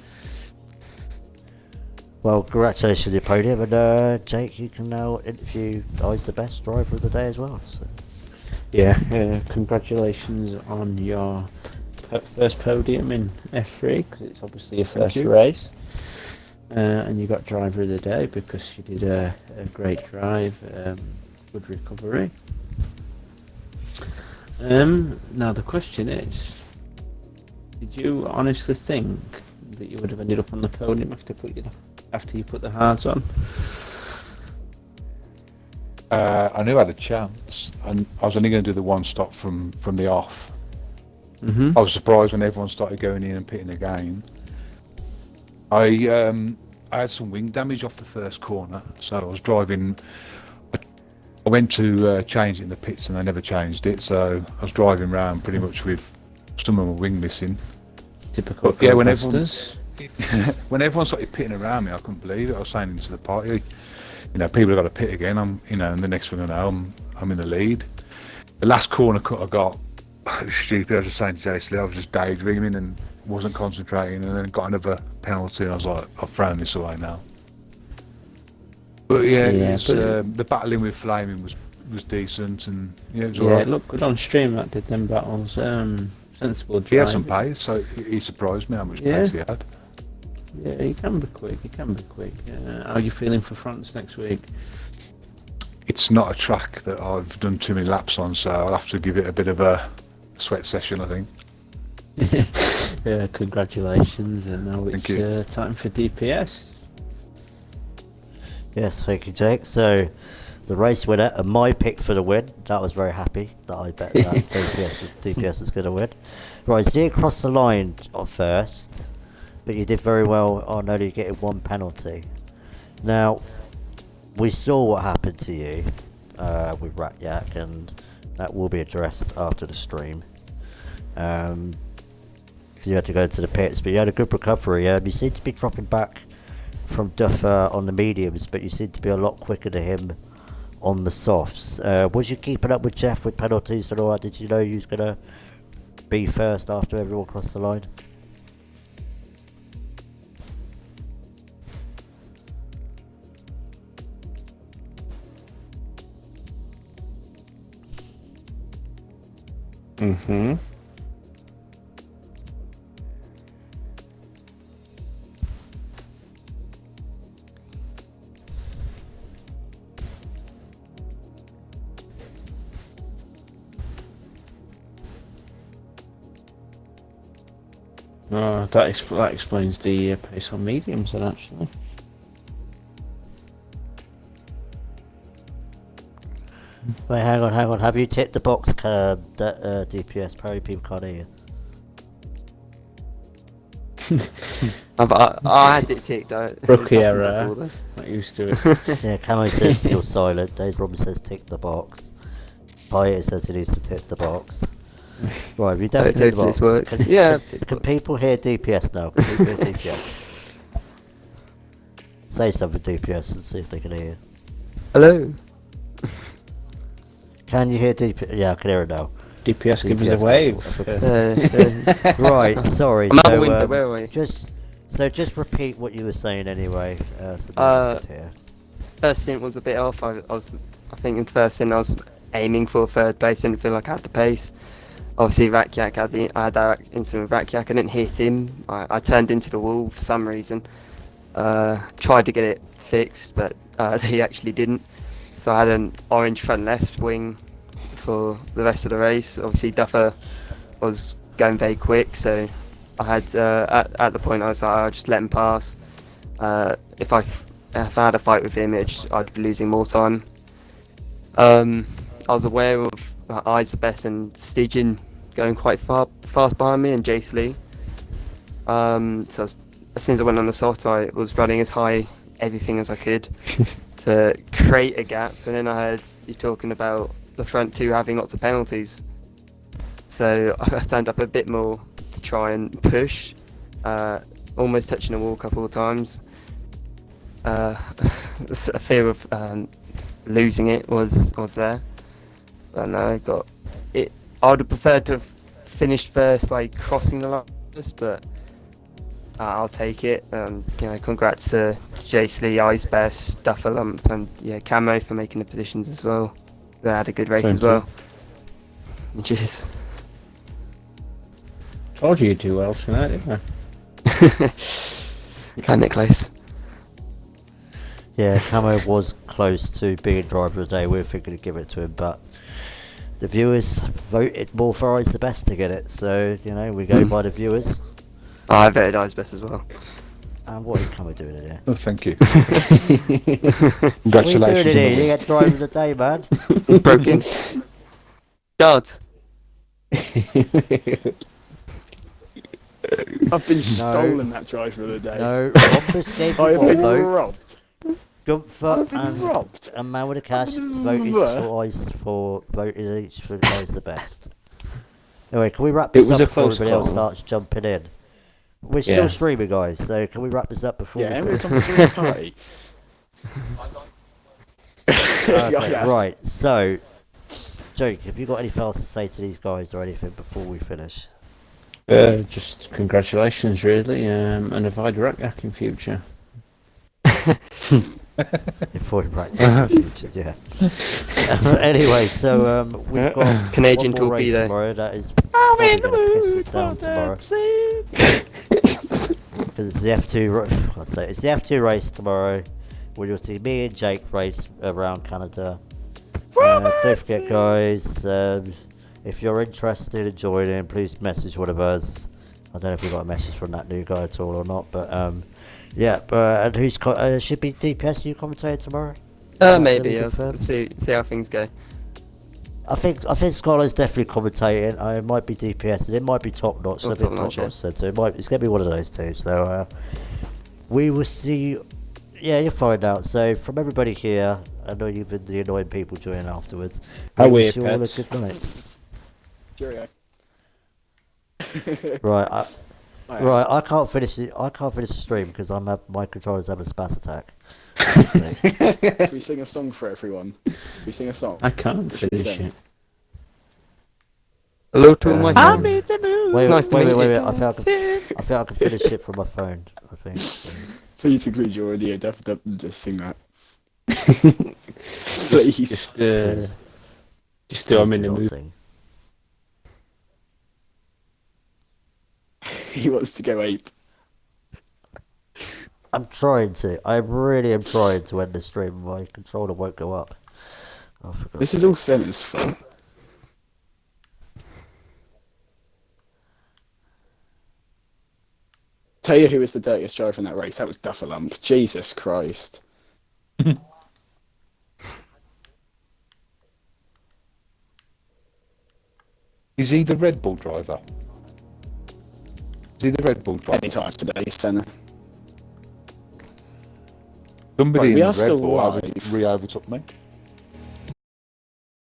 Well, congratulations on your podium, and Jake, you can now interview I's the best driver of the day as well. So. Yeah, congratulations on your first podium in F3, because it's obviously your first race. And you got driver of the day because you did a great drive, good recovery. Now the question is, did you honestly think that you would have ended up on the podium after you put the hards on? I knew I had a chance, and I was only going to do the one stop from the off. I was surprised when everyone started going in and pitting again. I had some wing damage off the first corner, so I was driving. I went to change it in the pits and they never changed it, so I was driving around pretty much with some of my wing missing. Typical. But, yeah, when everyone started pitting around me, I couldn't believe it. I was saying into the party, people have got to pit again. And the next thing I know, I'm in the lead. The last corner cut I got, it was stupid. I was just saying to Jason, I was just daydreaming and wasn't concentrating, and then got another penalty, and I was like, I've thrown this away now. But the battling with Flaming was decent, and it was alright. It looked good on stream, that did them battles. Sensible drive. He had some pace, so he surprised me how much pace he had. Yeah, he can be quick. How are you feeling for France next week? It's not a track that I've done too many laps on, so I'll have to give it a bit of a sweat session, I think. Yeah, congratulations, and now it's time for DPS. Yes, thank you, Jake. So, the race winner and my pick for the win. That was very happy that I bet that DPS was going to win. Right, so you crossed the line on first, but you did very well on only getting one penalty. Now, we saw what happened to you with Ratyak, and that will be addressed after the stream. You had to go to the pits, but you had a good recovery. You seem to be dropping back from Duffer on the mediums, but you seem to be a lot quicker than him on the softs. Was you keeping up with Jeff with penalties and all that? Did you know you was going to be first after everyone crossed the line? Mm-hmm. Oh, that explains the pace on mediums then, actually. Wait, hang on. Have you ticked the box, that DPS? Apparently people can't hear you. But I had it ticked out. Rookie error. Not used to it. Yeah, Camo says you're silent. Days Robin says tick the box. Pyatt says he needs to tick the box. Right, have you definitely ticked the box? Works. Yeah, Can people hear DPS now? Can people hear DPS? Say something DPS and see if they can hear you. Hello. Can you hear DPS? Yeah, I can hear it now. DPS give us a wave. Right, sorry. I'm out the window, where are we? Just repeat what you were saying anyway. So good to hear. First stint was a bit off. I think in the first stint I was aiming for third base. Didn't feel like I had the pace. Obviously, Rakyak I had that incident with Rakyak. I didn't hit him. I turned into the wall for some reason. Tried to get it fixed, but they actually didn't. So I had an orange front left wing for the rest of the race. Obviously, Duffer was going very quick, so I had at the point I was like, I'll just let him pass. If I had a fight with him, I'd be losing more time. I was aware of Eyes the Best and Stygian going quite fast behind me, and Jace Lee. So as soon as I went on the soft, I was running as high everything as I could to create a gap. And then I heard you talking about the front two having lots of penalties. So I turned up a bit more to try and push, almost touching the wall a couple of times. A fear of losing it was there. But no, I got it. I would have preferred to have finished first, like crossing the line, but I'll take it. Congrats to Jace Lee, Ice Best, Duffer Lump, and Camo for making the positions as well. They had a good race as well. Cheers. Told you you'd do well tonight, didn't I? Kind of close. Yeah, Camo was close to being driver of the day. We were thinking to give it to him, but the viewers voted more for Eyes the Best to get it. So, we go by the viewers. I voted Eyes Best as well. And what is Camo doing in here? Oh, thank you. Congratulations. What are you doing in here? You get driver of the day, man. It's broken. Guards. I've been stolen that driver of the day. No, Rompus gave I you have one been vote. robbed. Gunther been robbed. and Man with a Cash voted each for Eyes the Best. Anyway, can we wrap this up before everybody else starts jumping in? We're still streaming, guys, so can we wrap this up before we we're coming to the party. Okay, right, so, Jake, have you got anything else to say to these guys or anything before we finish? Just congratulations, really, and avoid Rakyak in future. Yeah. Anyway, so we've got Canadian one more race torpedo tomorrow. That is probably going to piss it down tomorrow because it's the F2. It's the F2 race tomorrow, where you'll see me and Jake race around Canada. Don't forget, guys. If you're interested in joining, please message one of us. I don't know if we got a message from that new guy at all or not, but yeah. But and who's should be DPS? You commentating tomorrow? Maybe. I'll see how things go. I think Scholar's definitely commentating. It might be DPS, and it might be Top Notch. So Top Notch said so. It's going to be one of those two. So we will see. Yeah, you'll find out. So from everybody here, I know you've been the annoying people joining afterwards. I wish you all a good night. Cheerio. Right, I can't finish it. I can't finish the stream because my controller's having a spaz attack. Can we sing a song for everyone? Can we sing a song? I can't finish it. Hello to my friends. Wait, nice to meet you. I think I can finish it from my phone. I think. Please include your audio. Definitely just sing that. Please. Just do I'm in the mood. Sing. He wants to go ape. I'm trying to. I really am trying to end the stream. My controller won't go up. Oh, for God's This is sake. all Senna's fault. Tell you who was the dirtiest driver in that race. That was Duffalump. Jesus Christ. Is he the Red Bull driver? Is he the Red Bull driver? Anytime today, Senna. Somebody Right, we in are the Red still Bull live. re-overtook me.